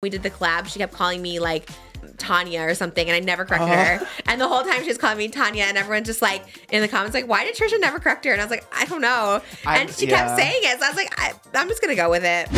We did the collab. She kept calling me like Tanya or something, and I never corrected her. And the whole time she was calling me Tanya, and everyone's just like in the comments like, why did Trisha never correct her? And I was like, I don't know. And she kept saying it, so I was like, I'm just gonna go with it.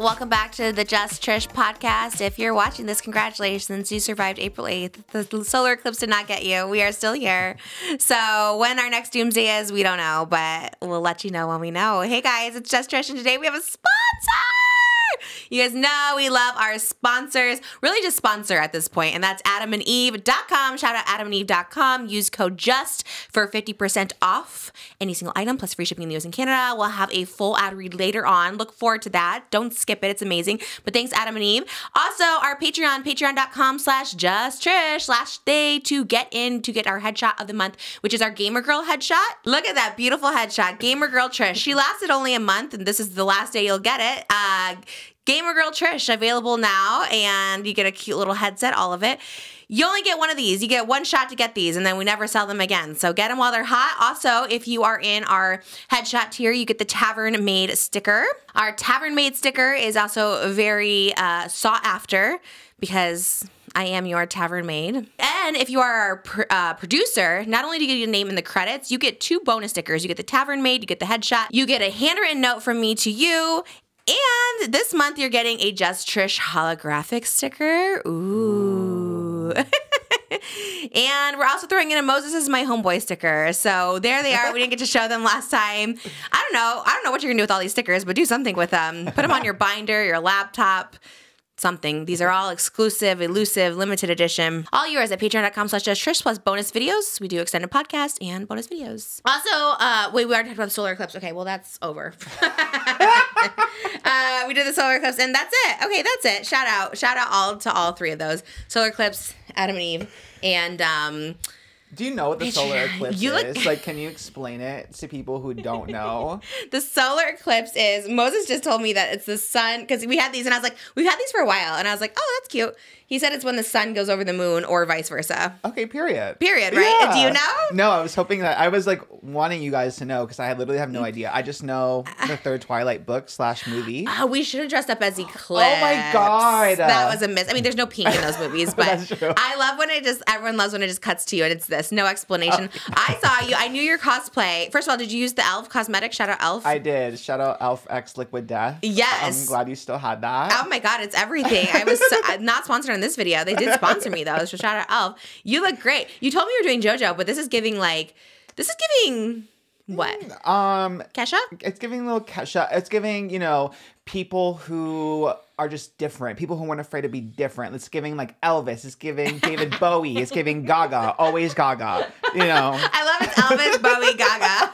Welcome back to the Just Trish podcast. If you're watching this, congratulations. You survived April 8th. The solar eclipse did not get you. We are still here. So when our next doomsday is, we don't know, but we'll let you know when we know. Hey guys, it's Just Trish, and today we have a sponsor. You guys know we love our sponsors. Really just sponsor at this point, and that's adamandeve.com. Shout out adamandeve.com. Use code JUST for 50% off any single item plus free shipping in the US and Canada. We'll have a full ad read later on. Look forward to that. Don't skip it. It's amazing. But thanks, Adam and Eve. Also, our Patreon, patreon.com/justtrishlast day to get our headshot of the month, which is our Gamer Girl headshot. Look at that beautiful headshot. Gamer Girl Trish. She lasted only a month, and this is the last day you'll get it. Gamer Girl Trish, available now, and you get a cute little headset, all of it. You only get one of these. You get one shot to get these, and then we never sell them again. So get them while they're hot. Also, if you are in our headshot tier, you get the Tavern Made sticker. Our Tavern Made sticker is also very sought after because I am your Tavern Maid. And if you are our producer, not only do you get your name in the credits, you get 2 bonus stickers. You get the Tavern Maid, you get the headshot, you get a handwritten note from me to you, and this month you're getting a Just Trish holographic sticker. Ooh. And we're also throwing in a Moses is my homeboy sticker. So there they are. We didn't get to show them last time. I don't know what you're gonna do with all these stickers, but do something with them. Put them on your binder, your laptop, something. These are all exclusive, elusive, limited edition. All yours at patreon.com/justtrish plus bonus videos. We do extended podcast and bonus videos. Also, wait, we already talked about the solar eclipse. Okay, well, that's over. We did the solar eclipse, and that's it. Okay, that's it. Shout out to all 3 of those. Solar eclipse, Adam and Eve, and do you know what the solar eclipse is? Like, can you explain it to people who don't know? The solar eclipse is, Moses just told me that it's the sun, because we had these, and I was like, we've had these for a while, and I was like, oh, that's cute. He said it's when the sun goes over the moon or vice versa. Okay, period. Period, right? Yeah. Do you know? No, I was hoping that, I was like wanting you guys to know because I literally have no idea. I just know the 3rd Twilight book / movie. We should have dressed up as Eclipse. Oh my God. That was a miss. I mean, there's no pink in those movies, but That's true. I love when everyone loves when it just cuts to you and it's this. No explanation. I saw you. I knew your cosplay. First of all, did you use the e.l.f. cosmetic? Shout out e.l.f. I did. Shout out e.l.f. X Liquid Death. Yes. I'm glad you still had that. Oh my God, it's everything. I was not sponsored on this video. They did sponsor me though, so shout out e.l.f. You look great. You told me you were doing JoJo, but this is giving what? Kesha? It's giving little Kesha. It's giving, people who are just different. People who weren't afraid to be different. It's giving like Elvis. It's giving David Bowie. It's giving Gaga. Always Gaga. I love it's Elvis, Bowie, Gaga.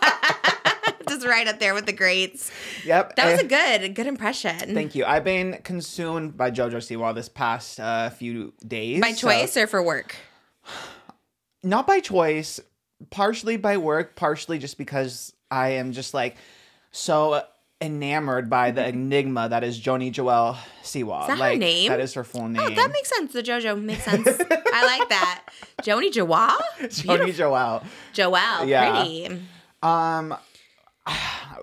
Just right up there with the greats. Yep. That was a good impression. Thank you. I've been consumed by JoJo Siwa this past few days. By choice or for work? Not by choice. Partially by work. Partially just because I am just like so enamored by the enigma that is Joni Joelle Siwa. Is that her name? That is her full name. Oh, that makes sense. The JoJo makes sense. I like that. Joni Joelle? Joni Joelle. Joelle. Yeah. Pretty.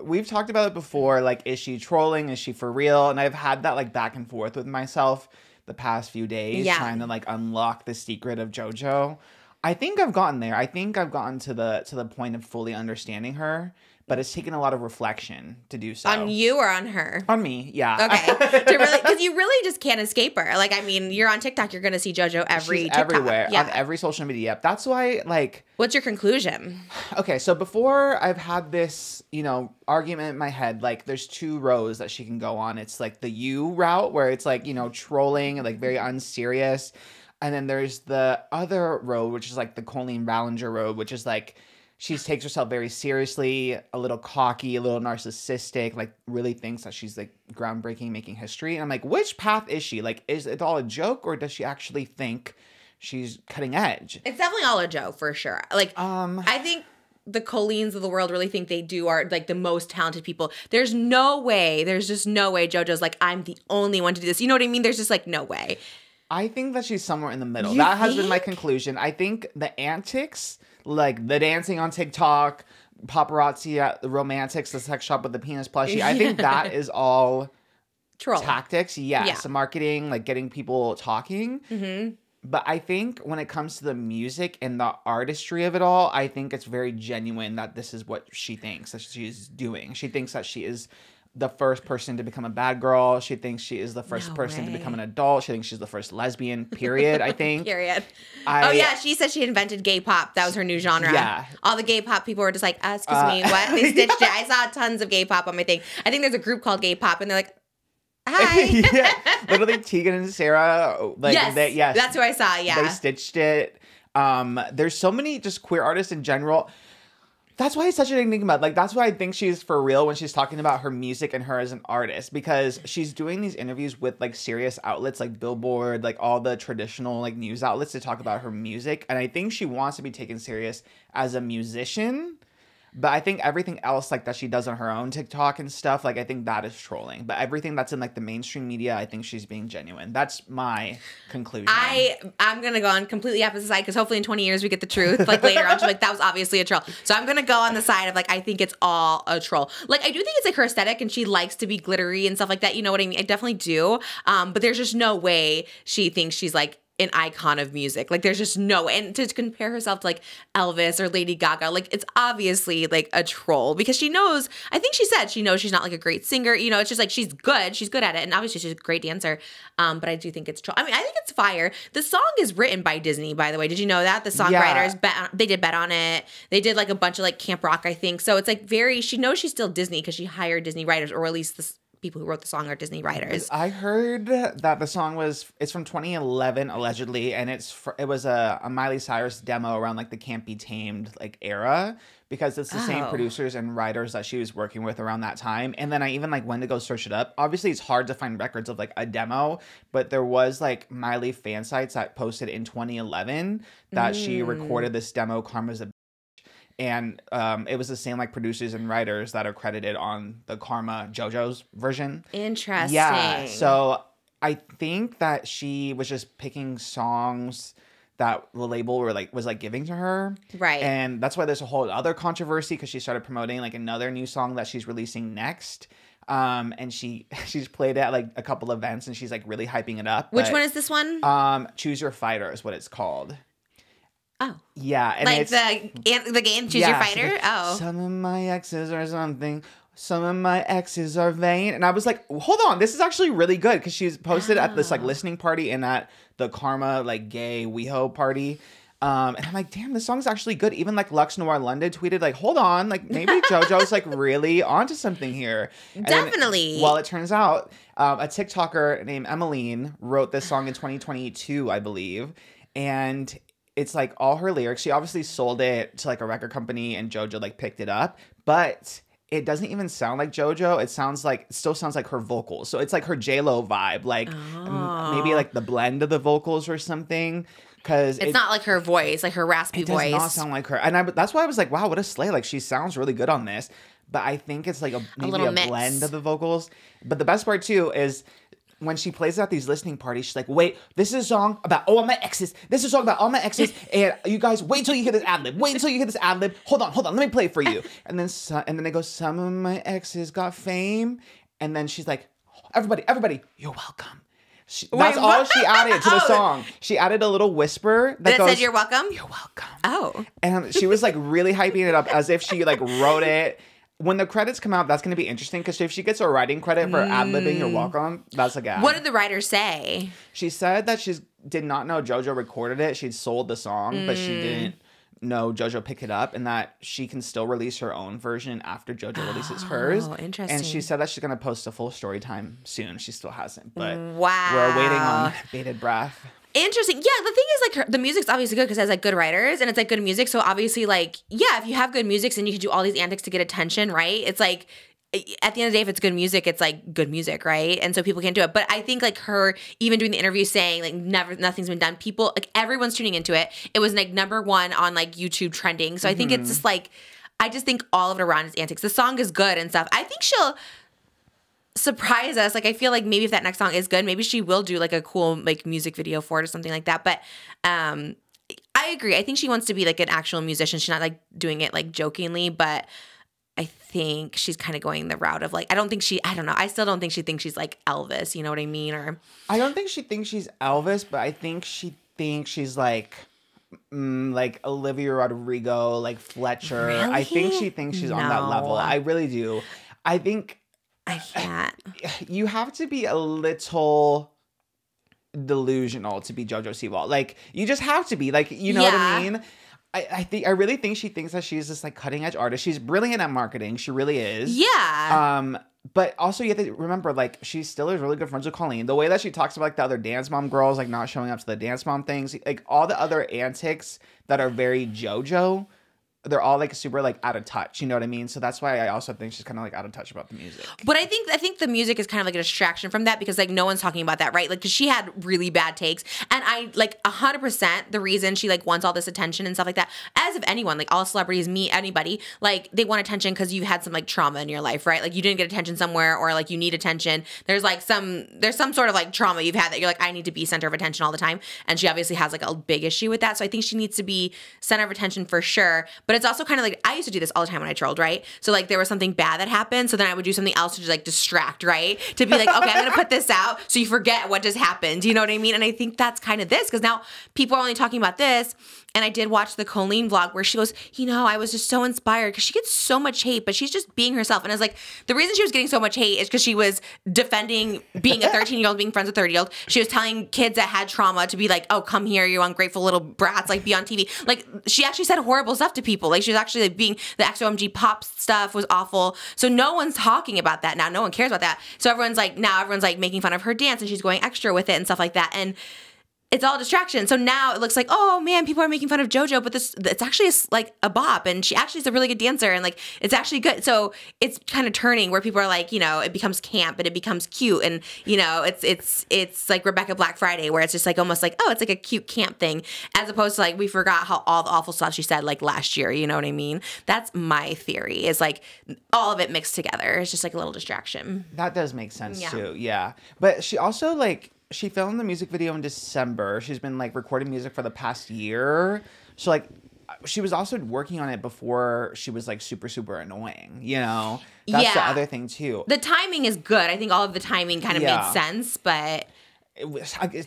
We've talked about it before, like, is she trolling? Is she for real? And I've had that, like, back and forth with myself the past few days, trying to, like, unlock the secret of JoJo. I think I've gotten there. I think I've gotten to the point of fully understanding her, but it's taken a lot of reflection to do so. On you or on her? On me, yeah. Okay. Because you really just can't escape her. Like, I mean, you're on TikTok, you're going to see JoJo She's TikTok. everywhere, yeah. on every social media app. That's why, like... What's your conclusion? Okay, so before I've had this, argument in my head, like, there's 2 rows that she can go on. It's, like, the you route, where it's, like, trolling, like, very unserious. And then there's the other road, which is, like, the Colleen Ballinger road, which is, like... She takes herself very seriously, a little cocky, a little narcissistic, like really thinks that she's like groundbreaking, making history. And I'm like, which path is she? Like, is it all a joke or does she actually think she's cutting edge? It's definitely all a joke for sure. Like, I think the Colleen's of the world really think they do are like the most talented people. There's no way. There's just no way JoJo's like, I'm the only one to do this. You know what I mean? There's just like no way. I think that she's somewhere in the middle. You That has been my think? conclusion. I think the antics, like the dancing on TikTok, paparazzi at the romantics, the sex shop with the penis plushie, I think that is all Troll. tactics. Yes, Yeah. marketing, like getting people talking. Mm-hmm. But I think when it comes to the music and the artistry of it all, I think it's very genuine that this is what she thinks that she's doing. She thinks that she is the first person to become a bad girl. She thinks she is the first No person to way. become an adult. She thinks she's the first lesbian, period, I think. Period. I- Oh yeah, she said she invented gay pop. That was her new genre. Yeah. All the gay pop people were just like, excuse me, what? They stitched it. I saw tons of gay pop on my thing. I think there's a group called Gay Pop, and they're like, hi. Yeah, literally Tegan and Sarah, like yes, that's who I saw. they Yeah. stitched it. There's so many just queer artists in general. That's why it's such an enigma. Like, that's why I think she's for real when she's talking about her music and her as an artist, because she's doing these interviews with like serious outlets like Billboard, like all the traditional like news outlets to talk about her music. And I think she wants to be taken serious as a musician. But I think everything else like that she does on her own TikTok and stuff, like I think that is trolling. But everything that's in like the mainstream media, I think she's being genuine. That's my conclusion. I'm gonna go on completely opposite side because hopefully in 20 years we get the truth. Like later on, she's like, that was obviously a troll. So I'm gonna go on the side of like, I think it's all a troll. Like I do think it's like her aesthetic and she likes to be glittery and stuff like that. You know what I mean? I definitely do. But there's just no way she thinks she's like an icon of music. Like there's just no, and to compare herself to like Elvis or Lady Gaga, like it's obviously like a troll because she knows, I think she said she knows she's not like a great singer, you know, it's just like she's good at it, and obviously she's a great dancer, but I do think it's troll. I mean, I think it's fire. The song is written by Disney, by the way. Did you know that? The songwriters, they did bet on it. They did like a bunch of like Camp Rock, I think. So it's like she knows she's still Disney because she hired Disney writers, or at least the people who wrote the song are Disney writers. I heard that the song it's from 2011 allegedly, and it was a Miley Cyrus demo around like the Can't Be Tamed like era, because it's the same producers and writers that she was working with around that time. And then I even like went to go search it up. Obviously it's hard to find records of like a demo, but there was like Miley fan sites that posted in 2011 that she recorded this demo, Karma's a. And it was the same like producers and writers that are credited on the Karma JoJo's version. Interesting. Yeah. So I think that she was just picking songs that the label was giving to her. Right. And that's why there's a whole other controversy, because she started promoting like another new song that she's releasing next. And she's played it at like a couple events and she's like really hyping it up. Which one is this one? Choose Your Fighter is what it's called. Oh. Yeah, and like it's the game Choose Your Fighter? Like, oh. Some of my exes or something. Some of my exes are vain. And I was like, hold on, this is actually really good, because she's posted at this like listening party and at the Karma like gay WeHo party. And I'm like, damn, this song's actually good. Even like Lux Noir London tweeted like, hold on, like maybe JoJo's like really onto something here. And Definitely. Well, it turns out a TikToker named Emmeline wrote this song in 2022, I believe. And it's like all her lyrics. She obviously sold it to like a record company and JoJo like picked it up, but it doesn't even sound like JoJo. It still sounds like her vocals. So it's like her J-Lo vibe, like maybe like the blend of the vocals or something. Because it's not like her voice, like her raspy voice. It does not sound like her. And that's why I was like, wow, what a slay. Like she sounds really good on this. But I think it's like maybe a blend of the vocals. But the best part too is when she plays at these listening parties, she's like, wait, this is a song about all my exes. This is a song about all my exes. And you guys, wait until you hear this ad lib. Wait until you hear this ad lib. Hold on. Let me play it for you. And then they go, some of my exes got fame. And then she's like, everybody, you're welcome. That's all she added to the song. She added a little whisper that goes, said, you're welcome? You're welcome. Oh. And she was like really hyping it up as if she like wrote it. When the credits come out, that's going to be interesting, because if she gets a writing credit for ad-libbing You're Welcome, that's a gag. What did the writer say? She said that she did not know JoJo recorded it. She'd sold the song, but she didn't know JoJo picked it up, and that she can still release her own version after JoJo releases hers. Oh, interesting. And she said that she's going to post a full story time soon. She still hasn't, but wow. We're waiting on bated breath. Interesting. Yeah, the thing is, like, the music's obviously good because it has, like, good writers and it's, like, good music. So, obviously, like, yeah, if you have good music, then you can do all these antics to get attention, right? It's, like, at the end of the day, if it's good music, it's, like, good music, right? And so people can't do it. But I think, like, her even doing the interview saying, like, nothing's been done. People, like, everyone's tuning into it. It was, like, #1 on, like, YouTube trending. So, I think it's just, like, I just think all of it around is antics. The song is good and stuff. I think she'll surprise us. Like, I feel like maybe if that next song is good, maybe she will do like a cool like music video for it or something like that. But I agree. I think she wants to be like an actual musician. She's not like doing it like jokingly, but I think she's kind of going the route of like, I don't know. I still don't think she thinks she's like Elvis. You know what I mean? Or I don't think she thinks she's Elvis, but I think she thinks she's like Olivia Rodrigo, like Fletcher. Really? I think she thinks she's on that level. I really do. I think I can't. You have to be a little delusional to be JoJo Siwa. Like, you just have to be. Like, you know what I mean? I really think she thinks that she's this like cutting edge artist. She's brilliant at marketing. She really is. Yeah. But also you have to remember, like, she still is really good friends with Colleen. The way that she talks about like the other Dance Mom girls, like not showing up to the Dance Mom things, like all the other antics that are very JoJo, they're all like super like out of touch. You know what I mean? So that's why I also think she's kind of like out of touch about the music. But I think the music is kind of like a distraction from that because like no one's talking about that, right? Like, because she had really bad takes, and I like 100% the reason she like wants all this attention and stuff like that. As if anyone, like all celebrities, me, anybody, like they want attention because you had some like trauma in your life, right? Like you didn't get attention somewhere, or like you need attention. There's some sort of like trauma you've had that you're like, I need to be center of attention all the time, and she obviously has like a big issue with that. So I think she needs to be center of attention for sure. But it's also kind of like, I used to do this all the time when I trolled, right? So like there was something bad that happened, so then I would do something else to just like distract, right? To be like, okay, I'm gonna put this out so you forget what just happened. You know what I mean? And I think that's kind of this, because now people are only talking about this. And I did watch the Colleen vlog where she goes, I was just so inspired because she gets so much hate, but she's just being herself. And I was like, the reason she was getting so much hate is because she was defending being a 13-year-old, being friends with 30-year-old. She was telling kids that had trauma to be like, oh, come here, you ungrateful little brats, like be on TV. Like, she actually said horrible stuff to people. Like, she was actually like being, the XOMG pop stuff was awful. So no one's talking about that now. No one cares about that. So everyone's like making fun of her dance, and she's going extra with it and stuff like that. And it's all distraction. So now it looks like, oh man, people are making fun of JoJo, but it's actually like a bop, and she actually is a really good dancer, and like it's actually good. So it's kind of turning where people are like, it becomes camp and it becomes cute, and it's like Rebecca Black Friday, where it's just like almost like, oh, it's like a cute camp thing, as opposed to like we forgot how all the awful stuff she said like last year. You know what I mean? That's my theory. Is like all of it mixed together. It's just like a little distraction. That does make sense too. Yeah, but she also she filmed the music video in December. She's been like recording music for the past year. So like she was also working on it before she was like super, super annoying, That's the other thing too. The timing is good. I think all of the timing kind of made sense, but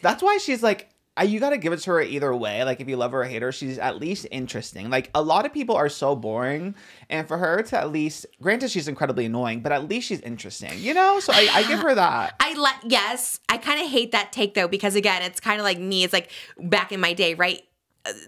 that's why she's like, you got to give it to her either way. Like, if you love her or hate her, she's at least interesting. Like, a lot of people are so boring. And for her to at least, granted, she's incredibly annoying, but at least she's interesting, So I give her that. Yes. I kind of hate that take, though, because, again, it's kind of like me. It's like back in my day, right?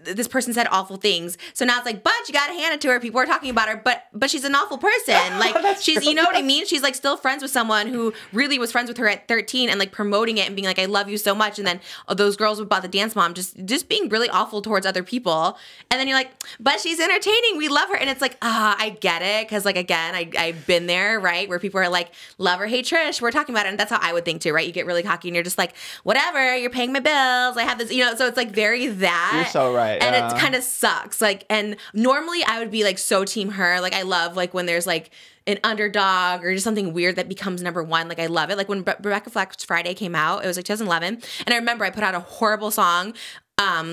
This person said awful things. So now it's like, but you gotta hand it to her. People are talking about her, but she's an awful person. Like, she's, you know what I mean? She's like still friends with someone who really was friends with her at 13 and like promoting it and being like, I love you so much. And then those girls about the Dance Mom just being really awful towards other people. And then you're like, but she's entertaining. We love her. And it's like, I get it. Cause like, again, I've been there, right? Where people are like, love or hate Trish. We're talking about it. And that's how I would think too, right? You get really cocky and you're just like, whatever, you're paying my bills. I have this, so it's like very that. You're so right. And it kind of sucks. Like, and normally I would be like so team her. Like, I love like when there's like an underdog or just something weird that becomes number one. Like, I love it. Like when Rebecca Black Friday came out, it was like 2011. And I remember I put out a horrible song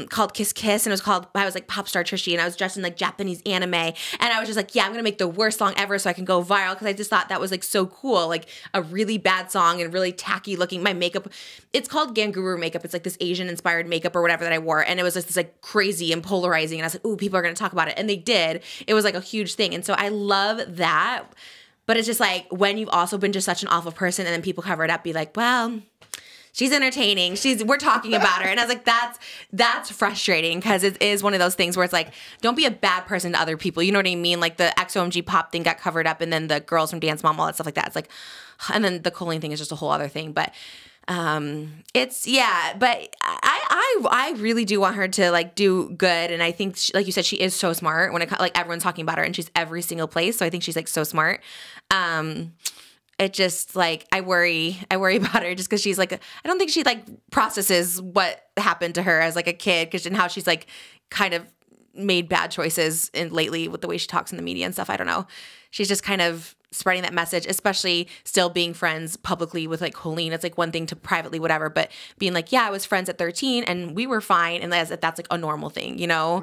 called Kiss Kiss, and I was like pop star Trishy, and I was dressed in like Japanese anime, and I was just like, I'm gonna make the worst song ever so I can go viral, because I just thought that was like so cool, like a really bad song and really tacky looking. My makeup, it's called Ganguru makeup. It's like this Asian inspired makeup or whatever that I wore, and it was just this like crazy and polarizing, and I was like, ooh, people are gonna talk about it, and they did. It was like a huge thing, and so I love that. But it's just like when you've also been just such an awful person, and then people cover it up, be like, well, she's entertaining. We're talking about her. And I was like, that's frustrating, because it is one of those things where it's like, don't be a bad person to other people. You know what I mean? Like the XOMG pop thing got covered up, and then the girls from Dance Mom, all that stuff like that. It's like, and then the Colleen thing is just a whole other thing. But but I really do want her to like do good. And I think, like you said, she is so smart when like everyone's talking about her, and she's every single place. So I think she's like so smart. It just like, I worry about her just because she's like, I don't think she like processes what happened to her as like a kid, and how she's like kind of made bad choices lately with the way she talks in the media and stuff. I don't know. She's just kind of spreading that message, especially still being friends publicly with like Colleen. It's like one thing to privately, whatever, but being like, yeah, I was friends at 13 and we were fine. And that's like a normal thing, you know?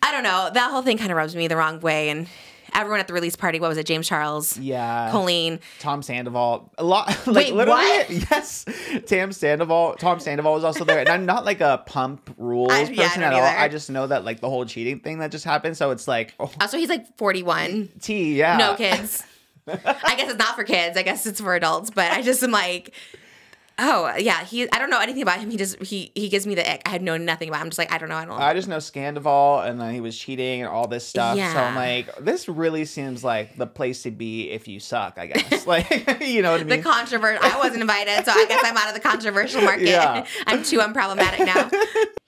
I don't know. That whole thing kind of rubs me the wrong way. And everyone at the release party, what was it? James Charles, Colleen, Tom Sandoval, a lot. Wait, literally, what? Yes, Tom Sandoval was also there, and I'm not like a pump rules person at all. Either. I just know that like the whole cheating thing that just happened. So it's like, also he's like 41, no kids. I guess it's not for kids. I guess it's for adults. But I just am like, oh yeah, I don't know anything about him. He gives me the ick. I know nothing about him. I'm just like, I don't know. I just know Scandival, and then he was cheating and all this stuff. Yeah. So I'm like, this really seems like the place to be if you suck, I guess. Like, you know what I mean? The controversial. I wasn't invited, so I guess I'm out of the controversial market. Yeah. I'm too unproblematic now.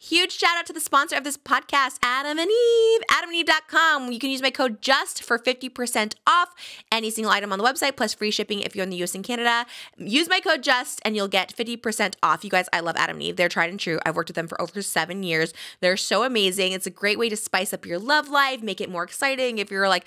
Huge shout out to the sponsor of this podcast, Adam and Eve. AdamandEve.com. You can use my code JUST for 50% off any single item on the website, plus free shipping if you're in the US and Canada. Use my code JUST and you'll get 50% off. You guys, I love Adam and Eve. They're tried and true. I've worked with them for over 7 years. They're so amazing. It's a great way to spice up your love life, make it more exciting. If you're like,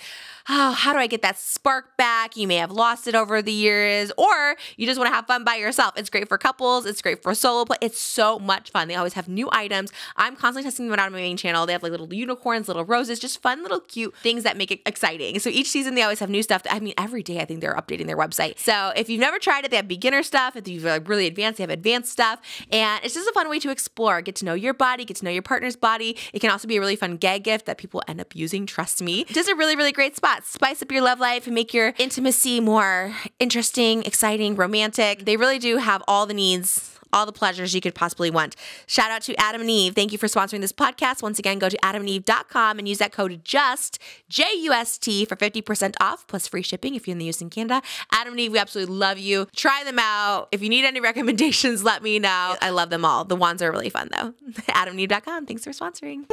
oh, how do I get that spark back? You may have lost it over the years, or you just want to have fun by yourself. It's great for couples. It's great for solo play. It's so much fun. They always have new items. I'm constantly testing them out on my main channel. They have like little unicorns, little roses, just fun little cute things that make it exciting. So each season they always have new stuff. I mean, every day I think they're updating their website. So if you've never tried it, they have beginner stuff. If you've like really advanced, they have advanced stuff. And it's just a fun way to explore, get to know your body, get to know your partner's body. It can also be a really fun gag gift that people end up using, trust me. Just a really, really great spot. Spice up your love life and make your intimacy more interesting, exciting, romantic. They really do have all the needs, all the pleasures you could possibly want. Shout out to Adam and Eve. Thank you for sponsoring this podcast. Once again, go to adamandeve.com and use that code JUST, J-U-S-T, for 50% off, plus free shipping if you're in the US and Canada. Adam and Eve, we absolutely love you. Try them out. If you need any recommendations, let me know. I love them all. The wands are really fun, though. adamandeve.com. Thanks for sponsoring.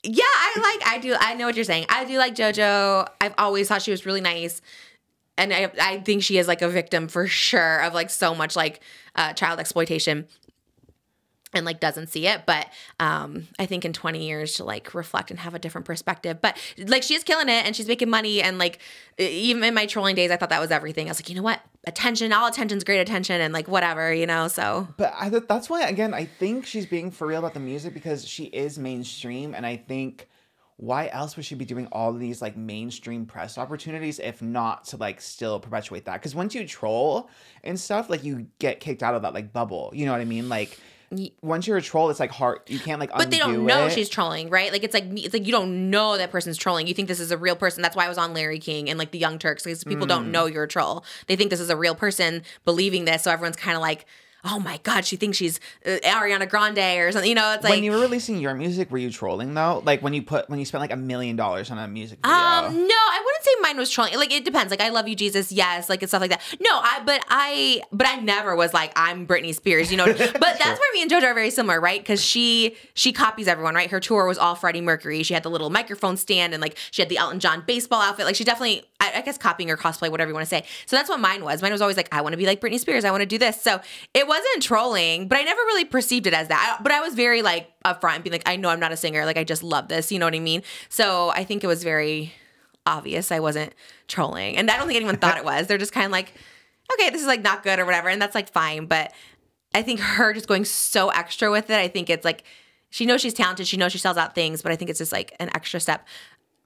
Yeah, I know what you're saying. I do like JoJo. I've always thought she was really nice. And I think she is like a victim for sure of like so much like child exploitation and like doesn't see it. But I think in 20 years to like reflect and have a different perspective. But like she is killing it and she's making money. And like even in my trolling days, I thought that was everything. I was like, you know what? Attention, all attention's great attention and like whatever, you know, so. But that's why, again, I think she's being for real about the music because she is mainstream. And I think why else would she be doing all of these like mainstream press opportunities if not to like still perpetuate that? Because once you troll and stuff, like you get kicked out of that like bubble. You know what I mean? Like once you're a troll, it's like hard. You can't like undo it. But they don't know she's trolling, right? Like it's like you don't know that person's trolling. You think this is a real person. That's why I was on Larry King and like the Young Turks because people don't know you're a troll. They think this is a real person believing this. So everyone's kind of like, oh my God, she thinks she's Ariana Grande or something. You know, it's like when you were releasing your music, were you trolling though? Like when you spent like $1 million on a music video? No, I wouldn't say mine was trolling. Like it depends. Like I love you, Jesus, yes, like and stuff like that. No, but I never was like I'm Britney Spears, you know. But that's where me and JoJo are very similar, right? Because she copies everyone, right? Her tour was all Freddie Mercury. She had the little microphone stand and like she had the Elton John baseball outfit. Like she definitely, I guess, copying her cosplay, whatever you want to say. So that's what mine was. Mine was always like I want to be like Britney Spears. I want to do this. So it wasn't trolling, but I never really perceived it as that. But I was very like upfront and being like, I know I'm not a singer. Like I just love this. You know what I mean? So I think it was very obvious I wasn't trolling. And I don't think anyone thought it was. They're just kind of like, okay, this is like not good or whatever. And that's like fine. But I think her just going so extra with it, I think it's like, she knows she's talented. She knows she sells out things, but I think it's just like an extra step.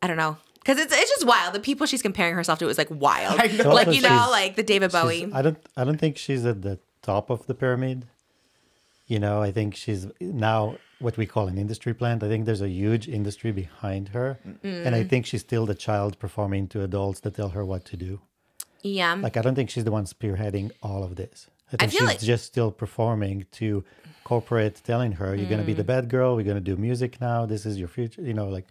I don't know. Because it's just wild. The people she's comparing herself to is like wild. Like, you know, like the David Bowie. I don't think she's at the top of the pyramid. You know, I think she's now what we call an industry plant. I think there's a huge industry behind her. And I think she's still the child performing to adults that tell her what to do. Yeah. Like, I don't think she's the one spearheading all of this. I think feel she's like just still performing to corporate telling her, you're going to be the bad girl. We're going to do music now. This is your future. You know, like,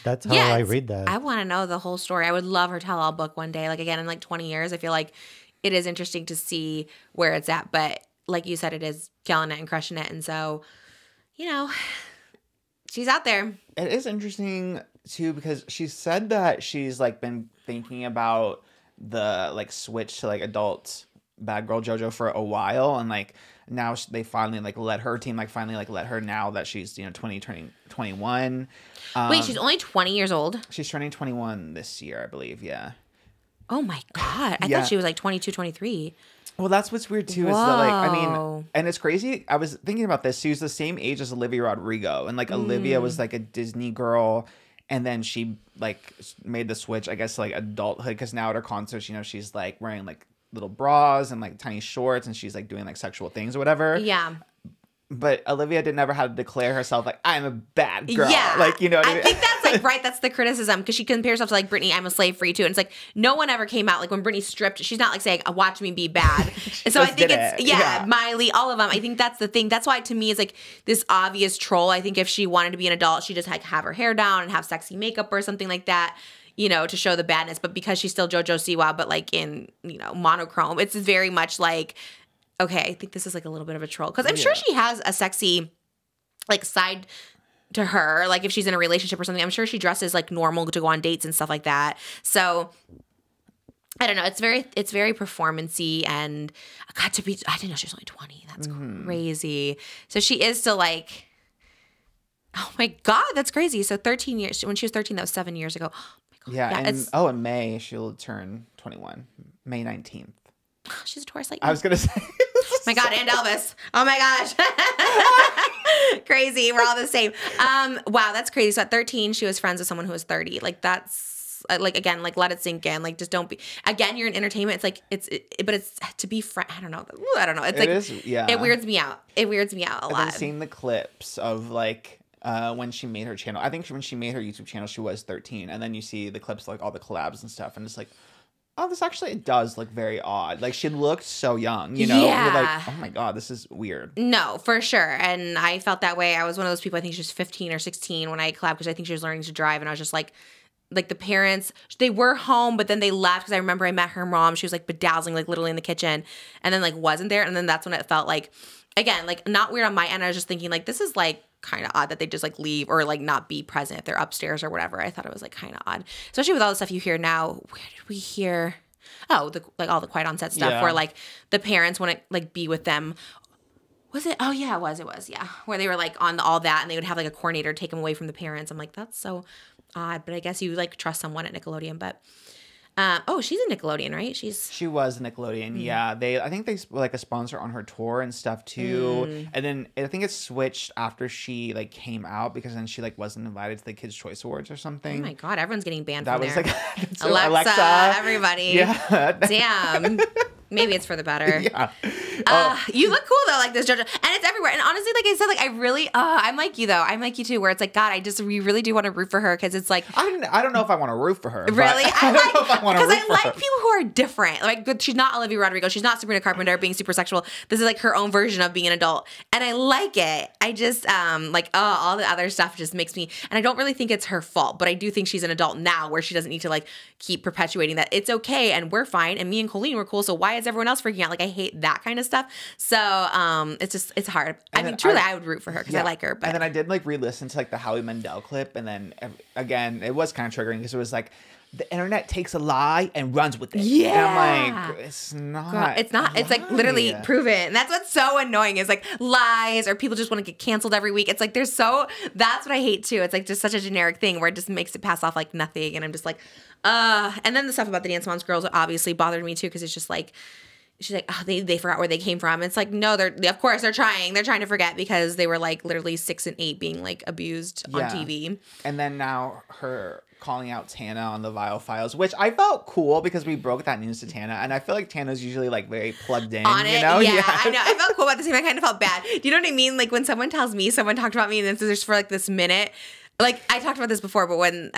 that's how I read that. I want to know the whole story. I would love her tell-all book one day. Like, again, in like 20 years, I feel like it is interesting to see where it's at. But like you said, it is killing it and crushing it. And so, you know, she's out there. It is interesting, too, because she said that she's, like, been thinking about the, like, switch to, like, adult bad girl JoJo for a while, and like now they finally like let her team like finally like let her now that she's 20 turning 21. Wait, she's only 20 years old? She's turning 21 this year, I believe. Yeah. Oh my God. I Yeah. thought she was like 22, 23. Well, that's what's weird too. Is that like I Whoa. mean, and it's crazy. I was thinking about this. She was the same age as Olivia Rodrigo, and like Olivia was like a Disney girl, and then she like made the switch, I guess, to, like adulthood. Because now at her concerts, she's like wearing like little bras and like tiny shorts, and she's like doing like sexual things or whatever. Yeah. But Olivia never had to declare herself like I'm a bad girl. Yeah. Like what I I mean? think that's like, right. That's the criticism because she compares herself to like Britney, I'm a slave for you too. And it's like, no one ever came out. Like when Britney stripped, she's not like saying, watch me be bad. And so I just think did it's, it. yeah, Yeah. Miley, all of them. I think that's the thing. That's why to me it's like this obvious troll. I think if she wanted to be an adult, she just like have her hair down and have sexy makeup or something like that, to show the badness. But because she's still JoJo Siwa, but like in, monochrome, it's very much like, okay, I think this is like a little bit of a troll. Because I'm sure she has a sexy like side to her, like if she's in a relationship or something. I'm sure she dresses like normal to go on dates and stuff like that. So I don't know. It's very performancy, and I didn't know she was only 20. That's crazy. So she is still like, oh my God, that's crazy. So 13 years, when she was 13, that was 7 years ago. Oh my God. Yeah. it's, in May she'll turn 21, May 19th. she's a Taurus like I was gonna say. oh my God, and Elvis. Oh my gosh. Crazy. We're all the same. Wow, that's crazy. So at 13, she was friends with someone who was 30. Like that's like, again, like let it sink in. Like just don't be, again, you're in entertainment. It's like, but it's to be friend. I don't know. It's like, it weirds me out. It weirds me out a lot. I've seen the clips of like, when she made her channel. I think when she made her YouTube channel, she was 13. And then you see the clips, like all the collabs and stuff. And it's like, oh, this actually does look very odd. Like she looked so young, Yeah. You're like, oh my God, this is weird. No, for sure. And I felt that way. I was one of those people, I think she was 15 or 16 when I collabed because I think she was learning to drive. And I was just like the parents, they were home, but then they left because I remember I met her mom. She was like bedazzling, like literally in the kitchen, and then like wasn't there. And then that's when it felt like, again, like not weird on my end. I was just thinking like, this is like kind of odd that they just like leave or like not be present if they're upstairs or whatever. I thought it was like kind of odd, especially with all the stuff you hear now. Where did we hear? Oh, like all the Quiet on Set stuff where like the parents want to like be with them. Was it? Oh yeah, it was. Yeah. Where they were like on all that and they would have like a coordinator take them away from the parents. I'm like, that's so odd, but I guess you like trust someone at Nickelodeon. But she's a Nickelodeon, right? She was a Nickelodeon. Yeah. I think they were like a sponsor on her tour and stuff too. And then I think it switched after she like came out because then she like wasn't invited to the Kids Choice Awards or something. Oh my God, everyone's getting banned That from was there. like so Alexa, everybody. Yeah. Damn. Maybe it's for the better. Yeah. You look cool though, like this JoJo, and it's everywhere. And honestly, like I said, like I really, I'm like you though. I'm like you too, where it's like, God, we really do want to root for her because it's like, I don't know if I want to root for her. really, But I don't know if I want to root because I for like her. people who are different. Like she's not Olivia Rodrigo, she's not Sabrina Carpenter being super sexual. This is like her own version of being an adult, and I like it. I just all the other stuff just makes me, and I don't really think it's her fault, but I do think she's an adult now, where she doesn't need to like keep perpetuating that it's okay and we're fine and me and Colleen were cool. So why is everyone else freaking out? Like I hate that kind of stuff. So it's hard. I mean, truly, I would root for her because I like her. But And then I did like re-listen to like the Howie Mandel clip, and then again, it was kind of triggering because it was like the internet takes a lie and runs with it. Yeah. And I'm like, it's not. Girl, it's not. It's like literally proven. And that's what's so annoying is like lies or people just want to get canceled every week. It's like that's what I hate too. It's like just such a generic thing where it just makes it pass off like nothing. And I'm just like, and then the stuff about the Dance Moms girls obviously bothered me too because it's just like, she's like, oh, they forgot where they came from. It's like, no, of course they're trying. They're trying to forget because they were like literally 6 and 8 being like abused on TV. And then now her calling out Tana on the Vile Files, which I felt cool because we broke that news to Tana, and I feel like Tana's usually like very plugged in On it, you know? yeah, I know. I felt cool, but at the same time, I kind of felt bad. Do you know what I mean? Like when someone tells me someone talked about me, and then so there's for like this minute. Like I talked about this before, but when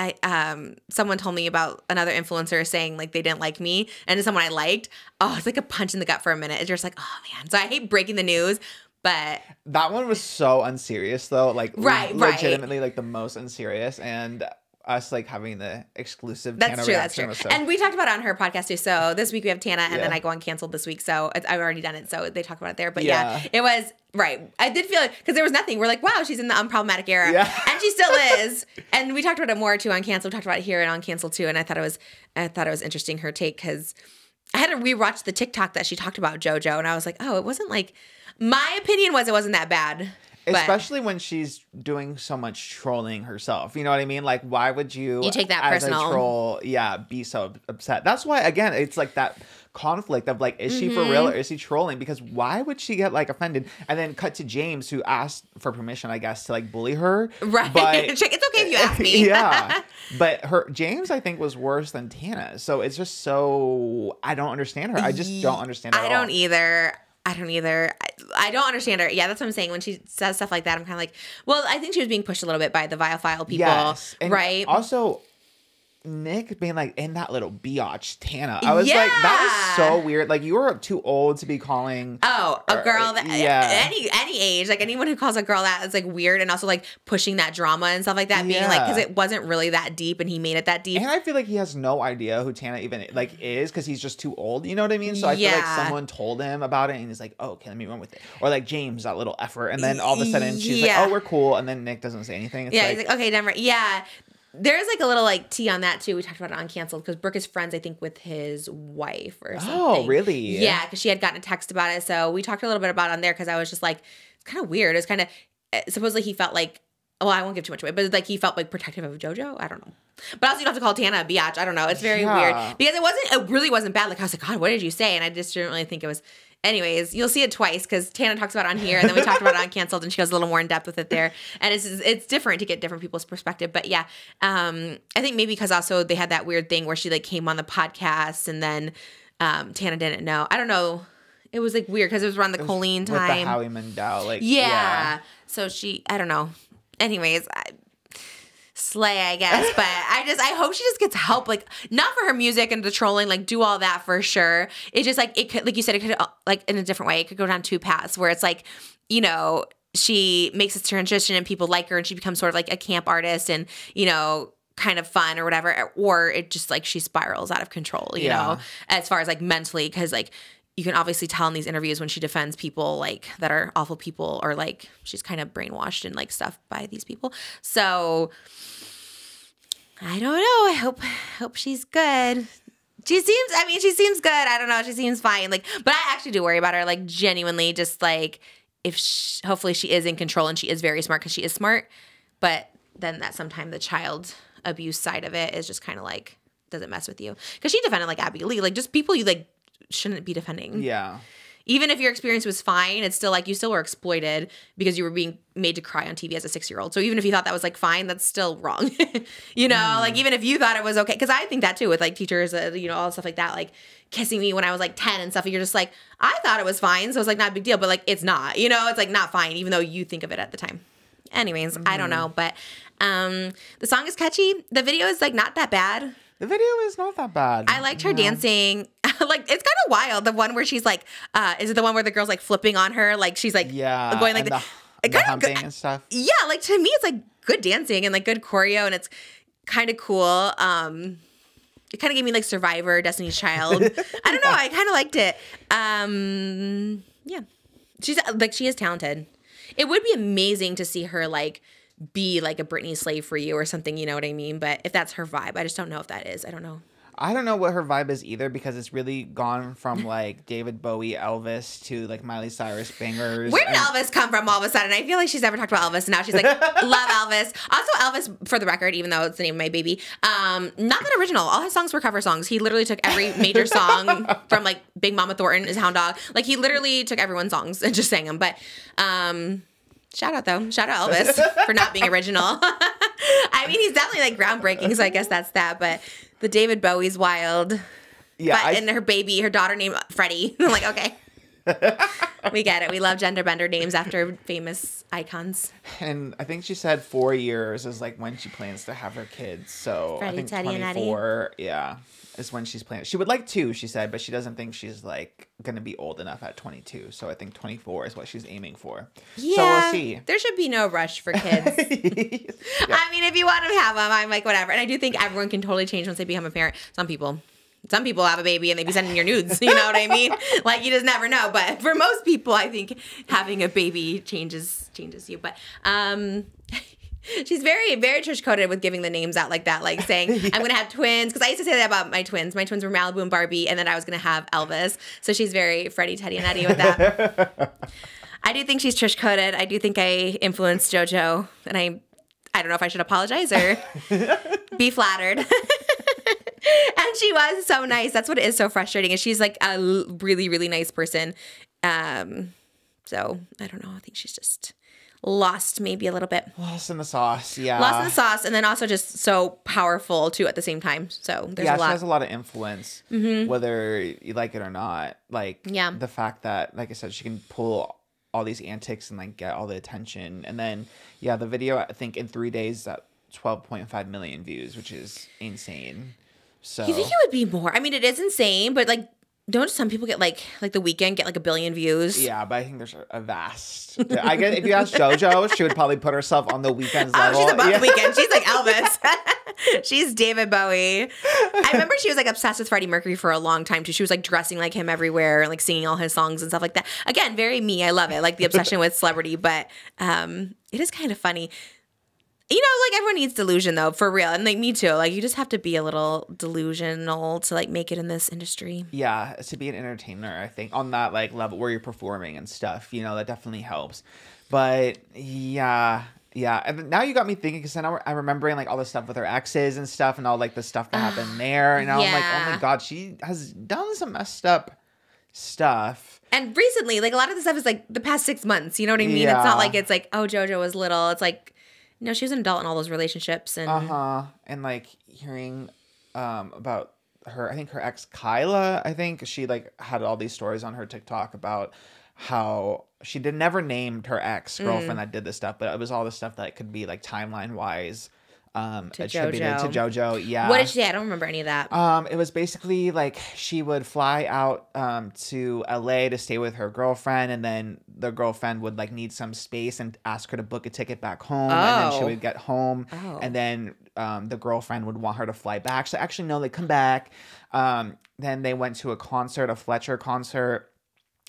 someone told me about another influencer saying like they didn't like me, and it's someone I liked, oh, it's like a punch in the gut for a minute. It's just like, oh man. So I hate breaking the news, but that one was so unserious though, like right, legitimately like the most unserious, and us like having the exclusive Tana reaction was so... And we talked about it on her podcast too. So this week we have Tana, and then I go on Canceled this week. So I've already done it. So they talked about it there. But yeah it was right. I did feel it because there was nothing. We're like, wow, she's in the unproblematic era, and she still is. And we talked about it more too on Canceled. We talked about it here and on Canceled too. And I thought it was interesting her take because I had to rewatch the TikTok that she talked about JoJo, and I was like, oh, it wasn't like, my opinion was it wasn't that bad. But Especially when she's doing so much trolling herself. You know what I mean? Like, why would you take that as personal. a troll, be so upset? That's why, again, it's like that conflict of like, is she for real or is she trolling? Because why would she get like offended? And then cut to James, who asked for permission, I guess, to like bully her. Right. But It's okay if you ask me. yeah. But James, I think, was worse than Tana. So it's just so, I don't understand her. I just don't understand her I at all. don't either. I don't understand her. Yeah, that's what I'm saying. When she says stuff like that, I'm kind of like, well, I think she was being pushed a little bit by the Vile people, Yes. And right? Also, Nick being like, in that little biatch, Tana. I was like, that was so weird. Like, you were too old to be calling. Oh, a girl that yeah. any age, like anyone who calls a girl that is like weird, and also like pushing that drama and stuff like that, being like, because it wasn't really that deep, and he made it that deep. And I feel like he has no idea who Tana even like is, because he's just too old. You know what I mean? So I feel like someone told him about it, and he's like, oh, okay, let me run with it. Or like James, that little effort, and then all of a sudden she's like, oh, we're cool, and then Nick doesn't say anything. It's he's like, okay, never. Yeah. There's like a little like tea on that too. We talked about it on Canceled because Brooke is friends, I think, with his wife or something. Oh, really? Yeah, because she had gotten a text about it. So we talked a little bit about it on there because I was just like, it's kind of weird. It's kind of, supposedly he felt like, well, I won't give too much away, but like he felt like protective of JoJo. I don't know. But also you don't have to call Tana a biatch. I don't know. It's very weird because it really wasn't bad. Like I was like, God, what did you say? And I just didn't really think it was. Anyways, you'll see it twice because Tana talks about it on here, and then we talked about it on Canceled, and she goes a little more in depth with it there. And it's different to get different people's perspective. But yeah, I think maybe because also they had that weird thing where she like came on the podcast, and then Tana didn't know. I don't know. It was like weird because it was around the Colleen time. With the Howie Mandel, like yeah. So I don't know. Anyways, slay, I guess, but I hope she just gets help, like not for her music and the trolling, like do all that for sure. It's just like it could, like you said, it could like in a different way. It could go down two paths where it's like, you know, she makes this transition and people like her and she becomes sort of like a camp artist and, you know, kind of fun or whatever, or it just like she spirals out of control, you know, as far as like mentally, because like you can obviously tell in these interviews when she defends people like that are awful people, or like she's kind of brainwashed and like stuff by these people. So I don't know. I hope she's good. She seems good. I don't know. She seems fine. Like, but I actually do worry about her. Like, genuinely, just like hopefully she is in control and she is very smart because she is smart. But then that sometimes the child abuse side of it is just kind of like, does it mess with you? Because she defended like Abby Lee, like just people you like shouldn't be defending. Yeah. Even if your experience was fine, it's still like you still were exploited because you were being made to cry on TV as a 6-year-old. So even if you thought that was like fine, that's still wrong. You know, like even if you thought it was okay, because I think that too with like teachers, you know, all stuff like that, like kissing me when I was like 10 and stuff. And you're just like, I thought it was fine, so it's like not a big deal, but like it's not. You know, it's like not fine, even though you think of it at the time. Anyways, I don't know, but the song is catchy. The video is like not that bad. The video is not that bad. I liked her dancing. Like, it's kind of wild. The one where she's like, is it the one where the girl's like flipping on her? Like, she's like going like the humping and stuff. Yeah, like to me, it's like good dancing and like good choreo, and it's kind of cool. It kind of gave me like Survivor, Destiny's Child. I don't know. I kind of liked it. Yeah, she is talented. It would be amazing to see her like be like a Britney slave for you or something, you know what I mean? But if that's her vibe, I just don't know if that is. I don't know. I don't know what her vibe is either, because it's really gone from like David Bowie, Elvis to like Miley Cyrus bangers. Where did Elvis come from all of a sudden? I feel like she's never talked about Elvis, and now she's like, love Elvis. Also, Elvis, for the record, even though it's the name of my baby, not that original. All his songs were cover songs. He literally took every major song from like Big Mama Thornton, his Hound Dog. Like he literally took everyone's songs and just sang them. But shout out though. Shout out Elvis for not being original. I mean, he's definitely like groundbreaking, so I guess that's that. But the David Bowie's wild. Yeah. And her daughter named Freddie. I'm like, okay. We get it. We love gender bender names after famous icons. And I think she said 4 years is like when she plans to have her kids. So Freddie, I think Teddy, 24, is when she's planning. She would like 2, she said, but she doesn't think she's like going to be old enough at 22. So I think 24 is what she's aiming for. Yeah, so we'll see. There should be no rush for kids. Yeah. I mean, if you want to have them, I'm like, whatever. And I do think everyone can totally change once they become a parent. Some people have a baby and they be sending your nudes. You know what I mean? Like, you just never know. But for most people, I think having a baby changes you. But She's very, very Trish coded with giving the names out like that, like saying, I'm going to have twins. Because I used to say that about my twins. My twins were Malibu and Barbie, and then I was going to have Elvis. So she's very Freddie, Teddy, and Eddie with that. I do think she's Trish coded. I do think I influenced JoJo, and I don't know if I should apologize or be flattered. And she was so nice. That's what is so frustrating. Is she's like a really, really nice person. So I don't know. I think she's just lost maybe a little bit. Lost in the sauce, yeah. Lost in the sauce, and then also just so powerful too at the same time. So there's a lot. She has a lot of influence, whether you like it or not. Like the fact that, like I said, she can pull all these antics and like get all the attention. And then the video, I think in 3 days got 12.5 million views, which is insane. So you think it would be more? I mean, it is insane, but like, don't some people get like The Weeknd get like 1 billion views? Yeah, but I think there's a vast. I guess if you ask JoJo, she would probably put herself on The Weeknd's level. Oh, she's above The Weeknd. She's like Elvis. She's David Bowie. I remember she was like obsessed with Freddie Mercury for a long time too. She was like dressing like him everywhere and like singing all his songs and stuff like that. Again, very me. I love it. Like the obsession with celebrity, but it is kind of funny. You know, like everyone needs delusion though, for real. And like me too. Like you just have to be a little delusional to like make it in this industry. Yeah, to be an entertainer, I think on that like level where you're performing and stuff, you know, that definitely helps. But yeah. And now you got me thinking, because now I'm remembering like all the stuff with her exes and stuff, and all like the stuff that happened there. And now I'm like, oh my God, she has done some messed up stuff. And recently, like a lot of the stuff is like the past 6 months. You know what I mean? Yeah. It's not like it's like, oh, JoJo was little. It's like, no, she was an adult in all those relationships. And and like hearing about her, I think her ex Kyla, I think she like had all these stories on her TikTok about how she never named her ex girlfriend that did this stuff, but it was all the stuff that could be like timeline wise attributed to JoJo. Yeah. What did she say? I don't remember any of that. It was basically like she would fly out to LA to stay with her girlfriend, and then the girlfriend would like need some space and ask her to book a ticket back home, and then she would get home, and then the girlfriend would want her to fly back. So actually, no, they come back. Then they went to a concert, a Fletcher concert.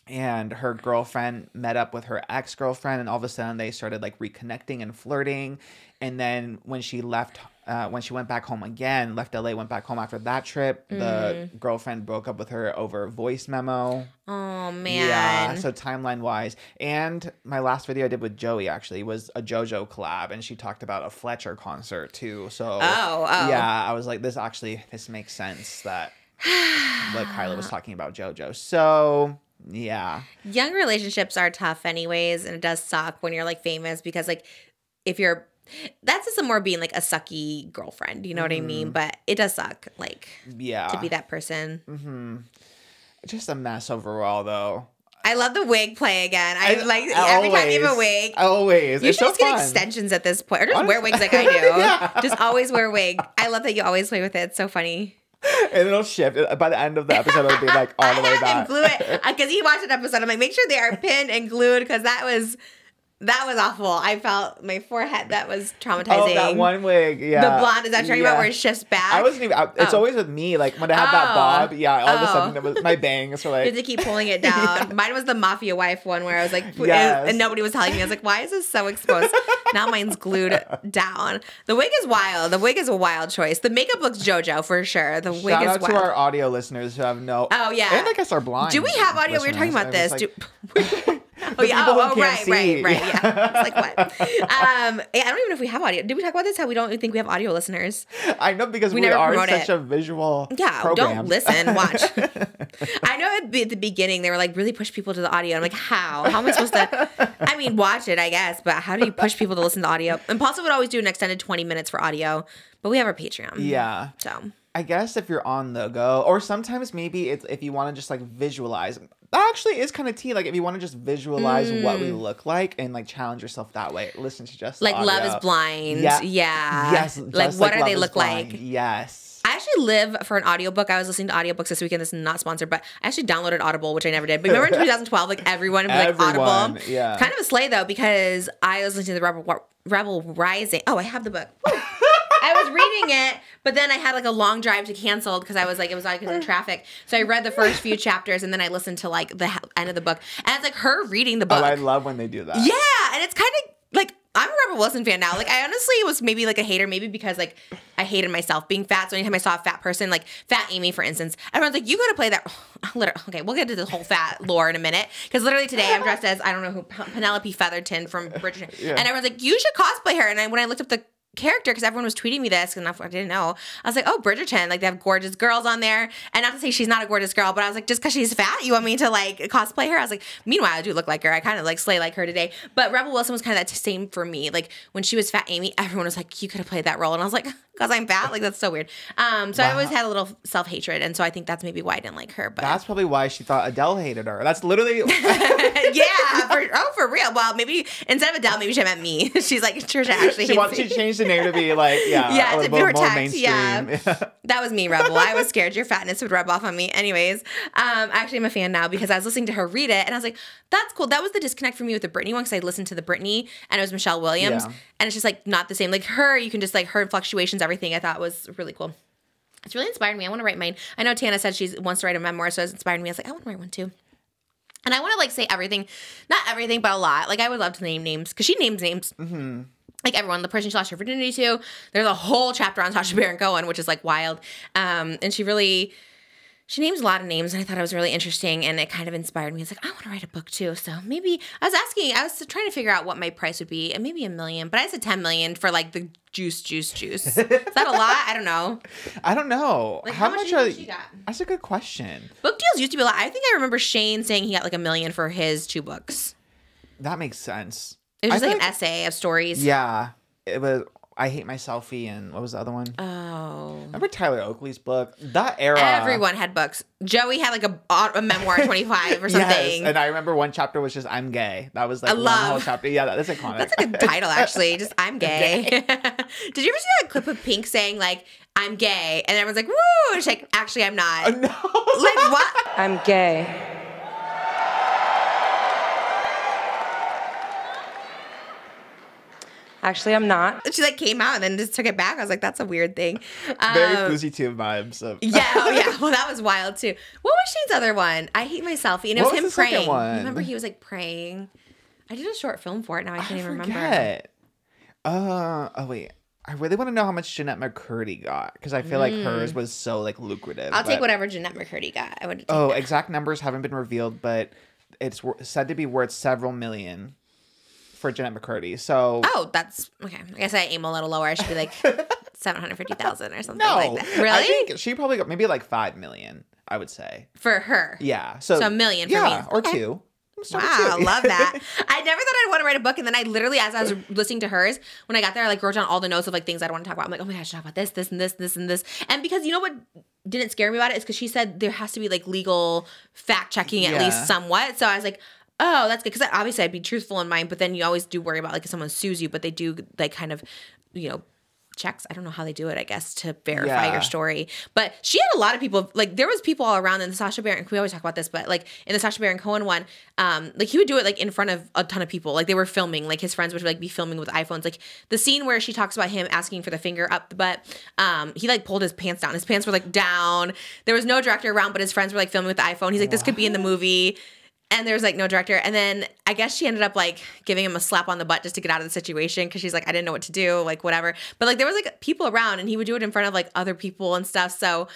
And her girlfriend met up with her ex-girlfriend, and all of a sudden they started like reconnecting and flirting. And then when she left, when she went back home again, left LA, went back home after that trip, the girlfriend broke up with her over a voice memo. Oh, man. Yeah, so timeline-wise. And my last video I did with Joey actually was a JoJo collab, and she talked about a Fletcher concert too. So yeah, I was like, this makes sense that what Kyla was talking about JoJo. So yeah, young relationships are tough anyways, and it does suck when you're like famous, because like if you're, that's just more being like a sucky girlfriend, you know what I mean? But it does suck, like, to be that person. Just a mess overall though. I love the wig play again. I like every time you have a wig. Always. You should just get extensions at this point, or just wear wigs like I do. Just always wear a wig. I love that you always play with it. It's so funny. And it'll shift. By the end of the episode, it'll be like all the way back. And glue it, because he watched an episode. I'm like, make sure they are pinned and glued, because that was awful. I felt my forehead. That was traumatizing. Oh, that one wig. Yeah. The blonde. Is that talking about where it shifts back? I wasn't even. It's always with me. Like when I had that bob. Yeah. All of a sudden, it was my bangs were like. You had to keep pulling it down. Mine was the mafia wife one, where I was like, and nobody was telling me. I was like, why is this so exposed? Now mine's glued down. The wig is wild. The wig is a wild choice. The makeup looks JoJo for sure. The wig is wild. Shout out to our audio listeners who have no. Oh yeah. And I guess our blind. Do we have audio? We were talking about this. Oh yeah. Right. Yeah. It's like what? I don't even know if we have audio. Did we talk about this? How we don't think we have audio listeners? I know, because we are such a visual. Yeah. program. Don't listen. Watch. I know at the beginning they were like, really push people to the audio. I'm like, how? How am I supposed to? I mean, watch it, I guess, but how do you push people to listen to audio? Impulsive would always do an extended 20 minutes for audio, but we have our Patreon. Yeah. So I guess if you're on the go, or sometimes maybe it's if you want to just like visualize. That actually is kind of tea. Like if you want to just visualize what we look like and like challenge yourself that way, listen to just like audio. Love is Blind. Yeah. Yes. Like what do they look like? Yes. I actually live for an audiobook. I was listening to audiobooks this weekend. This is not sponsored, but I actually downloaded Audible, which I never did. But remember in 2012, like everyone would be like Audible. Yeah. Kind of a slay though, because I was listening to the Rebel Rising. Oh, I have the book. I was reading it, but then I had like a long drive to cancel because I was like, it was like in traffic. So I read the first few chapters, and then I listened to like the end of the book. And it's like her reading the book. Oh, I love when they do that. Yeah. And it's kind of like, I'm a Rebel Wilson fan now. Like, I honestly was maybe like a hater, maybe because like I hated myself being fat. So anytime I saw a fat person, like Fat Amy, for instance, everyone's like, you got to play that. Literally, okay, we'll get to the whole fat lore in a minute. Because literally today I'm dressed as, I don't know who, Penelope Featherton from Bridgerton. Yeah. And everyone's like, you should cosplay her. And when I looked up the character, because everyone was tweeting me this and I didn't know, I was like, oh, Bridgerton, like they have gorgeous girls on there. And not to say she's not a gorgeous girl, but I was like, just because she's fat, you want me to like cosplay her? I was like, meanwhile, I do look like her. I kind of like slay like her today. But Rebel Wilson was kind of that same for me. Like when she was Fat Amy, everyone was like, you could have played that role. And I was like, because I'm fat? Like that's so weird. So I always had a little self-hatred. And so I think that's maybe why I didn't like her. But that's probably why she thought Adele hated her. That's literally yeah, for real. Well, maybe instead of Adele, maybe she meant me. She's like, Trisha actually hates me. She changed the name to be like, yeah, to a little more mainstream. Yeah. That was me, Rebel. I was scared your fatness would rub off on me. Anyways, actually, I'm a fan now because I was listening to her read it, and I was like, that's cool. That was the disconnect for me with the Britney one because I listened to the Britney, and it was Michelle Williams, and it's just like not the same. Like her, you can just like her fluctuations, everything. I thought was really cool. It's really inspired me. I want to write mine. I know Tana said she wants to write a memoir, so it's inspired me. I was like, I want to write one too. And I want to like say everything, not everything, but a lot. Like I would love to name names because she names names. Mm-hmm. Like everyone, the person she lost her virginity to. There's a whole chapter on Sacha Baron Cohen, which is like wild. And she names a lot of names, and I thought it was really interesting, and it kind of inspired me. It's like, I want to write a book too. So maybe I was trying to figure out what my price would be, and maybe $1 million, but I said 10 million for like the juice. Is that a lot? I don't know. I don't know. Like, how much are you got? That's a good question. Book deals used to be a lot. I think I remember Shane saying he got like $1 million for his 2 books. That makes sense. It was just like an essay of stories. Yeah. It was I Hate My Selfie, and what was the other one? Oh. Remember Tyler Oakley's book? That era. Everyone had books. Joey had like a memoir at 25 or something. Yes, and I remember one chapter was just I'm gay. That was like one whole chapter. Yeah, that's iconic. That's a good title, actually. Just I'm gay. Did you ever see that clip of Pink saying like, I'm gay? And everyone's like, woo! And she's like, actually, I'm not. No. Like, what? I'm gay. Actually, I'm not. She like came out and then just took it back. I was like, that's a weird thing. Very Fousey Tube vibes. Yeah, well, that was wild too. What was Shane's other one? I Hate My Selfie, and it was him praying. Remember, he was like praying. I did a short film for it. Now I can't even remember. Oh wait. I really want to know how much Jeanette McCurdy got because I feel like hers was so like lucrative. I'll take whatever Jeanette McCurdy got. I would. Exact numbers haven't been revealed, but it's said to be worth several million for Jeanette McCurdy. So that's okay. I guess I aim a little lower. I should be like 750,000 or something no, like that. Really? I think she probably got maybe like 5 million. I would say for her. Yeah. So $1 million for me. Or 2. Wow, love that. I never thought I'd want to write a book, and then I literally, as I was listening to hers, when I got there, I like wrote down all the notes of like things I don't want to talk about. I'm like, oh my gosh, I should talk about this, and this, and this. And because you know what didn't scare me about it is because she said there has to be like legal fact checking at least somewhat. So I was like, oh, that's good. Because obviously I'd be truthful in mine, but then you always do worry about like if someone sues you, but they do like kind of, checks. I don't know how they do it, I guess, to verify your story. But she had a lot of people, like there was people all around in the Sacha Baron, we always talk about this, but like in the Sacha Baron Cohen one, like he would do it like in front of a ton of people. Like they were filming, like his friends would like be filming with iPhones. Like the scene where she talks about him asking for the finger up the butt, he like pulled his pants down. His pants were like down. There was no director around, but his friends were like filming with the iPhone. He's like, this could be in the movie. And there was like no director. And then I guess she ended up like giving him a slap on the butt just to get out of the situation because she's like, I didn't know what to do, like whatever. But like there was like people around and he would do it in front of like other people and stuff. So,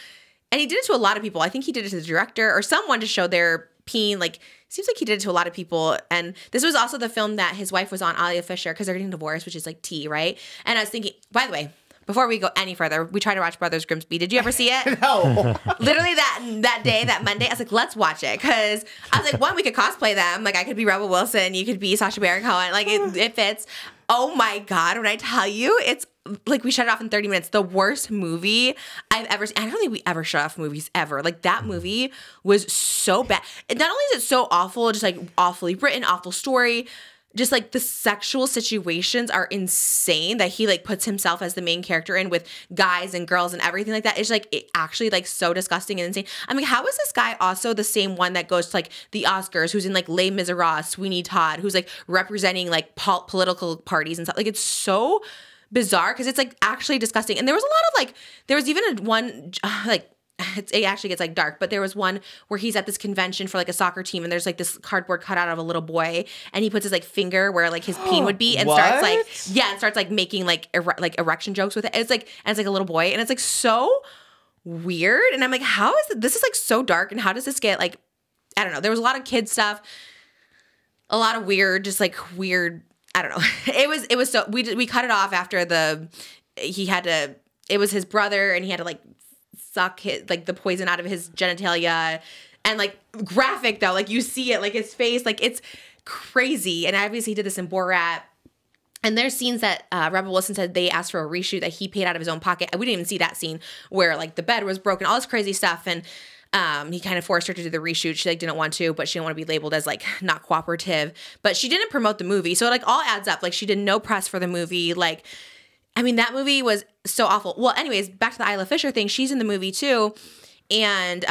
and he did it to a lot of people. I think he did it to the director or someone to show their peen. Like seems like he did it to a lot of people. And this was also the film that his wife was on, Alia Fisher, because they're getting divorced, which is like tea, right? And I was thinking, by the way, before we go any further, we tried to watch Brothers Grimsby. Did you ever see it? No. Literally that day, that Monday, I was like, let's watch it. Because I was like, one, we could cosplay them. Like, I could be Rebel Wilson. You could be Sacha Baron Cohen. Like, it fits. Oh, my God. When I tell you, it's like we shut it off in 30 minutes. The worst movie I've ever seen. I don't think we ever shut off movies ever. Like, that movie was so bad. Not only is it so awful, just like awfully written, awful story, just like the sexual situations are insane that he like puts himself as the main character in with guys and girls and everything like that. It's like it actually like so disgusting and insane. I'm like, how is this guy also the same one that goes to like the Oscars, who's in like Les Miserables, Sweeney Todd, who's like representing like political parties and stuff? Like it's so bizarre because it's like actually disgusting. And there was a lot of like, there was even one like it actually gets like dark, but there was one where he's at this convention for like a soccer team, and there's like this cardboard cutout of a little boy, and he puts his like finger where like his peen would be, and starts like making like erection jokes with it. It's like a little boy, and it's like so weird, and I'm like, how is this is like so dark, and how does this get like, I don't know. There was a lot of kid stuff, a lot of weird, just like weird. I don't know. It was so we cut it off after it was his brother, and he had to like suck the poison out of his genitalia, and like graphic though, like you see it, like his face, like it's crazy. And obviously he did this in Borat. And there's scenes that Rebel Wilson said they asked for a reshoot that he paid out of his own pocket. We didn't even see that scene where like the bed was broken, all this crazy stuff. And he kind of forced her to do the reshoot. She like didn't want to, but she didn't want to be labeled as like not cooperative. But she didn't promote the movie, so it like all adds up. Like she did no press for the movie. Like, I mean, that movie was so awful. Well, anyways, back to the Isla Fisher thing. She's in the movie too. And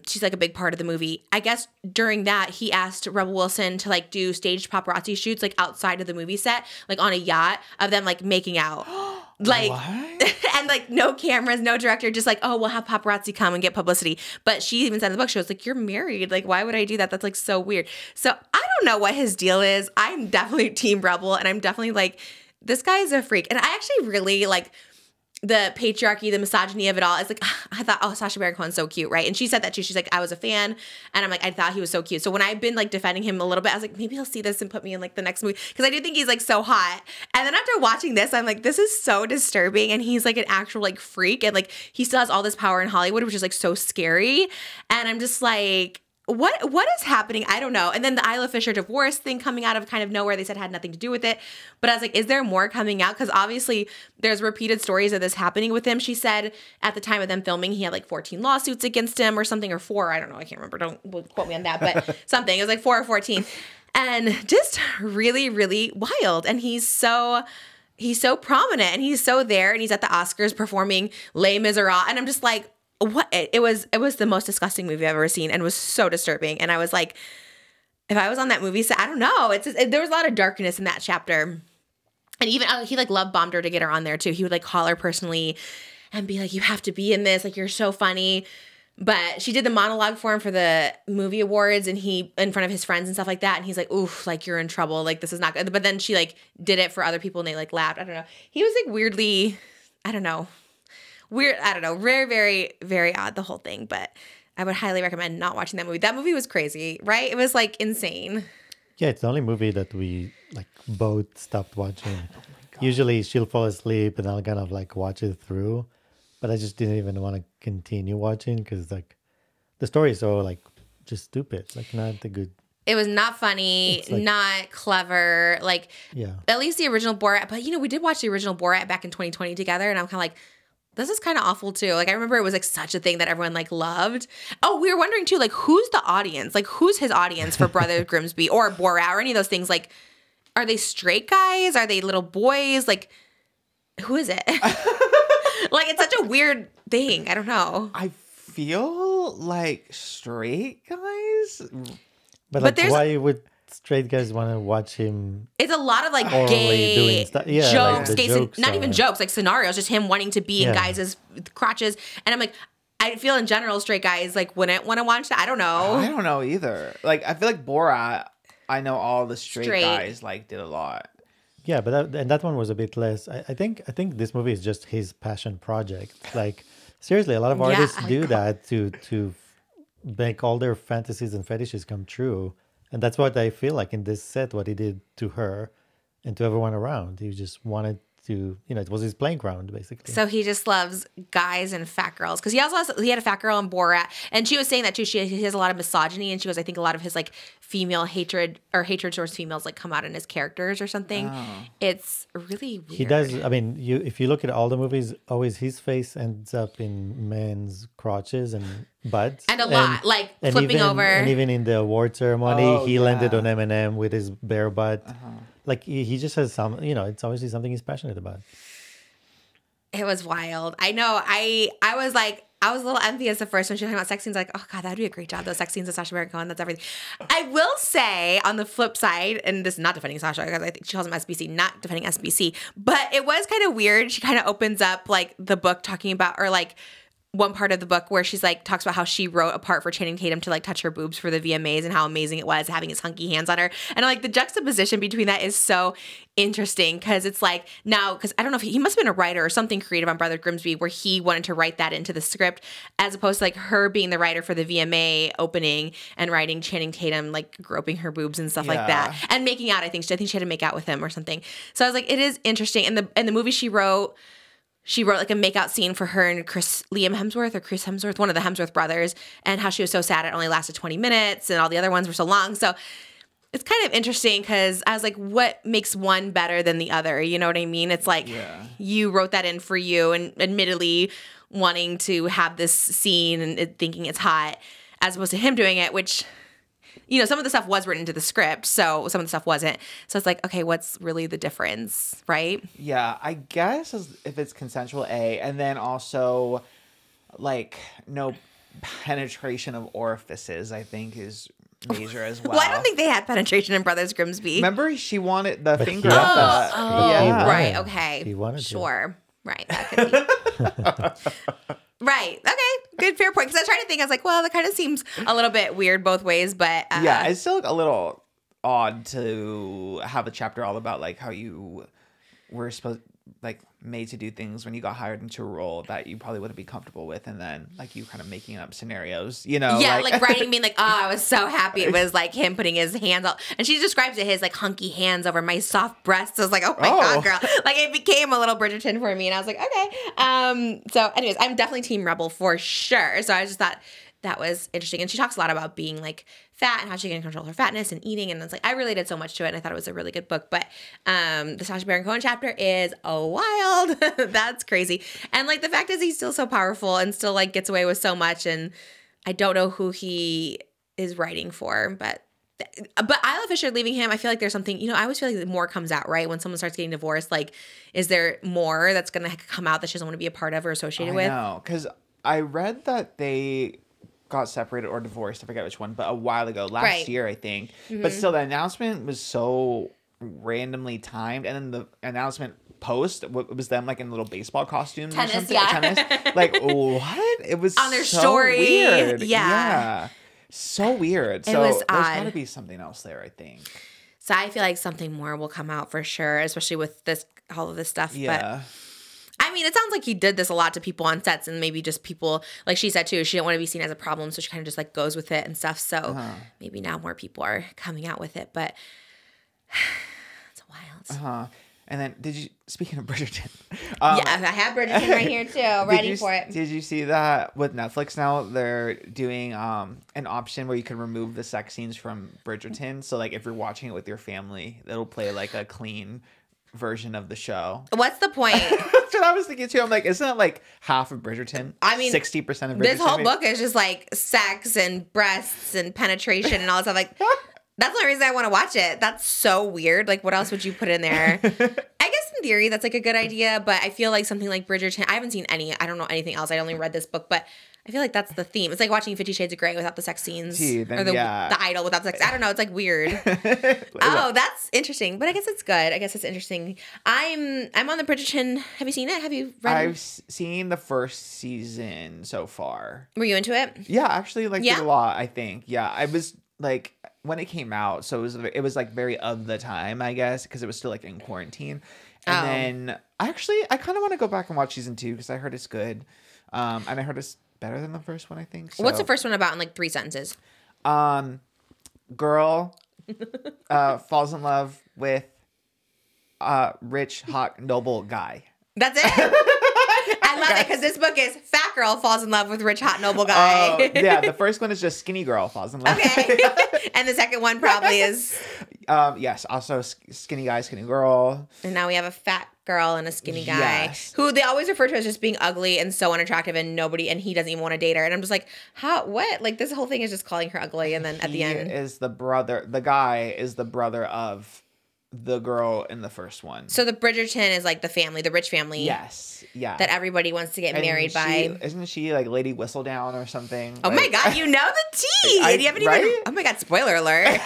she's like a big part of the movie. I guess during that, he asked Rebel Wilson to like do staged paparazzi shoots like outside of the movie set, like on a yacht of them like making out. Like, and like no cameras, no director, just like, oh, we'll have paparazzi come and get publicity. But she even said in the book, she was like, you're married. Like, why would I do that? That's like so weird. So I don't know what his deal is. I'm definitely Team Rebel, and I'm definitely like, this guy is a freak. And I actually really like the patriarchy, the misogyny of it all. It's like, I thought, oh, Sacha Baron Cohen's so cute, right? And she said that too. She's like, I was a fan, and I'm like, I thought he was so cute. So when I've been like defending him a little bit, I was like, maybe he'll see this and put me in like the next movie, because I do think he's like so hot. And then after watching this, I'm like, this is so disturbing, and he's like an actual like freak, and like he still has all this power in Hollywood, which is like so scary. And I'm just like, what is happening? I don't know. And then the Isla Fisher divorce thing coming out of kind of nowhere, they said had nothing to do with it. But I was like, is there more coming out? Because obviously there's repeated stories of this happening with him. She said at the time of them filming, he had like 14 lawsuits against him or something, or 4. I don't know. I can't remember. Don't quote me on that, but something. It was like 4 or 14. And just really, really wild. And he's so prominent, and he's so there, and he's at the Oscars performing Les Miserables. And I'm just like, what? It was the most disgusting movie I've ever seen, and was so disturbing. And I was like, if I was on that movie set, I don't know. There was a lot of darkness in that chapter. And even he like love bombed her to get her on there too. He would like call her personally and be like, you have to be in this. Like, you're so funny. But she did the monologue for him for the movie awards, and he in front of his friends and stuff like that. And he's like, oof, like you're in trouble. Like, this is not good. But then she like did it for other people, and they like laughed. I don't know. He was like weirdly, I don't know. Weird, I don't know, very, very, very odd, the whole thing, but I would highly recommend not watching that movie. That movie was crazy, right? It was like insane. Yeah, it's the only movie that we like both stopped watching. Usually she'll fall asleep and I'll kind of like watch it through, but I just didn't even want to continue watching because like the story is so like just stupid, like not the good. It was not funny, like, not clever, like at least the original Borat. But we did watch the original Borat back in 2020 together, and I'm kind of like, this is kind of awful too. Like, I remember it was like such a thing that everyone like loved. Oh, we were wondering too, like, who's the audience? Like, who's his audience for Brother Grimsby or Borat or any of those things? Like, are they straight guys? Are they little boys? Like, who is it? Like, it's such a weird thing. I don't know. I feel like straight guys. But like, why would straight guys want to watch him? It's a lot of like gay jokes, like not even jokes, like scenarios, just him wanting to be in guys' crotches. And I'm like, I feel in general straight guys like wouldn't want to watch that. I don't know. I don't know either. Like, I feel like Borat, I know all the straight guys like did a lot. Yeah, but that one was a bit less. I think this movie is just his passion project. Like, seriously, a lot of artists do that to make all their fantasies and fetishes come true. And that's what I feel like in this set, what he did to her and to everyone around. He just wanted to, it was his playing ground, basically. So he just loves guys and fat girls. Because he had a fat girl in Borat. And she was saying that too. He has a lot of misogyny. And she goes, I think a lot of his like female hatred or hatred towards females like come out in his characters or something. Oh. It's really weird. He does. I mean, if you look at all the movies, always his face ends up in men's crotches and butts. And a lot, like flipping over. And even in the award ceremony, he landed on Eminem with his bare butt. Like, he just has some, it's obviously something he's passionate about. It was wild. I know. I was like, I was a little envious at first when she was talking about sex scenes. Like, oh God, that'd be a great job. Those sex scenes of Sacha Baron Cohen, that's everything. I will say on the flip side, and this is not defending Sacha because I think she calls him SBC, not defending SBC, but it was kind of weird. She kind of opens up like the book talking about, or like one part of the book where she's like talks about how she wrote a part for Channing Tatum to like touch her boobs for the VMAs and how amazing it was having his hunky hands on her. And like the juxtaposition between that is so interesting because it's like now, because I don't know if he must have been a writer or something creative on Brother Grimsby where he wanted to write that into the script as opposed to like her being the writer for the VMA opening and writing Channing Tatum like groping her boobs and stuff like that and making out. I think she had to make out with him or something. So I was like, it is interesting. And the movie she wrote like a makeout scene for her and Chris Hemsworth, one of the Hemsworth brothers, and how she was so sad it only lasted 20 minutes and all the other ones were so long. So it's kind of interesting because I was like, what makes one better than the other? You know what I mean? It's like you wrote that in for you and admittedly wanting to have this scene and thinking it's hot as opposed to him doing it, which... You know, some of the stuff was written into the script, so some of the stuff wasn't. So it's like, okay, what's really the difference, right? Yeah, I guess if it's consensual, and then also, like, no penetration of orifices, I think is major as well. Well, I don't think they had penetration in Brothers Grimsby. Remember, she wanted the finger. Right, okay. He wanted sure. Right, that could be. Right. Okay. Good. Fair point. Because I was trying to think. I was like, well, that kind of seems a little bit weird both ways, but yeah, it's still a little odd to have a chapter all about like how you were supposed like made to do things when you got hired into a role that you probably wouldn't be comfortable with, and then like you kind of making up scenarios, you know? Yeah, like writing being like, oh, I was so happy it was like him putting his hands out, and she describes it his like hunky hands over my soft breasts. I was like, oh my god, girl! Like it became a little Bridgerton for me, and I was like, okay. So, anyways, I'm definitely Team Rebel for sure. So I just thought that was interesting, and she talks a lot about being like fat and how she can control her fatness and eating, and it's like I related so much to it, and I thought it was a really good book. But the Sacha Baron Cohen chapter is wild. That's crazy, and like the fact is he's still so powerful and still like gets away with so much, and I don't know who he is writing for, but Isla Fisher leaving him, I feel like there's something, you know, I always feel like more comes out, right? When someone starts getting divorced, like, is there more that's going to come out that she doesn't want to be a part of or associated with? No, because I read that they got separated or divorced, I forget which one, but a while ago, last year, I think. Mm-hmm. But still, the announcement was so randomly timed, and then the announcement post was them like in little baseball costumes or something. Tennis. Like, what? It was on their so story. Weird. Yeah. So weird. So there's got to be something else there, I think. So I feel like something more will come out for sure, especially with all of this stuff. Yeah. But I mean, it sounds like he did this a lot to people on sets, and maybe just people, like she said too, she didn't want to be seen as a problem, so she kind of just like goes with it and stuff. So maybe now more people are coming out with it, but it's wild. And then speaking of Bridgerton. Yeah, I have Bridgerton right here too, ready for it. Did you see that with Netflix now? They're doing an option where you can remove the sex scenes from Bridgerton. So like if you're watching it with your family, it'll play like a clean version of the show. What's the point? That's what I was thinking too. I'm like, isn't that like half of Bridgerton? I mean, 60% of Bridgerton. This whole book is just like sex and breasts and penetration and all that stuff. Like, that's the only reason I want to watch it. That's so weird. Like, what else would you put in there? I guess in theory, that's like a good idea, but I feel like something like Bridgerton, I haven't seen I don't know anything else. I only read this book, but I feel like that's the theme. It's like watching 50 Shades of Grey without the sex scenes. Then, or the Idol without the sex. I don't know. It's like weird. Oh, that's interesting. But I guess it's good. I guess it's interesting. I'm on the Bridgerton. Have you seen it? Have you read it? I've seen the first season so far. Were you into it? Yeah, actually liked it a lot, I think. Yeah, I was like, when it came out, so it was like very of the time, I guess, because it was still like in quarantine. And then I kind of want to go back and watch season 2 because I heard it's good. And I heard it's better than the first one, I think. So. What's the first one about in like 3 sentences? Girl falls in love with rich, hot, noble guy. That's it? I love it because this book is Fat Girl Falls in Love with Rich, Hot, Noble Guy. Yeah, the first one is just Skinny Girl Falls in Love. Okay. And the second one probably is... yes, also Skinny Guy, Skinny Girl. And now we have a fat girl and a skinny guy who they always refer to as just being ugly and so unattractive and he doesn't even want to date her. And I'm just like, what? Like this whole thing is just calling her ugly, and then at the end... The guy is the brother of the girl in the first one. So the Bridgerton is like the family, the rich family. Yes. Yeah. That everybody wants to get married by. Isn't she like Lady Whistledown or something? Oh my God, you know the tea. You haven't even. Oh my God, spoiler alert.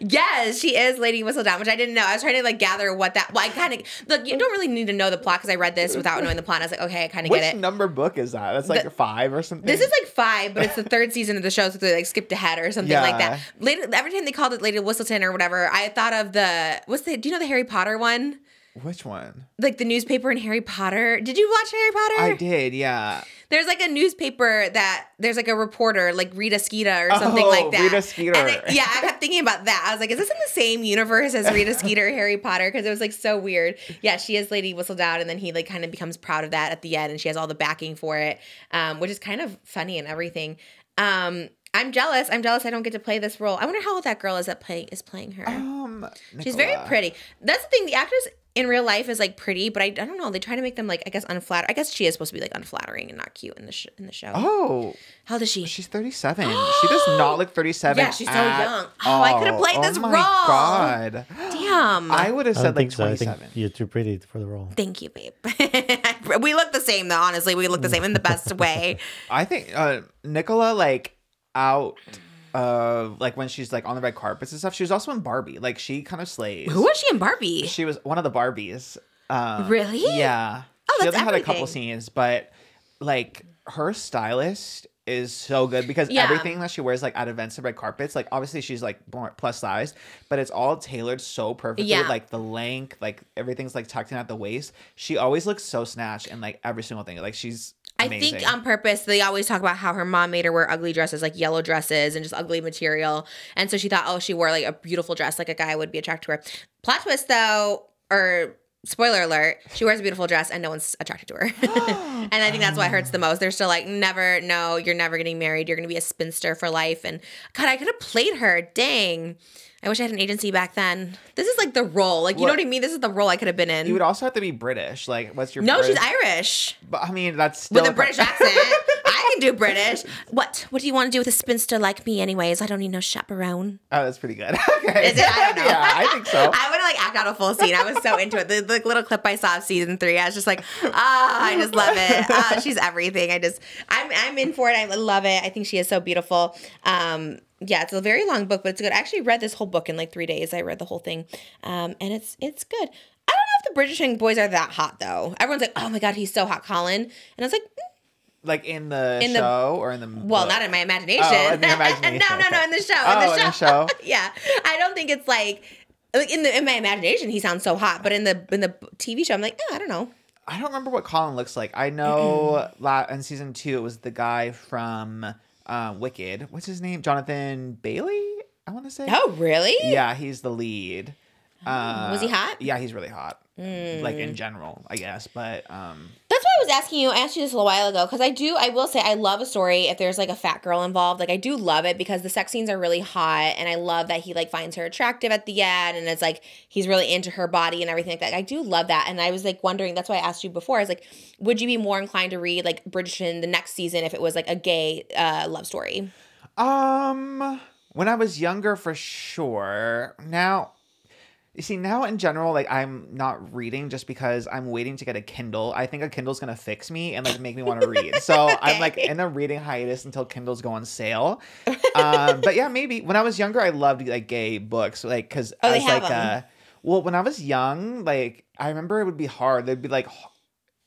Yes, she is Lady Whistledown, which I didn't know. I was trying to like gather what that. Well, I kind of look. You don't really need to know the plot because I read this without knowing the plot. And I was like, okay, I kind of Which get it. number book is that? That's like 5 or something. This is like 5, but it's the 3rd season of the show, so they like skipped ahead or something like that. Every time they called it Lady Whistleton or whatever, I thought of do you know the Harry Potter one? Which one? Like the newspaper in Harry Potter. Did you watch Harry Potter? I did, yeah. There's like a newspaper that there's like a reporter, like Rita Skeeter or something like that. Rita Skeeter. And I kept thinking about that. I was like, is this in the same universe as Rita Skeeter, Harry Potter? Because it was like so weird. Yeah, she is Lady Whistledown, and then he like kind of becomes proud of that at the end, and she has all the backing for it, which is kind of funny and everything. I'm jealous. I don't get to play this role. I wonder how old that girl is playing her. She's very pretty. That's the thing. The actress in real life is like pretty, but I don't know. They try to make them like, I guess, unflattering. I guess she is supposed to be like unflattering and not cute in the show. Oh. How old is she? She's 37. She does not look 37. Yeah, she's so young. Oh, I could have played this role. Oh my God. Damn. I would have I said don't like think so. I 27. think you're too pretty for the role. Thank you, babe. We look the same though, honestly. We look the same in the best way. I think Nicola like out like when she's like on the red carpets and stuff. She was also in Barbie. Like she kind of slays. Who was she in Barbie? She was one of the Barbies. Really? Yeah. Oh, she that's only had a couple everything. scenes, but like her stylist is so good because everything that she wears like at events and red carpets, like obviously she's like more plus size, but it's all tailored so perfectly. Yeah. Like the length, like everything's like tucked in at the waist. She always looks so snatched in like every single thing. Like she's amazing. I think on purpose, they always talk about how her mom made her wear ugly dresses, like yellow dresses and just ugly material. And so she thought, oh, she wore like a beautiful dress, like a guy would be attracted to her. Plot twist though, or spoiler alert, she wears a beautiful dress and no one's attracted to her. And I think that's what hurts the most. They're still like, no, you're never getting married. You're going to be a spinster for life. And God, I could have played her. Dang. I wish I had an agency back then. This is like the role. Like, you know what I mean? This is the role I could have been in. You would also have to be British. Like, what's your No, British? she's Irish. But I mean, that's still With a British accent. I can do British. What do you want to do with a spinster like me anyways? I don't need no chaperone. Oh, that's pretty good. Okay. Is it? I don't know. Yeah, I think so. I would like act out a full scene. I was so into it. The little clip I saw of season 3, I was just like, I just love it. She's everything. I'm in for it. I love it. I think she is so beautiful. Yeah, it's a very long book, but it's good. I actually read this whole book in like 3 days. I read the whole thing, and it's good. I don't know if the British boys are that hot though. Everyone's like, oh my God, he's so hot, Colin. And I was like, Like in the show or in the well, book? not in my imagination. Oh, in the imagination. No, in the show. Oh, in the show. Yeah, I don't think it's like in my imagination he sounds so hot, but in the TV show I'm like, I don't know. I don't remember what Colin looks like. I know in season 2 it was the guy from Wicked. What's his name? Jonathan Bailey, I want to say. Oh, really? Yeah, he's the lead. Was he hot? Yeah, he's really hot. Like in general, I guess. But That's why I was asking you. I asked you this a little while ago because I will say I love a story if there's like a fat girl involved. Like I do love it because the sex scenes are really hot, and I love that he like finds her attractive at the end, and it's like he's really into her body and everything like that. I do love that, and I was like wondering. That's why I asked you before. I was like, would you be more inclined to read like Bridgerton the next season if it was like a gay love story? when I was younger, for sure. Now. You see, now in general, like I'm not reading just because I'm waiting to get a Kindle. I think a Kindle's gonna fix me and like make me want to read. So I'm like in a reading hiatus until Kindles go on sale. But yeah, maybe when I was younger, I loved like gay books, like because they have them. well, when I was young, like I remember it would be hard. There'd be like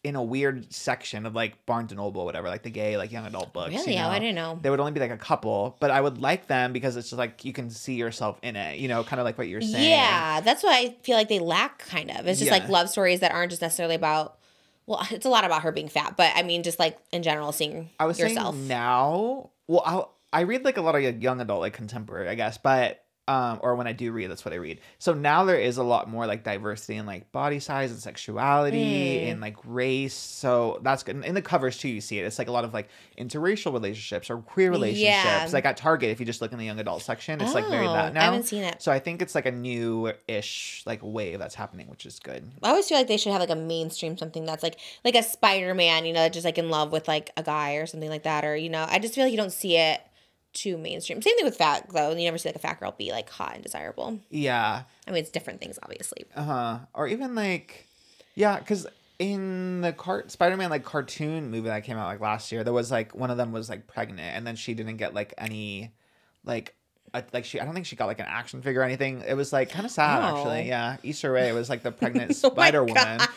in a weird section of like Barnes and Noble or whatever, like the gay like young adult books. Really? You know? Oh, I didn't know. There would only be like a couple, but I would like them because it's just like you can see yourself in it, you know, kind of like what you're saying. Yeah, that's what I feel like they lack kind of. It's just like love stories that aren't just necessarily about, well, it's a lot about her being fat, but I mean just like in general seeing I was yourself. saying now, well, I read like a lot of like, young adult, like contemporary, I guess, but or when I do read, that's what I read. So now there is a lot more like diversity in like body size and sexuality and like race. So that's good. And in the covers too, you see it. It's like a lot of like interracial relationships or queer relationships. Yeah. Like at Target, if you just look in the young adult section, it's like very that now. I haven't seen it. So I think it's like a new-ish like wave that's happening, which is good. I always feel like they should have like a mainstream something that's like a Spider-Man, you know, just like in love with like a guy or something like that. Or, you know, I just feel like you don't see it too mainstream. Same thing with fat though. You never see like a fat girl be like hot and desirable. Yeah. I mean, it's different things, obviously. Or even like, yeah, because in the Spider-Man like cartoon movie that came out like last year, there was like one of them was like pregnant, and then she didn't get like any like I don't think she got like an action figure or anything. It was like kind of sad Oh. actually. Yeah, Issa Rae was like the pregnant Oh my Spider Woman, God.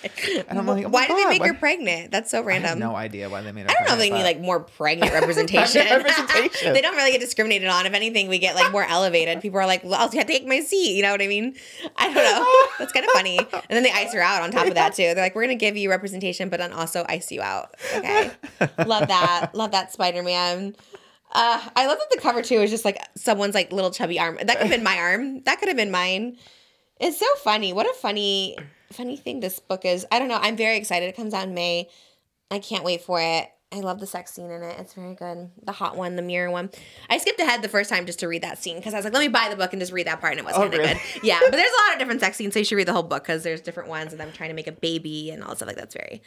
and I'm like, oh why my did they God, make why- her pregnant? That's so I random. have no idea why they made her. I don't know if they need pregnant, like more pregnant representation. Pregnant representation. They don't really get discriminated on. If anything, we get like more elevated. People are like, well, I'll take my seat. You know what I mean? I don't know. That's kind of funny. And then they ice her out on top of that too. They're like, we're going to give you representation, but then also ice you out. Okay. Love that. Love that Spider-Man. I love that the cover too is just like someone's like little chubby arm. That could have been my arm. That could have been mine. It's so funny. What a funny thing this book is. I don't know. I'm very excited. It comes out in May. I can't wait for it. I love the sex scene in it. It's very good. The hot one, the mirror one. I skipped ahead the first time just to read that scene because I was like, let me buy the book and just read that part, and it was kind of really? good. Yeah, but there's a lot of different sex scenes, so you should read the whole book because there's different ones, and them trying to make a baby and all that stuff like that's very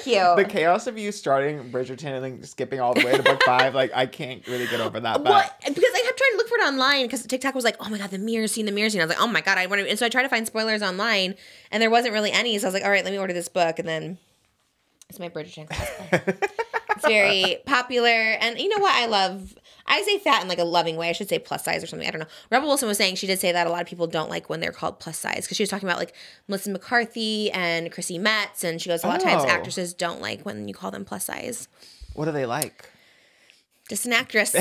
cute. The chaos of you starting Bridgerton and then skipping all the way to book 5, like I can't really get over that. Well, But because I kept trying to look for it online because TikTok was like, oh my God, the mirror scene. I was like, oh my God, I want to. And so I tried to find spoilers online, and there wasn't really any. So I was like, all right, let me order this book, and then it's my Bridgerton cosplay. It's very popular, and you know what I say fat in like a loving way. I should say plus size or something. I don't know. Rebel Wilson was saying she did say that a lot of people don't like when they're called plus size because she was talking about like Melissa McCarthy and Chrissy Metz, and she goes, a lot of times Oh. actresses don't like when you call them plus size. what do they like? Just an actress.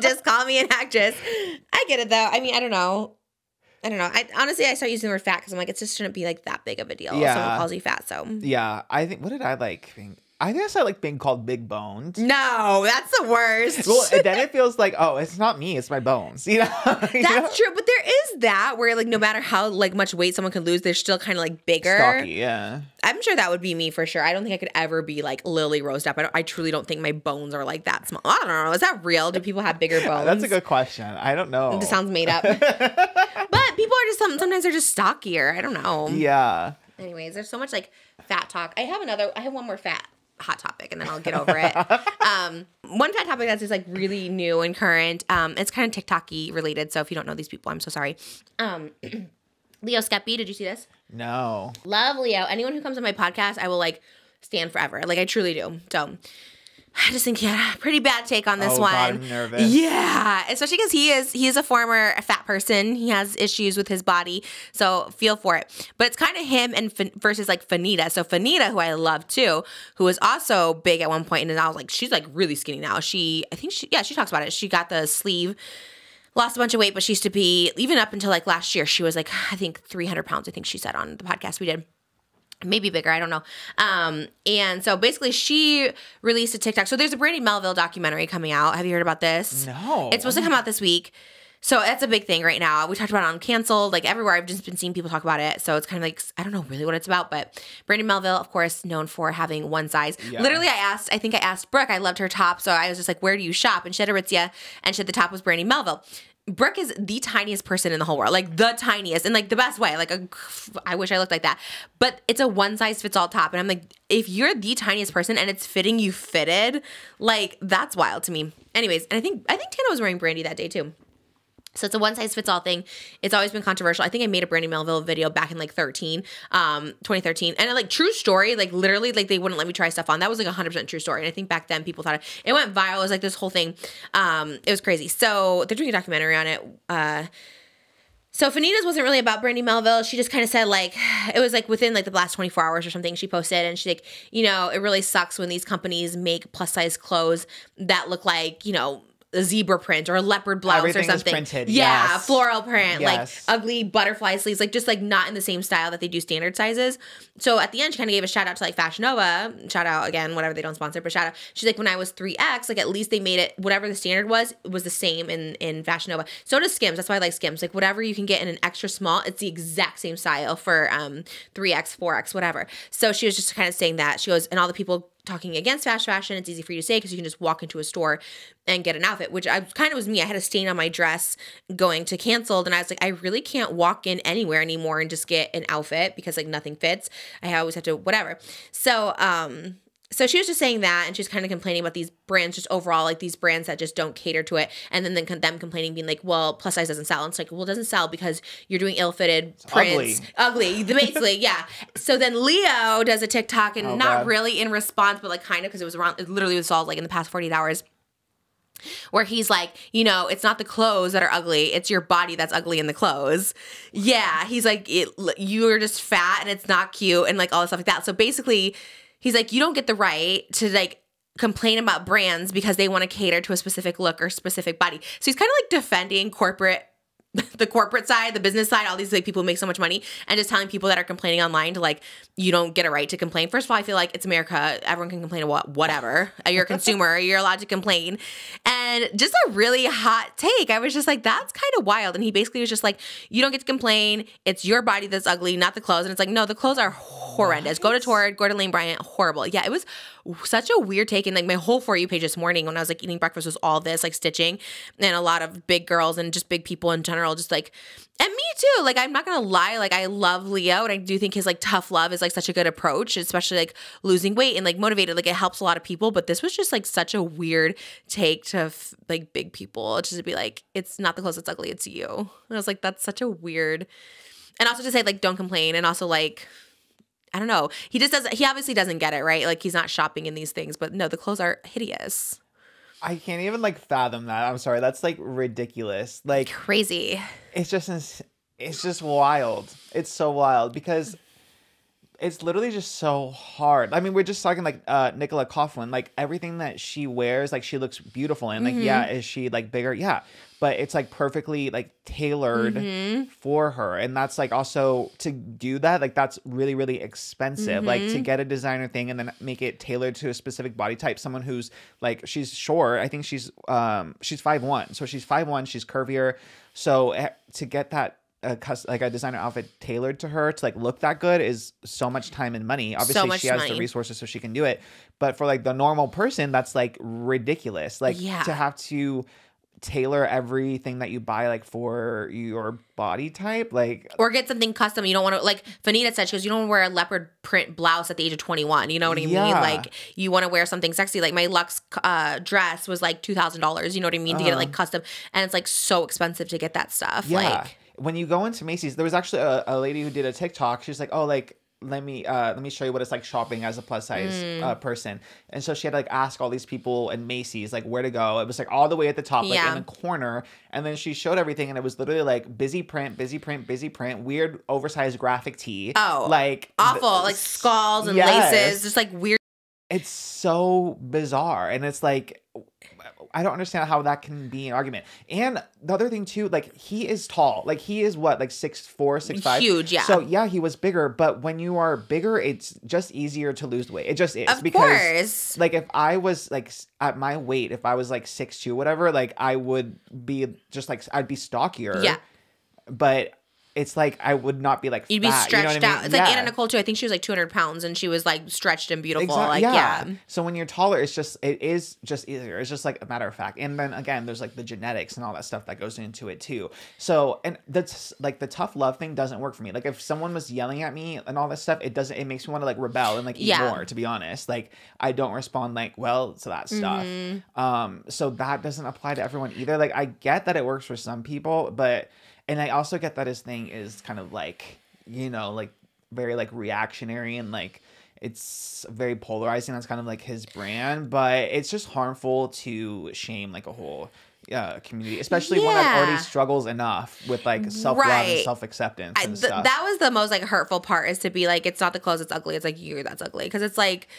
Just call me an actress. I get it though. I mean, I don't know. Honestly, I start using the word fat because I'm like, it just shouldn't be like that big of a deal. Yeah. Someone calls you fat, so. Yeah, I think. What did I like? I guess I like being called big boned. No, that's the worst. Well, and then it feels like, oh, it's not me, it's my bones. You know? You know? That's true, but there is that where like no matter how like much weight someone can lose, they're still kind of like bigger. Stocky, yeah. I'm sure that would be me for sure. I don't think I could ever be like Lily Rose Depp. I truly don't think my bones are like that small. I don't know. Is that real? Do people have bigger bones? That's a good question. I don't know. It sounds made up. But people are just sometimes they're just stockier. I don't know. Yeah. Anyways, there's so much like fat talk. I have one more fat hot topic and then I'll get over it. One fat topic that's just like really new and current. It's kind of TikTok-y related. So if you don't know these people, I'm so sorry. Leo Skeppy, did you see this? No. Love Leo. Anyone who comes on my podcast, I will like stand forever. Like I truly do. So I just think he had a pretty bad take on this Oh, one. God, I'm nervous. Yeah, especially because he is a former fat person. He has issues with his body, so feel for it. But it's kind of him and versus like Fanita. So Fanita, who I love too, who was also big at one point, and I was like, she's like really skinny now. She talks about it. She got the sleeve. Lost a bunch of weight, but she used to be, even up until like last year, she was like, I think 300 pounds, I think she said on the podcast we did. Maybe bigger, I don't know. And so basically she released a TikTok. So there's a Brandy Melville documentary coming out. Have you heard about this? No. It's supposed to come out this week. So that's a big thing right now. We talked about it on Canceled, like everywhere. I've just been seeing people talk about it. So it's kind of like, I don't know really what it's about, but Brandy Melville, of course, known for having one size. Yeah. Literally, I think I asked Brooke, I loved her top. So I was just like, where do you shop? And she had Aritzia, and she said the top was Brandy Melville. Brooke is the tiniest person in the whole world, like the tiniest in like the best way. Like I wish I looked like that, but it's a one size fits all top. And I'm like, if you're the tiniest person and it's fitting you fitted, like that's wild to me. Anyways, and I think Tana was wearing Brandy that day too. So it's a one size fits all thing. It's always been controversial. I think I made a Brandy Melville video back in like 2013. And like true story, like literally like they wouldn't let me try stuff on. That was like 100% true story. And I think back then people thought it went viral. It was like this whole thing. It was crazy. So they're doing a documentary on it. So Fanita's wasn't really about Brandy Melville. She just kind of said like, it was like within like the last 24 hours or something she posted. And she's like, you know, it really sucks when these companies make plus size clothes that look like, you know, a zebra print or a leopard blouse Everything or something. is printed, yeah, yes. floral print, Yes. like ugly butterfly sleeves, like just like not in the same style that they do standard sizes. So at the end, she kind of gave a shout out to like Fashion Nova. Shout out again, whatever, they don't sponsor, but shout out. She's like, when I was 3X, like at least they made it, whatever the standard was the same in Fashion Nova. So does Skims. That's why I like Skims. Like whatever you can get in an extra small, it's the exact same style for 3X, 4X, whatever. So she was just kind of saying that. She goes, and all the people talking against fast fashion, it's easy for you to say because you can just walk into a store and get an outfit, which I kind of was me. I had a stain on my dress going to Canceled, and I was like, I really can't walk in anywhere anymore and just get an outfit because like nothing fits. I always have to whatever. So so she was just saying that, and she was kind of complaining about these brands just overall, like these brands that just don't cater to it, and then them complaining, being like, well, plus size doesn't sell. And it's like, well, it doesn't sell because you're doing ill-fitted prints. Ugly, basically, yeah. So then Leo does a TikTok, and not God. really in response, but like kind of, because it literally was all like in the past 48 hours. where he's like, you know, it's not the clothes that are ugly, it's your body that's ugly in the clothes. Yeah, he's like, you're just fat and it's not cute and like all this stuff like that. So basically, he's like, you don't get the right to like complain about brands because they want to cater to a specific look or specific body. So he's kind of like defending the corporate side, the business side, all these like people who make so much money, and just telling people that are complaining online to like, you don't get a right to complain. First of all, I feel like it's America. Everyone can complain about whatever. You're a consumer. You're allowed to complain. And just a really hot take. I was just like, that's kind of wild. And he basically was just like, you don't get to complain. It's your body that's ugly, not the clothes. And it's like, no, the clothes are horrendous. Go to Torrid, go to Lane Bryant. Horrible. Yeah, it was such a weird take. And like my whole For You page this morning when I was like eating breakfast was all this like stitching and a lot of big girls and just big people in general, just like, and me too. Like, I'm not going to lie. Like, I love Leo and I do think his like tough love is like such a good approach, especially like losing weight and like motivated. Like, it helps a lot of people. But this was just like such a weird take to like big people just to be like, it's not the clothes that's ugly, it's you. And I was like, that's such a weird. And also to say like, don't complain. And also like, I don't know. He obviously doesn't get it, right? Like, he's not shopping in these things, but no, the clothes are hideous. I can't even like fathom that. I'm sorry. That's like ridiculous. Like, crazy. It's just wild. It's so wild because it's literally just so hard. I mean, we're just talking like Nicola Coughlan, like everything that she wears, like she looks beautiful in. Like, yeah, is she like bigger? Yeah. But it's like perfectly like tailored for her. And that's like also to do that, like that's really, really expensive. Like to get a designer thing and then make it tailored to a specific body type. Someone who's like, she's short. I think she's 5'1". So she's 5'1", she's curvier. So to get that like a designer outfit tailored to her to like look that good is so much time and money. Obviously she has the resources so she can do it. But for like the normal person, that's like ridiculous. Like to have to tailor everything that you buy like for your body type, like, or get something custom. You don't want to, like Fanita said, she goes, you don't want to wear a leopard print blouse at the age of 21. You know what I mean? Like, you want to wear something sexy. Like my Lux dress was like $2,000. You know what I mean? To get it like custom, and it's like so expensive to get that stuff. Like, when you go into Macy's, there was actually a lady who did a TikTok. She's like, oh, like, let me show you what it's like shopping as a plus size person. And so she had to like ask all these people in Macy's like where to go. It was like all the way at the top, like in the corner. And then she showed everything, and it was literally like busy print, weird oversized graphic tee. Oh, like awful, like skulls and laces, just like weird. It's so bizarre, and it's like, I don't understand how that can be an argument. And the other thing too, like he is tall. Like he is what, like 6'4", 6'5"? Huge, yeah. So yeah, he was bigger, but when you are bigger, it's just easier to lose weight. It just is. Of course. Like if I was like at my weight, if I was like 6'2", whatever, like I would be just like, I'd be stockier. Yeah. But it's like I would not be like you'd fat, be stretched you know what I mean? out. It's like Anna Nicole too. I think she was like 200 pounds and she was like stretched and beautiful. Exactly. Like So when you're taller, it is just easier. It's just like a matter of fact. And then again, there's like the genetics and all that stuff that goes into it too. So, and that's like the tough love thing doesn't work for me. Like if someone was yelling at me and all that stuff, it makes me want to like rebel and like eat more, to be honest. Like I don't respond like well to that stuff. So that doesn't apply to everyone either. Like I get that it works for some people, and I also get that his thing is kind of like, you know, like very like reactionary and like it's very polarizing. That's kind of like his brand, but it's just harmful to shame like a whole community, especially one that already struggles enough with like self-love and self-acceptance and stuff. That was the most like hurtful part, is to be like, it's not the clothes that's ugly, it's like you that's ugly. Because it's like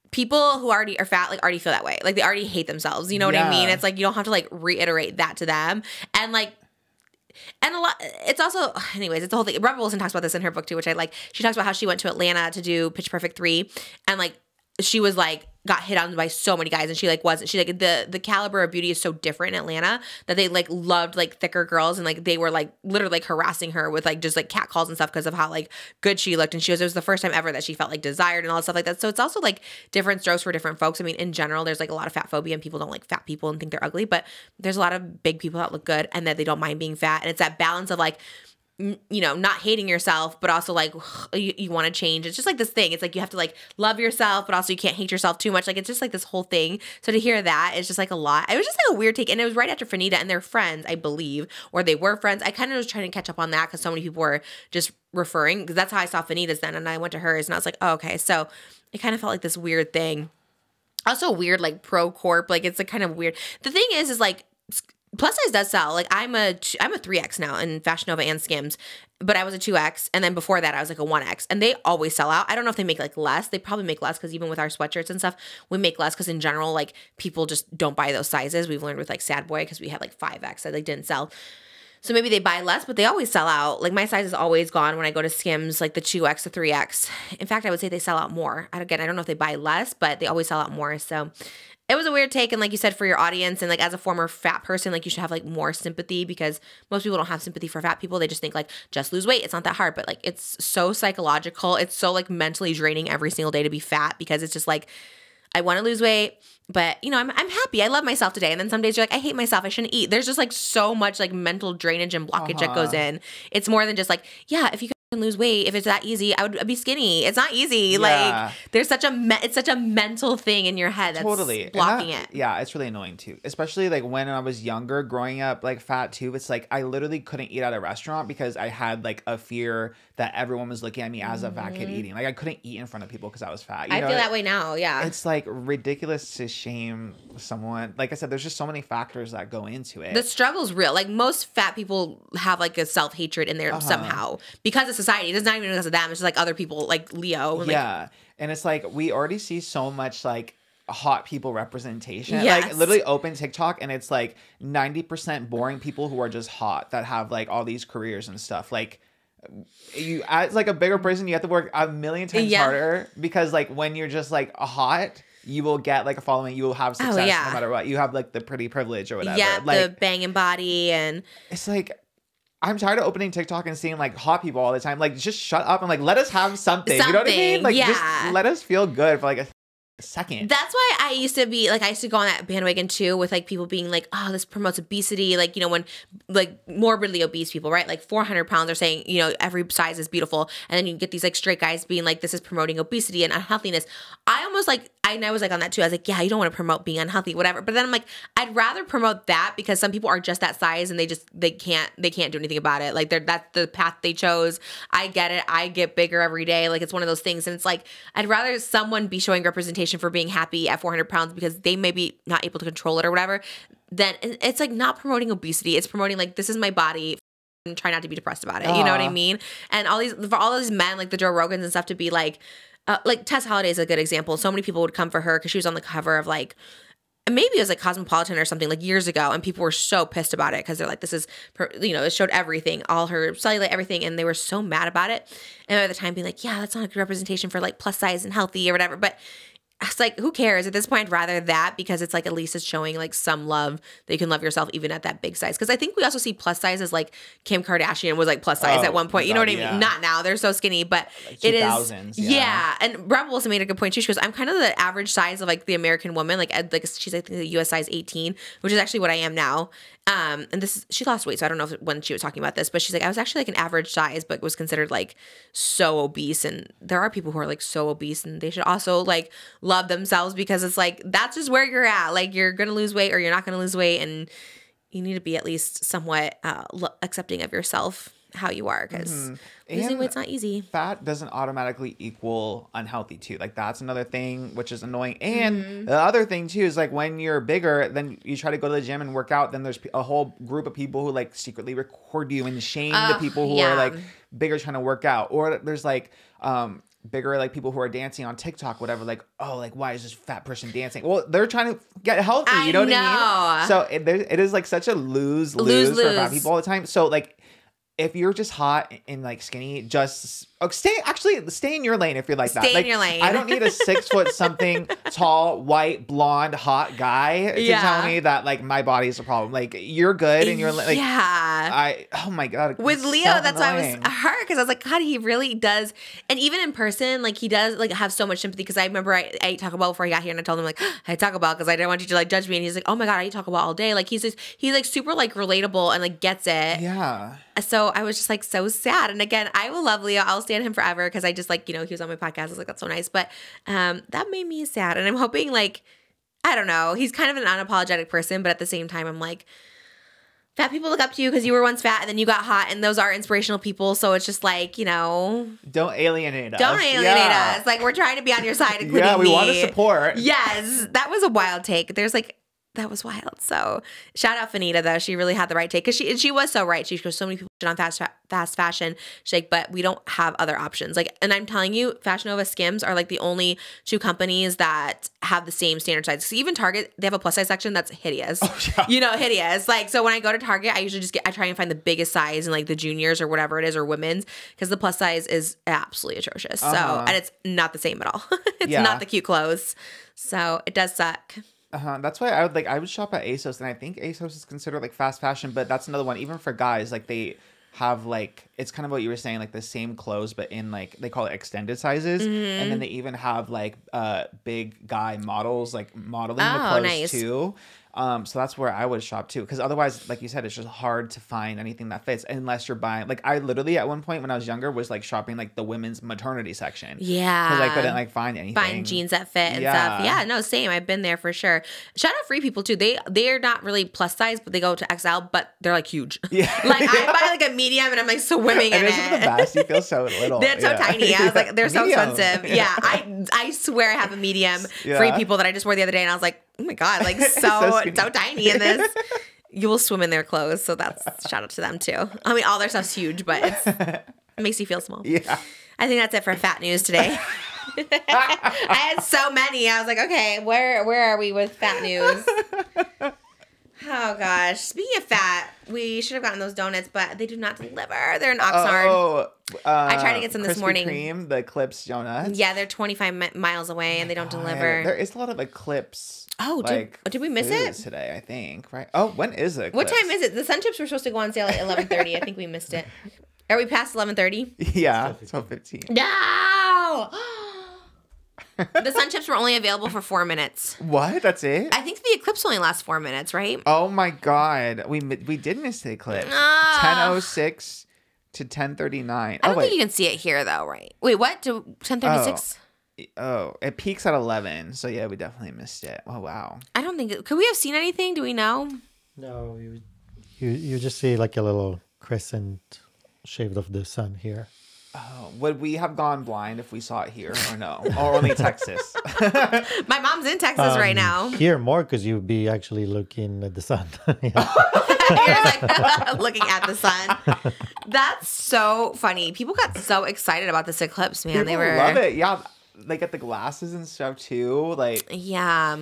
people who already are fat like already feel that way. Like they already hate themselves. You know what I mean? It's like you don't have to like reiterate that to them. And like, and a lot, it's also, anyways, it's the whole thing. Rebel Wilson talks about this in her book too, which I like. She talks about how she went to Atlanta to do Pitch Perfect 3, and like she was like got hit on by so many guys, and she like the caliber of beauty is so different in Atlanta that they like loved like thicker girls, and like they were like literally like harassing her with like just like catcalls and stuff because of how like good she looked. And she was, it was the first time ever that she felt like desired and all that stuff like that. So it's also like different strokes for different folks. I mean, in general, there's like a lot of fat phobia and people don't like fat people and think they're ugly, but there's a lot of big people that look good and that they don't mind being fat. And it's that balance of like, you know, not hating yourself, but also like you want to change. It's just like this thing. It's like you have to like love yourself, but also you can't hate yourself too much. Like it's just like this whole thing. So to hear that, it's just like a lot. It was just like a weird take. And it was right after Fanita and their friends, I believe, or they were friends. I kind of was trying to catch up on that because so many people were just referring, because that's how I saw Fanita's then. And I went to hers and I was like, oh, okay. So it kind of felt like this weird thing. Also weird, like pro corp, like it's like kind of weird. The thing is like plus size does sell. Like I'm a 3X now in Fashion Nova and Skims, but I was a 2X, and then before that I was like a 1X, and they always sell out. I don't know if they make like less. They probably make less because even with our sweatshirts and stuff, we make less because in general like people just don't buy those sizes. We've learned with like Sad Boy because we had like 5X that like didn't sell. So maybe they buy less, but they always sell out. Like my size is always gone when I go to Skims, like the 2X, the 3X. In fact, I would say they sell out more. Again, I don't know if they buy less, but they always sell out more. So it was a weird take. And like you said, for your audience and like as a former fat person, like you should have like more sympathy because most people don't have sympathy for fat people. They just think like, just lose weight. It's not that hard. But like it's so psychological. It's so like mentally draining every single day to be fat because it's just like, I want to lose weight, but you know, I'm happy. I love myself today. And then some days you're like, I hate myself. I shouldn't eat. There's just like so much like mental drainage and blockage that goes in. It's more than just like, yeah, if you can lose weight, if it's that easy, I would be skinny. It's not easy. Yeah. Like there's it's such a mental thing in your head that's blocking it. Yeah, it's really annoying too. Especially like when I was younger, growing up like fat too. It's like I literally couldn't eat at a restaurant because I had like a fear that everyone was looking at me as a fat kid eating. Like I couldn't eat in front of people because I was fat. I feel that way now. Yeah. It's like ridiculous to shame someone. Like I said, there's just so many factors that go into it. The struggle's real. Like most fat people have like a self-hatred in there somehow because of society. It's not even because of them. It's just like other people like Leo. And, yeah. And it's like we already see so much like hot people representation. Yes. Like literally open TikTok and it's like 90% boring people who are just hot that have like all these careers and stuff. Like you as like a bigger person, you have to work a million times harder because like when you're just like hot, you will get like a following, you will have success no matter what. You have like the pretty privilege or whatever. Yeah, like, the banging body and it's like I'm tired of opening TikTok and seeing like hot people all the time. Like just shut up and like let us have something. You know what I mean? Like just let us feel good for like a second. That's why I used to be like I used to go on that bandwagon too with like people being like, oh, this promotes obesity. Like, you know, when like morbidly obese people, right? Like 400 pounds are saying, you know, every size is beautiful. And then you get these like straight guys being like, this is promoting obesity and unhealthiness. I almost like I was like on that too. I was like, yeah, you don't want to promote being unhealthy, whatever. But then I'm like, I'd rather promote that because some people are just that size and they can't do anything about it. Like that's the path they chose. I get it. I get bigger every day. Like it's one of those things. And it's like, I'd rather someone be showing representation for being happy at 400 pounds because they may be not able to control it or whatever. Then it's like not promoting obesity. It's promoting like, this is my body. And try not to be depressed about it. You know what I mean? And for all these men, like the Joe Rogans and stuff to be like Tess Holliday is a good example. So many people would come for her because she was on the cover of like, maybe it was like Cosmopolitan or something like years ago. And people were so pissed about it because they're like, this is, you know, it showed everything, all her cellulite, everything. And they were so mad about it. And at the time being like, yeah, that's not a good representation for like plus size and healthy or whatever. But it's like, who cares? At this point, I'd rather that because it's like at least it's showing like some love that you can love yourself even at that big size. Because I think we also see plus size as like Kim Kardashian was like plus size at one point. You know what I mean? Not now. They're so skinny, but like it is. Yeah. And Rebel also made a good point too. She goes, I'm kind of the average size of like the American woman. Like she's I think the US size 18, which is actually what I am now. And she lost weight, so I don't know when she was talking about this, but she's like, I was actually like an average size, but was considered like so obese. And there are people who are like so obese, and they should also like love themselves because it's like that's just where you're at. Like you're gonna lose weight or you're not gonna lose weight, and you need to be at least somewhat accepting of yourself how you are because losing weight's not easy. Fat doesn't automatically equal unhealthy too. Like that's another thing which is annoying. And the other thing too is like when you're bigger, then you try to go to the gym and work out, then there's a whole group of people who like secretly record you and shame the people who are like bigger trying to work out. Or there's like bigger like people who are dancing on TikTok, whatever, like, oh, like why is this fat person dancing? Well, they're trying to get healthy, you know what I mean? So it is like such a lose-lose for fat people all the time. So like if you're just hot and like skinny, just stay in your lane if you're like that. Stay in your lane. I don't need a 6 foot something tall, white, blonde, hot guy to tell me that like my body is a problem. Like you're good and you're like oh my God. With Leo, that's why I was hurt because I was like, God, he really does. And even in person, like he does like have so much sympathy because I remember I ate Taco Bell before I got here and I told him like I ate Taco Bell because I didn't want you to like judge me. And he's like, oh my God, I eat Taco Bell all day. Like he's like super like relatable and like gets it. Yeah. So I was just like so sad. And again, I will love Leo. I'll stand him forever because I just like, you know, he was on my podcast. I was like, that's so nice. But that made me sad. And I'm hoping like, I don't know, he's kind of an unapologetic person. But at the same time, I'm like, Fat people look up to you because you were once fat and then you got hot, and those are inspirational people. So it's just like, Don't alienate us. don't alienate us. Like, we're trying to be on your side, including Yeah, we me. want to support. Yes, that was a wild take. That was wild. So shout out Fanita though. She really had the right take because she was so right. She goes, so many people shit on fast fashion. She's like, but we don't have other options. Like, and I'm telling you, Fashion Nova, Skims are like the only two companies that have the same standard size. So even Target, they have a plus size section that's hideous. Oh, yeah. Hideous. Like, so when I go to Target, I usually I try and find the biggest size in like the juniors or whatever it is, or women's, because the plus size is absolutely atrocious. So, and it's not the same at all. It's not the cute clothes. So it does suck. That's why I would shop at ASOS, and I think ASOS is considered like fast fashion, but that's another one. Even for guys, like they have like, it's kind of what you were saying, like the same clothes, but in like, they call it extended sizes, and then they even have like big guy models like modeling the clothes too. So that's where I would shop too, because otherwise, like you said, it's just hard to find anything that fits unless you're buying. Like I literally at one point when I was younger was like shopping like the women's maternity section. Yeah, because I couldn't like find anything. Find jeans that fit and stuff. Yeah, no, same. I've been there for sure. Shout out Free People too. They're not really plus size, but they go to XL, but they're like huge. Yeah, like I buy like a medium and I'm like swimming in it. Isn't the best? You feel so little. They're so tiny. I was like, they're so expensive. Yeah, I swear I have a medium Free People that I just wore the other day, and I was like, oh my God, like so tiny in this. You will swim in their clothes. So that's shout out to them too. I mean, all their stuff's huge, but it makes you feel small. Yeah. I think that's it for fat news today. I had so many. I was like, okay, where are we with fat news? Oh gosh. Speaking of fat, we should have gotten those donuts, but they do not deliver. They're in Oxnard. I tried to get some this morning. Kreme, the Eclipse donuts. Yeah, they're 25 miles away and they don't deliver. There is a lot of Eclipse. Oh, did we miss it today? I think, right? Oh, when is it? What time is it? The Sun Chips were supposed to go on sale at 11:30. I think we missed it. Are we past 11:30? Yeah, 12:15. No. The Sun Chips were only available for 4 minutes. What? That's it? I think the Eclipse only lasts 4 minutes, right? Oh my God, we did miss the Eclipse. 10:06 to 10:39. I don't think you can see it here though, right? Wait, what? To 10:36? Oh, it peaks at 11. So yeah, we definitely missed it. Oh wow. I don't think. Could we have seen anything? Do we know? No, you just see like a little crescent shaved of the sun here. Oh, would we have gone blind if we saw it here or no? Or only Texas? My mom's in Texas right now. Here more because you'd be actually looking at the sun. You're like looking at the sun. That's so funny. People got so excited about this eclipse, man. People love it. Yeah, they get the glasses and stuff too. Like yeah.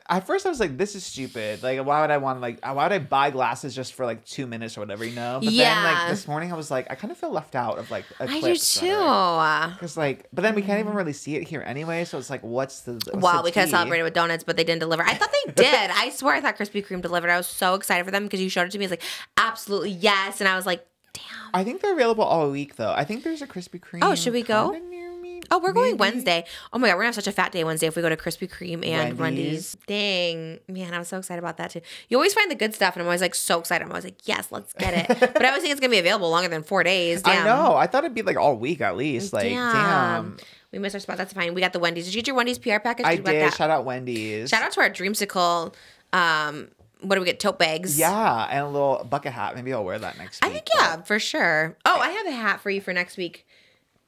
At first I was like, this is stupid. Like, why would I buy glasses just for like 2 minutes or whatever, you know? But then like this morning I was like, I kind of feel left out of like eclipse. I do too. Because like, but then we can't even really see it here anyway. So it's like, what's the we could have celebrated with donuts, but they didn't deliver. I thought they did. I swear I thought Krispy Kreme delivered. I was so excited for them because you showed it to me. It's like, absolutely yes. And I was like, damn. I think they're available all week though. I think there's a Krispy Kreme. Oh, should we go? Oh, we're going Wednesday. Oh my God, we're gonna have such a fat day Wednesday if we go to Krispy Kreme and Wendy's. Dang, man, I was so excited about that too. You always find the good stuff, and I'm always like so excited. I'm always like, yes, let's get it. But I always think it's gonna be available longer than 4 days. Damn. I know. I thought it'd be like all week at least. Like, damn. We missed our spot. That's fine. We got the Wendy's. Did you get your Wendy's PR package? I did. Shout out Wendy's. Shout out to our Dreamsicle. What do we get? Tote bags. Yeah, and a little bucket hat. Maybe I'll wear that next week. I think for sure. Oh, I have a hat for you for next week.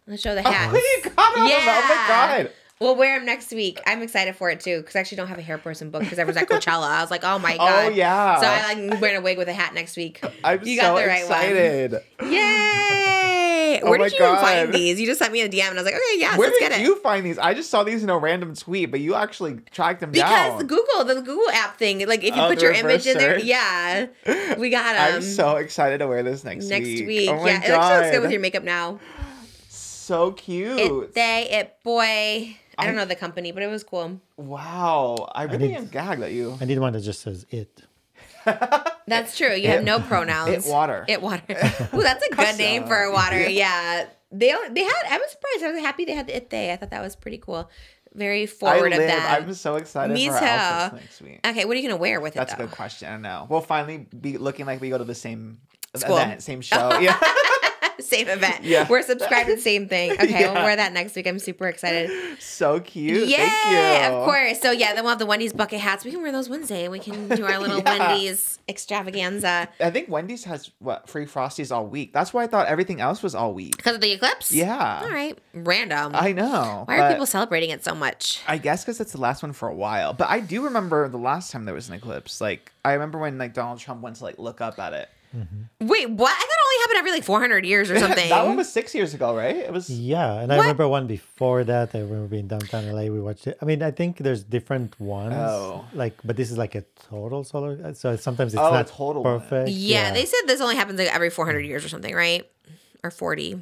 Let's show the hat. Oh, you got them. Yeah. Oh my God. We'll wear them next week. I'm excited for it too because I actually don't have a hair person booked because I was at Coachella. I was like, oh my God. Oh yeah. So I'm like wearing a wig with a hat next week. I'm you so got the right excited. One. Yay! Oh Where did you God. find these? You just sent me a DM and I was like, okay, yes, Where let's get did it. you find these? I just saw these in a random tweet, but you actually tracked them because down. the Google app thing, like if you put the your image in there, search. yeah, we got them. I'm so excited to wear this next week. Oh my yeah, God. it looks so good with your makeup now. So cute. It boy. I don't know the company, but it was cool. Wow. I really am gagged at you. I need one that just says it. That's true. You have no pronouns. It water. It water. Ooh, that's a good name for a water. Yeah. They had, I was surprised. I was happy they had the it day. I thought that was pretty cool. Very forward of them. I'm so excited Me for too. our outfits next week. Okay, what are you going to wear with it, That's though? a good question. I don't know. We'll finally be looking like we go to the same School. event, same show. Yeah. Same event. Yeah. We're subscribed to the same thing. Okay, Yeah. we'll wear that next week. I'm super excited. So cute. Yeah, Thank you. of course. So yeah, then we'll have the Wendy's bucket hats. We can wear those Wednesday and we can do our little Yeah. Wendy's extravaganza. I think Wendy's has free Frosties all week. That's why I thought everything else was all week. Because of the eclipse? Yeah. All right. Random. I know. Why are but people celebrating it so much? I guess because it's the last one for a while. But I do remember the last time there was an eclipse. Like I remember when like Donald Trump went to like look up at it. Wait, what? I thought it only happened every like 400 years or something. That one was 6 years ago, right? It was. Yeah, and I What? remember one before that. I remember being downtown LA. We watched it. I mean, I think there's different ones. Oh. Like, but this is like a total solar. So sometimes it's Oh, a not total one. perfect. Yeah, they said this only happens like every 400 years or something, right? Or 40.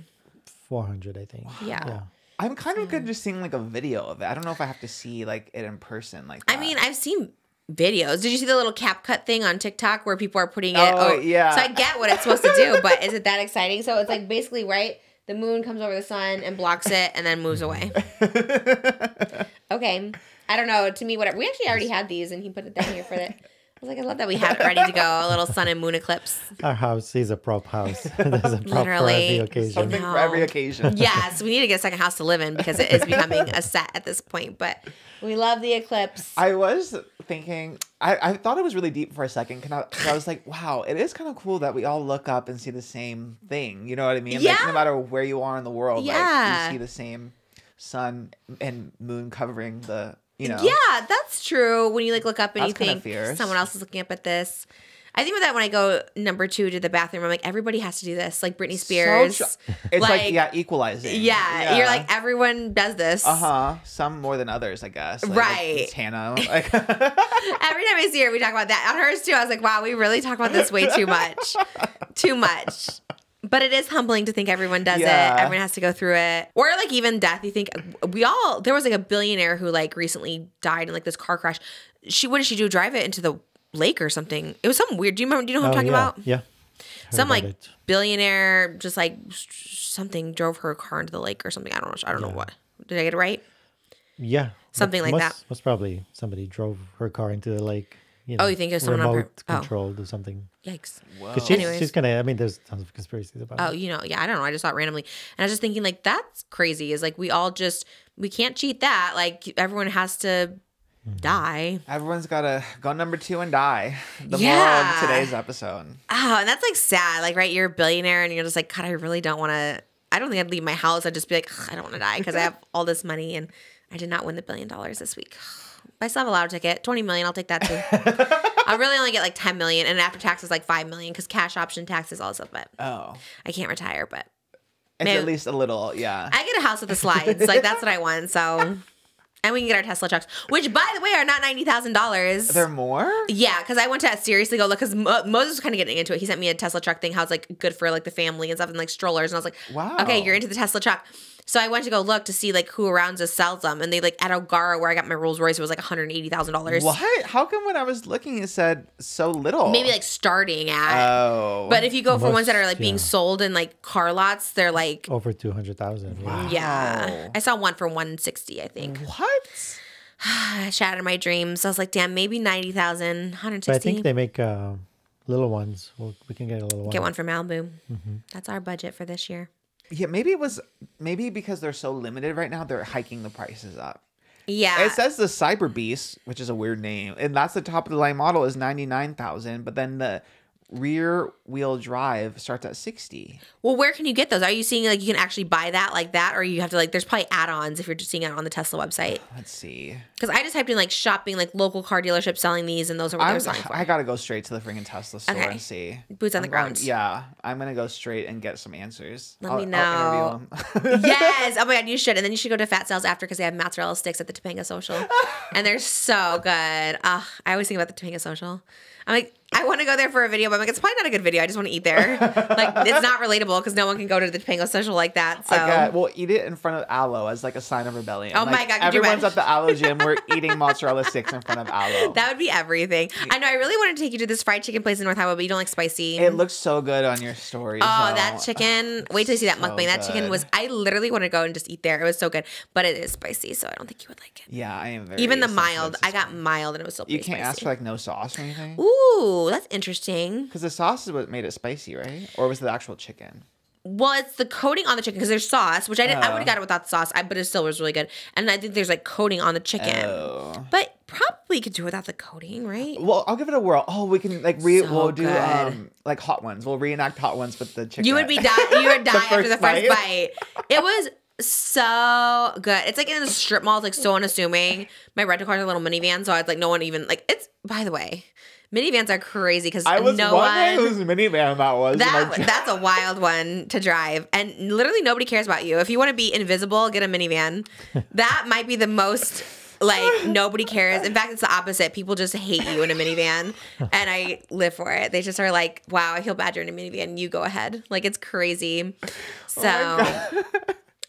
400, I think. Yeah. I'm kind of good just seeing like a video of it. I don't know if I have to see like it in person like that. I mean, I've seen videos. Did you see the little cap cut thing on TikTok where people are putting it? Oh, yeah. So I get what it's supposed to do, but is it that exciting? So it's like basically, right? The moon comes over the sun and blocks it and then moves away. Okay. I don't know. To me, whatever. We actually already had these and he put it down here for it. I was like, I love that we have it ready to go. A little sun and moon eclipse. Our house is a prop house. There's a prop for Literally. every occasion. Something No. for every occasion. Yes, we need to get a second house to live in because it is becoming a set at this point. But we love the eclipse. I was thinking, I thought it was really deep for a second. 'Cause I was like, wow, it is kind of cool that we all look up and see the same thing. You know what I mean? Like, Yeah. no matter where you are in the world, Yeah. like, you see the same sun and moon covering the, you know. Yeah, that's true. When you like look up and That's you kinda think fierce. someone else is looking up at this. I think with that when I go number 2 to the bathroom, I'm like, everybody has to do this. Like Britney Spears. It's like, yeah, equalizing. Yeah, you're like, everyone does this. Uh-huh. Some more than others, I guess. Like, Right. It's Hannah. Like, Every time I see her, we talk about that. On hers too, I was like, wow, we really talk about this way too much. Too much. But it is humbling to think everyone does Yeah. it. Everyone has to go through it. Or like even death. You think there was like a billionaire who like recently died in like this car crash. What did she do? Drive it into the lake or something. It was something weird. Do you know who I'm talking about? Yeah. Some Heard like about it. billionaire just like something drove her car into the lake or something. I don't know what. Did I get it right? Yeah. Something But like that. Most probably somebody drove her car into the lake. You Oh, you think it was someone on her- remote oh. controlled or something? Yikes. Because Anyways. she's gonna. I mean, there's tons of conspiracies about Oh, it. you know, yeah, I don't know. I just thought randomly. And I was just thinking, like, that's crazy. Is like, we can't cheat that. Like, everyone has to die. everyone's got to go number 2 and die. The moral Yeah. of today's episode. Oh, and that's like sad. Like, right, you're a billionaire and you're just like, God, I really don't want to. I don't think I'd leave my house. I'd just be like, "Ugh, I don't want to die because I have all this money and I did not win the $1 billion this week. But I still have a lotto ticket. 20 million, I'll take that too. I'll really only get like 10 million and after taxes like 5 million because cash option taxes, all this stuff. But Oh. I can't retire, but It's Maybe- at least a little, yeah. I get a house with the slides. Like that's what I want. So, and we can get our Tesla trucks, which by the way are not $90,000. There more? Yeah, because I went to seriously go look because Moses was kind of getting into it. He sent me a Tesla truck thing, how it's like good for like the family and stuff and like strollers. And I was like, Wow. okay, you're into the Tesla truck. So I went to go look to see like who around us sells them, and they like at O'Gara where I got my Rolls Royce, it was like $180,000. What? How come when I was looking it said so little? Maybe like starting at. Oh. But if you go for ones that are like Most- being yeah. sold in like car lots, they're like, Over 200,000. Yeah. yeah. Wow. I saw one for 160, I think. What? Shattered my dreams. I was like, damn, maybe 90,000, 160. But I think they make little ones. We can get a little one. Get one from Malibu. That's our budget for this year. Yeah, maybe because they're so limited right now, they're hiking the prices up. Yeah. It says the Cyber Beast, which is a weird name, and that's the top of the line model is 99,000, but then the rear wheel drive starts at 60. Well, where can you get those? Are you seeing like you can actually buy that like that, or you have to like? There's probably add-ons if you're just seeing it on the Tesla website. Let's see. Because I just typed in like shopping, like local car dealerships selling these, and those are what they're selling for. I gotta go straight to the freaking Tesla store Okay. and see. Boots on the I'm going- ground. Yeah, I'm gonna go straight and get some answers. Let me I'll know. interview 'em. Yes. Oh my god, you should. And then you should go to Fat Sales after because they have mozzarella sticks at the Topanga Social, and they're so good. I always think about the Topanga Social. I'm like, I want to go there for a video, but I'm like, it's probably not a good video. I just want to eat there. Like, it's not relatable because no one can go to the Topanga Social like that. So We'll eat it in front of Aloe as like a sign of rebellion. Oh Like, my God, could you everyone's imagine? at the Aloe gym. We're eating mozzarella sticks in front of Aloe. that would be everything. I know. I really want to take you to this fried chicken place in North Iowa, but you don't like spicy. It looks so good on your stories. Oh, though. that chicken. Wait till you see that So mukbang. That chicken good. was, I literally want to go and just eat there. It was so good, but it is spicy, so I don't think you would like it. Yeah, I am very. Even the sensitive mild. to I got mild and it was still You pretty can't ask spicy. for like no sauce or anything. Ooh, that's interesting. Because the sauce is what made it spicy, right? Or was it the actual chicken? Well, it's the coating on the chicken because there's sauce, which I would have got it without sauce, but it still was really good. And I think there's like coating on the chicken, but probably could do it without the coating, right? Well, I'll give it a whirl. Oh, we can like we'll do good. like hot ones. We'll reenact hot ones with the chicken. You would you would die after the first bite. bite. It was so good. It's like in a strip mall. It's like so unassuming. My rental car is a little minivan, so I was like, no one even like it's. By the way, minivans are crazy because I was no wondering one. whose minivan that was. That's a wild one to drive, and literally nobody cares about you. If you want to be invisible, get a minivan. That might be the most. Like nobody cares. In fact, it's the opposite. People just hate you in a minivan, and I live for it. They just are like, "Wow, I feel bad you're in a minivan. You go ahead." Like it's crazy. So I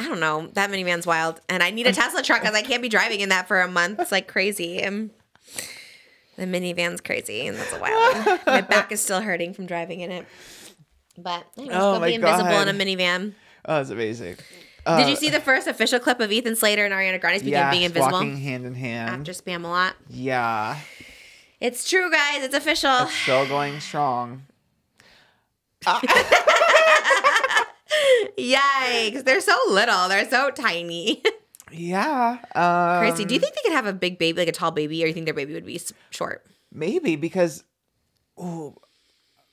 don't know. That minivan's wild, and I need a Tesla truck because I can't be driving in that for a month. It's like crazy. The minivan's crazy, and that's a wild one. My back is still hurting from driving in it. But I still be invisible in a minivan. Oh, that's amazing. Did you see the first official clip of Ethan Slater and Ariana Grande speaking of being invisible? Walking hand in hand. After Spam-A-Lot. Yeah. It's true, guys. It's official. It's still going strong. Yikes. They're so little. They're so tiny. Yeah. Crazy. Do you think they could have a big baby, like a tall baby, or you think their baby would be short? Maybe because,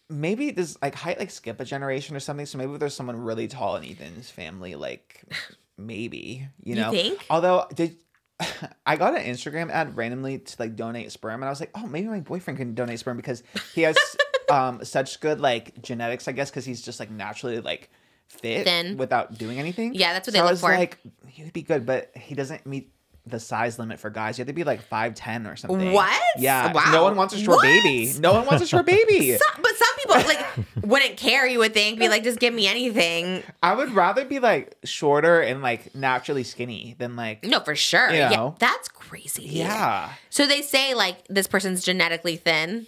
maybe does like height like skip a generation or something. So maybe there's someone really tall in Ethan's family, like maybe you know. think? Although I got an Instagram ad randomly to like donate sperm, and I was like, oh, maybe my boyfriend can donate sperm because he has such good like genetics, I guess, because he's just like naturally like fit Thin. without doing anything. Yeah, that's what So they I look was for. like, he would be good, but he doesn't meet the size limit for guys. You have to be like 5'10" or something. What? Yeah. Wow. No one wants a short What? baby. No one wants a short baby. But some people like wouldn't care. You would think, be like, just give me anything. I would rather be like shorter and like naturally skinny than like No, for sure. You Yeah, know. that's crazy. yeah. So they say like this person's genetically thin.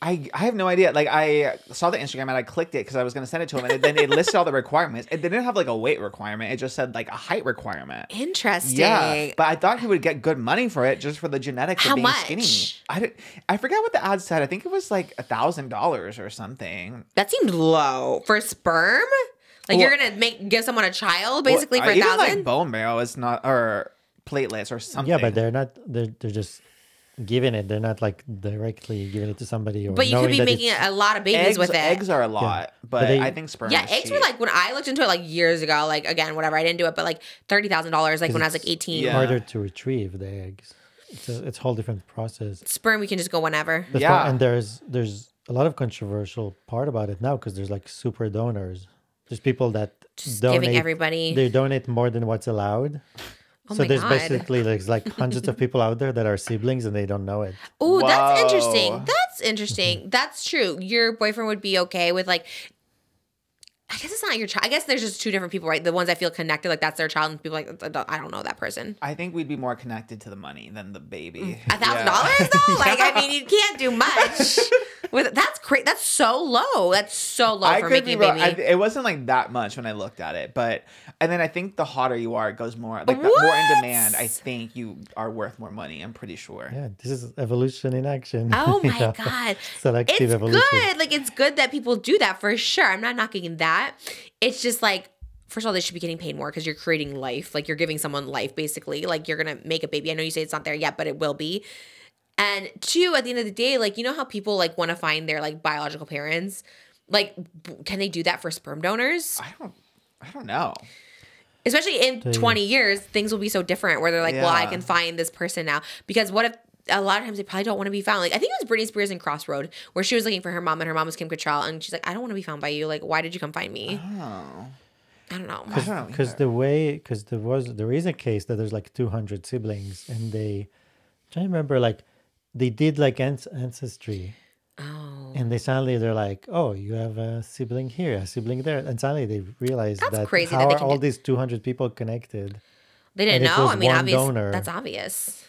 I have no idea. Like I saw the Instagram and I clicked it because I was gonna send it to him, and then it listed all the requirements. It didn't have like a weight requirement. It just said like a height requirement. Interesting. Yeah, but I thought he would get good money for it just for the genetics How of being much? skinny. I forget what the ad said. I think it was like $1,000 or something. That seemed low for sperm. Like you're gonna give someone a child basically for Even $1,000. like bone marrow is not, or platelets or something. Yeah, but they're not. They're just giving it. They're not like directly giving it to somebody. Or But you could knowing be that making it's- a lot of babies eggs, with it. eggs are a lot, but But they- I think sperm. Yeah, is eggs were cheap. like when I looked into it like years ago. Like again, whatever. I didn't do it, but like $30,000. Like when I was like 18. Yeah. harder to retrieve the eggs. It's a whole different process. Sperm, we can just go whenever. That's Yeah. why- and there's a lot of controversial part about it now because there's like super donors. There's people that Just donate. giving everybody. They donate more than what's allowed. Oh So my there's God. basically like hundreds of people out there that are siblings and they don't know it. Oh, that's Whoa. interesting. That's interesting. That's true. Your boyfriend would be okay with like. I guess it's not your child. I guess there's just two different people, right? The ones that feel connected, like that's their child, and people like I don't know that person. I think we'd be more connected to the money than the baby. $1,000 though, like I mean, you can't do much. That's great. That's so low. That's so low for making a wrong. baby. It wasn't like that much when I looked at it, but and then I think the hotter you are, it goes more like more in What? demand. I think you are worth more money. I'm pretty sure. Yeah, this is evolution in action. Oh You my know? God. Selective It's evolution. good. Like it's good that people do that for sure. I'm not knocking that. It's just like, first of all, they should be getting paid more because you're creating life. Like you're giving someone life basically. Like you're gonna make a baby. I know you say it's not there yet, but it will be. And two, at the end of the day, like you know how people like want to find their like biological parents? Like can they do that for sperm donors? I don't know. Especially in 20 years, things will be so different where they're like, well, I Yeah. can find this person now. Because what if a lot of times they probably don't want to be found? Like, I think it was Britney Spears in Crossroad where she was looking for her mom and her mom was Kim Cattrall. And she's like, I don't want to be found by you. Like, why did you come find me? Oh, I don't know. I don't know Because either. there is a case that there's like 200 siblings and I'm trying to remember like they did like ancestry Oh. and they're like, oh, you have a sibling here, a sibling there, and suddenly they realized That's that crazy that how they are can all do- these 200 people connected? They didn't and it know? was I mean, one obvious. donor. That's obvious.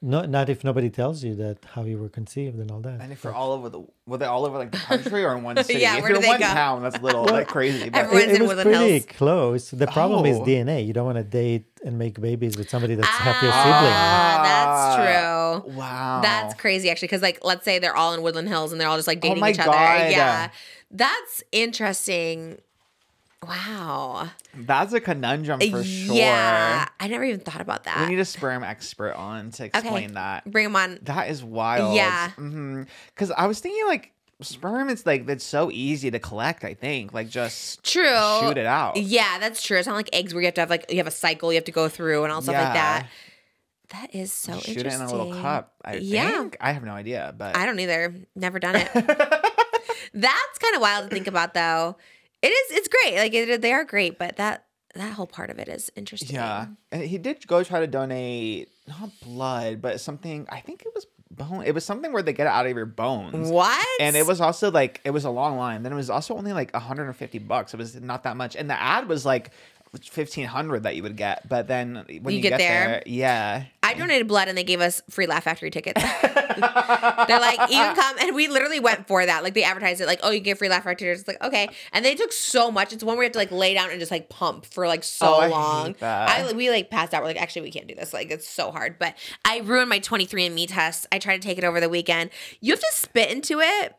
Not if nobody tells you that how you were conceived and all that. And if they're all over were they all over like the country or in one city? Yeah, if where you're do in they one go? town, that's a little like crazy. But Everyone's it in was Woodland pretty Hills. close. The problem is Oh. DNA. You don't want to date and make babies with somebody that's half your sibling. That's true. Wow. That's crazy, actually, because like, let's say they're all in Woodland Hills and they're all just like dating my each other. God. Yeah, that's interesting. Wow. That's a conundrum for sure. Yeah. I never even thought about that. We need a sperm expert on to explain that. Bring them on. That is wild. Yeah. Because I was thinking like sperm is like that's so easy to collect. I think like just True. shoot it out. Yeah, that's true. It's not like eggs where you have to have like you have a cycle you have to go through and all stuff like that. That is so Shoot interesting. it in a little cup. I think. I have no idea, but I don't either. Never done it. That's kind of wild to think about, though. It is. It's great. Like they are great, but that whole part of it is interesting. yeah. And he did go try to donate not blood, but something. I think it was bone. It was something where they get it out of your bones. What? And it was also like it was a long line. Then it was also only like $150. It was not that much. And the ad was like 1,500 that you would get. But then when you get there, yeah. I donated blood and they gave us free Laugh Factory tickets. They're like, you can come. And we literally went for that. Like they advertised it like, oh, you get free Laugh Factory tickets. It's like, okay. And they took so much. It's one where you have to like lay down and just like pump for like so I long. hate that. We like passed out. We're like, actually, we can't do this. Like it's so hard. But I ruined my 23andMe test. I tried to take it over the weekend. You have to spit into it.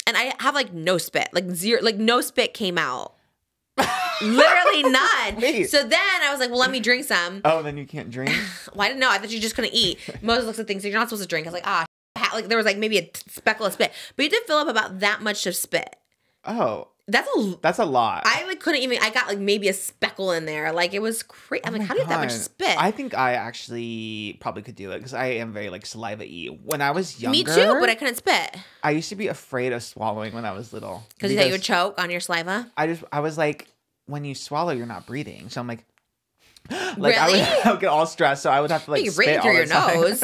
And I have like no spit, like zero, like no spit came out. Literally none. Wait. So then I was like, well, let me drink some. Oh, then you can't drink? Well, I didn't know. I thought you just couldn't eat. Moses looks at things, so you're not supposed to drink. I was like, like there was like maybe a speckle of spit. But you did fill up about that much of spit. Oh. That's a lot. I like couldn't even, I got like maybe a speckle in there. Like it was crazy. I'm like, how do you have that much spit? I think I actually probably could do it because I am very like saliva-y. When I was younger. Me too, but I couldn't spit. I used to be afraid of swallowing when I was little. Because you thought you would choke on your saliva? I was like, when you swallow, you're not breathing. So I'm like, really? I would get all stressed. So I would have to like you're spit breathing through your all the nose.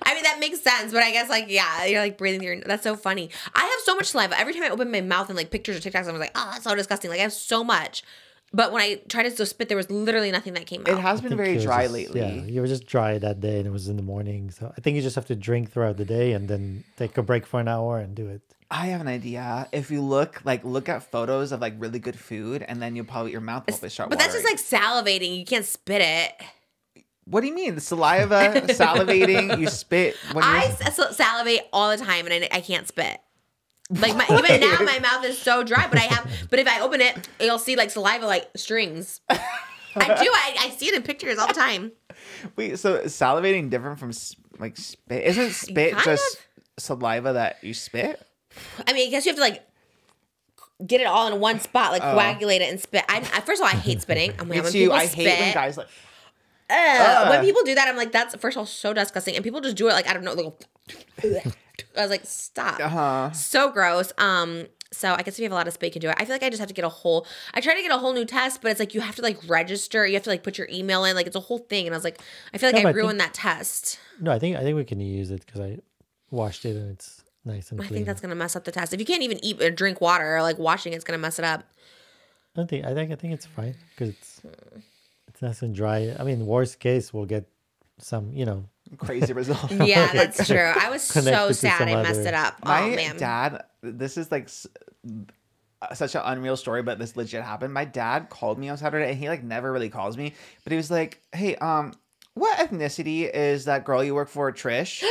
I mean, that makes sense, but I guess like, yeah, you're like breathing through your nose. That's so funny. I have so much saliva. Every time I open my mouth and like pictures or TikToks, I was like, oh, that's so disgusting. Like I have so much. But when I tried to spit, there was literally nothing that came out. It has been very dry just, lately. Yeah, you were just dry that day and it was in the morning. So I think you just have to drink throughout the day and then take a break for an hour and do it. I have an idea. If you look at photos of like really good food, and then your mouth will start. But that's just like salivating. You can't spit it. What do you mean? The saliva, salivating, you spit when I salivate all the time, and I can't spit. Like even now, my mouth is so dry. But if I open it, you'll see like saliva like strings. I do. I see it in pictures all the time. Wait, so is salivating different from like spit? Isn't spit Kind just saliva that you spit? I mean, I guess you have to like get it all in one spot, like coagulate it and spit. First of all, I hate spitting. I'm like, Me when too. people I spit, hate when guys like. when people do that, I'm like, that's first of all so disgusting, and people just do it like I don't know. Like, I was like, stop. So gross. So I guess if you have a lot of spit, you can do it. I feel like I just have to get I try to get a whole new test, but it's like you have to like register. You have to like put your email in. Like it's a whole thing. And I was like, I feel like I ruined that test. No, I think we can use it because I washed it and it's nice and clean. I think that's gonna mess up the test. If you can't even eat or drink water, or like washing it's gonna mess it up. I think it's fine because it's nice and dry. I mean, worst case we'll get some, crazy result. Yeah, that's true. I was so Connected to sad I some messed other- it up. My Oh man. dad, this is like such an unreal story, but this legit happened. My dad called me on Saturday, and he like never really calls me, but he was like, "Hey, what ethnicity is that girl you work for, Trish?"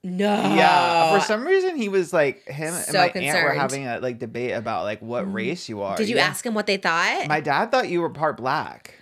No. Yeah, for some reason he was like him and So my aunt were concerned. having a like debate about like what race you are. Did you ask him what they thought? My dad thought you were part black.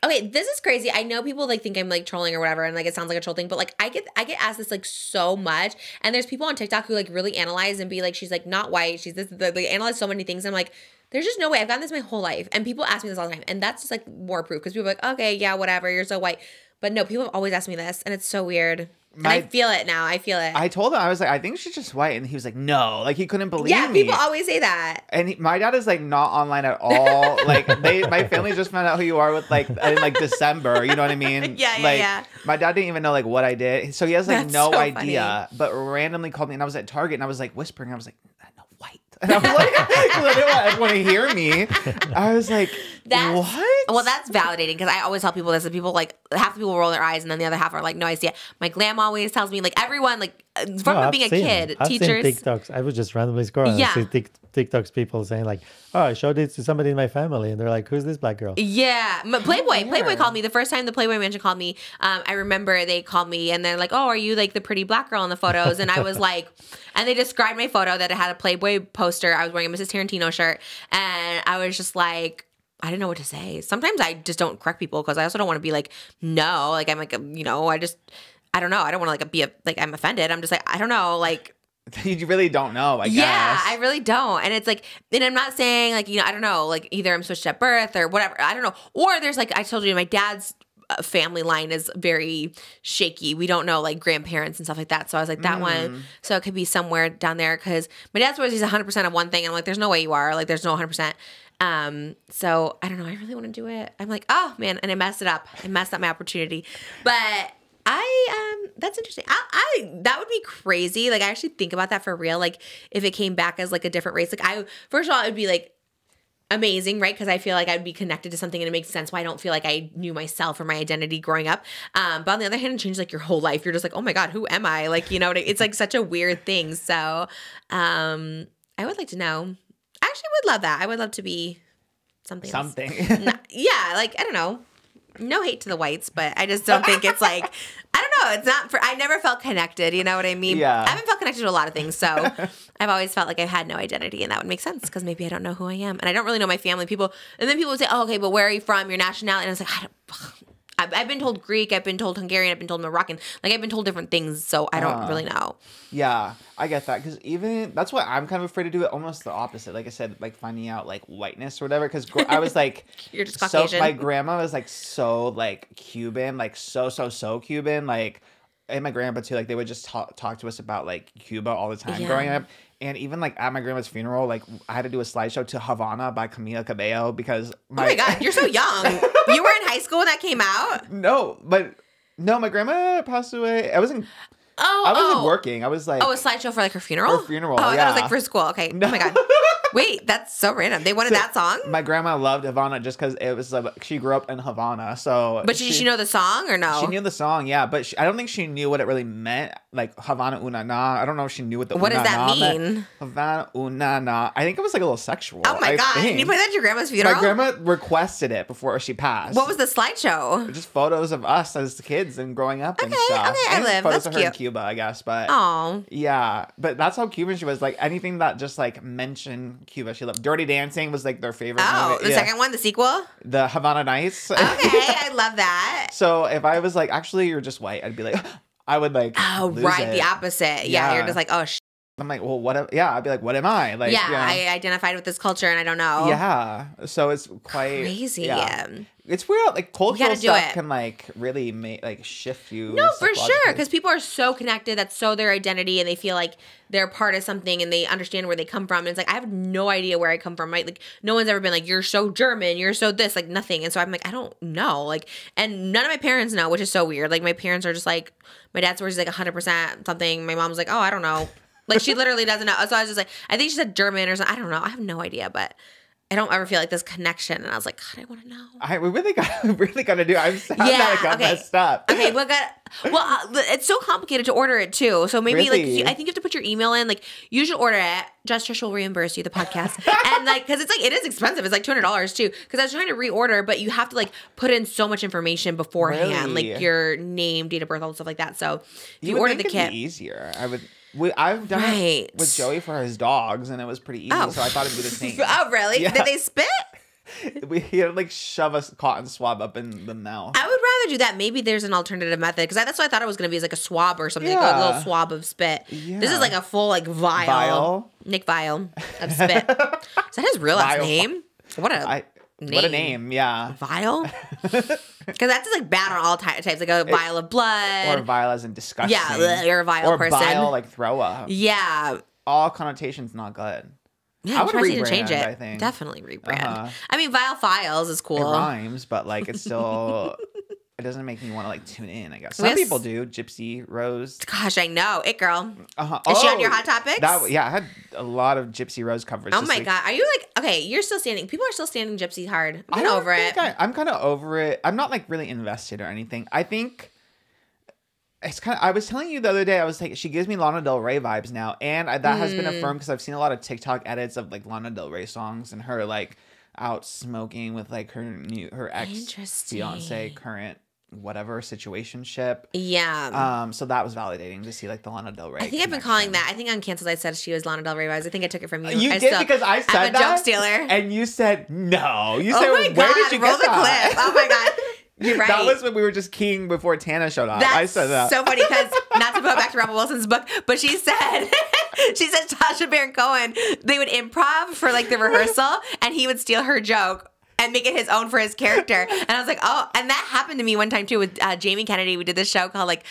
Okay, this is crazy. I know people like think I'm like trolling or whatever, and like it sounds like a troll thing, but like I get asked this like so much, and there's people on TikTok who like really analyze and be like, she's like not white, she's this. They analyze so many things. And I'm like, there's just no way. I've gotten this my whole life, and people ask me this all the time, and that's just like more proof because people are like, okay, yeah, whatever, you're so white, but no, people have always asked me this, and it's so weird. And I feel it now. I feel it. I told him, I was like, I think she's just white, and he was like, no, like he couldn't believe yeah, me. people always say that. And my dad is like not online at all. Like my family just found out who you are with like in like December. You know what I mean? Yeah, like, yeah. My dad didn't even know like what I did, so he has like That's no so idea. funny. But randomly called me, and I was at Target, and I was like whispering. I was like, no, white. And I was like, 'cause I didn't want to hear me. I was like, what? Well, that's validating because I always tell people this, and people like half the people roll their eyes, and then the other half are like, "No, I see it." My glam always tells me, like everyone, like from I've being a seen- kid, I've teachers. seen TikToks. I was just randomly scrolling. Yeah. I see TikToks people saying like, "Oh, I showed it to somebody in my family," and they're like, "Who's this black girl?" Yeah, Playboy. Oh, Playboy yeah. called me the first time the Playboy Mansion called me. I remember they called me and they're like, "Oh, are you like the pretty black girl in the photos?" And I was like, and they described my photo that it had a Playboy poster. I was wearing a Mrs. Tarantino shirt, and I was just like, I didn't know what to say. Sometimes I just don't correct people because I also don't want to be like, no, like I'm like, you know, I don't know. I don't want to like be like I'm offended. I'm just like, I don't know, like. You really don't know, I guess. Yeah, I really don't. And it's like, and I'm not saying like, you know, I don't know, like either I'm switched at birth or whatever. I don't know. Or there's like, I told you, my dad's family line is very shaky. We don't know like grandparents and stuff like that. So I was like, that one. So it could be somewhere down there because my dad swears he's 100% of one thing. And I'm like, there's no way you are. Like, there's no 100%. So I don't know. I really want to do it. I'm like, oh man. And I messed it up. I messed up my opportunity. But that's interesting. That would be crazy. Like, I actually think about that for real. Like, if it came back as like a different race, like first of all, it would be like amazing, right? Because I feel like I'd be connected to something and it makes sense why I don't feel like I knew myself or my identity growing up. But on the other hand, it changed like your whole life. You're just like, oh my God, who am I? Like, you know, it's like such a weird thing. So, I would like to know. I actually would love that. I would love to be something. Yeah, like, I don't know. No hate to the whites, but I just don't think it's like, I don't know. It's not I never felt connected. You know what I mean? Yeah. I haven't felt connected to a lot of things. So I've always felt like I've had no identity, and that would make sense because maybe I don't know who I am. And I don't really know my family. And then people would say, oh, okay, but where are you from? Your nationality? And I was like, I've been told Greek, I've been told Hungarian, I've been told Moroccan. Like, I've been told different things, so I don't really know. Yeah, I get that. Because even, that's why I'm kind of afraid to do it. Almost the opposite. Like I said, like finding out like whiteness or whatever. Because I was like, you're just Caucasian. So my grandma was like so like Cuban, like so Cuban. Like, and my grandpa too, like they would just talk to us about like Cuba all the time growing up. And even like at my grandma's funeral, like I had to do a slideshow to Havana by Camila Cabello because oh my God, you're so young. You were in high school when that came out? No, my grandma passed away. I wasn't working. I was like, a slideshow for like her funeral? Her funeral. Oh, I yeah. thought it was like for school. Okay. No. Oh my God. Wait, that's so random. They wanted that song? My grandma loved Havana just because it was like, she grew up in Havana. So, but did she know the song or no? She knew the song, yeah, but I don't think she knew what it really meant. Like Havana Una Na. I don't know if she knew what what does that mean? Meant. Havana Una Na. I think it was like a little sexual. Oh my God! Did you play that at your grandma's funeral? My grandma requested it before she passed. What was the slideshow? Just photos of us as kids and growing up and stuff. Okay, I live. Photos That's of cute. her in Cuba, I guess. But oh, yeah, but that's how Cuban she was. Like anything that just like mentioned Cuba, she loved. Dirty Dancing was like their favorite. Oh, the second one, the sequel, the Havana Nights. Okay, I love that. So if I was like, actually, you're just white, I'd be like, I would like. Oh, lose right, it. the opposite. Yeah, you're just like, oh. I'm like, well, what? Yeah, I'd be like, what am I? Like, yeah, I identified with this culture and I don't know. Yeah, so it's quite crazy. Yeah. It's weird. Like cultural stuff it. can like really make like shift you. No, for sure, because people are so connected. That's so their identity, and they feel like they're part of something, and they understand where they come from. And it's like I have no idea where I come from. Right? Like no one's ever been like you're so German, you're so this, like nothing. And so I'm like I don't know. Like, and none of my parents know, which is so weird. Like my parents are just like my dad swears he's like 100% something. My mom's like, oh, I don't know. Like she literally doesn't know. So I was just like, I think she said German or something. I don't know. I have no idea, but I don't ever feel like this connection. And I was like, God, I want to know. We really got to do. I'm sad that I got messed up. Okay, it's so complicated to order it too. So maybe really? I think you have to put your email in. Like you should order it. Just Trish will reimburse you the podcast. And like, because it's like it is expensive. It's like $200 too. Because I was trying to reorder, but you have to like put in so much information beforehand, really? Like your name, date of birth, all the stuff like that. So if you order order the kit, it'd be easier. I've done it with Joey for his dogs, and it was pretty easy. So I thought it'd be the same. Oh, really? Yeah. Did they spit? He had to like shove a cotton swab up in the mouth. I would rather do that. Maybe there's an alternative method because that's what I thought it was going to be, is like a swab or something, like a little swab of spit. Yeah. This is like a full like vial. Nick Vial of spit. Is that his real last name? What a name, yeah. Vial? Because that's just like bad on all types, like a vial of blood. Or vial as in disgusting. Yeah, you're a vile person. Or bile like throw up. Yeah. All connotations not good. Yeah, I would rebrand, to change it. I think. Definitely rebrand. I mean, Vile Files is cool. It rhymes, but like it's still... It doesn't make me want to like tune in, I guess. Some people do. Gypsy Rose. Gosh, I know. It girl. Is she on your Hot Topics? I had a lot of Gypsy Rose coverage. Oh my God. Are you like, okay, you're still standing. People are still standing Gypsy hard. I'm over it. I'm kind of over it. I'm not like really invested or anything. I think it's kind of, I was telling you the other day, I was like, she gives me Lana Del Rey vibes now. And that has been affirmed because I've seen a lot of TikTok edits of like Lana Del Rey songs and her like out smoking with like her ex fiance, current whatever situationship. Yeah. So that was validating to see like the Lana Del Rey. I think I've been calling that. I think on Canceled I said she was Lana Del Rey vibes. I think I took it from you. You did because I said I'm a that. joke stealer. And you said no. You said, Oh my where God, did you roll get the that? clip. Oh my God. You're right. That was when we were just keying before Tana showed up. That's I said that. so funny because not to go back to Rebel Wilson's book, but she said Sacha Baron Cohen, they would improv for like the rehearsal and he would steal her joke and make it his own for his character. And I was like, oh, and that happened to me one time too with Jamie Kennedy. We did this show called like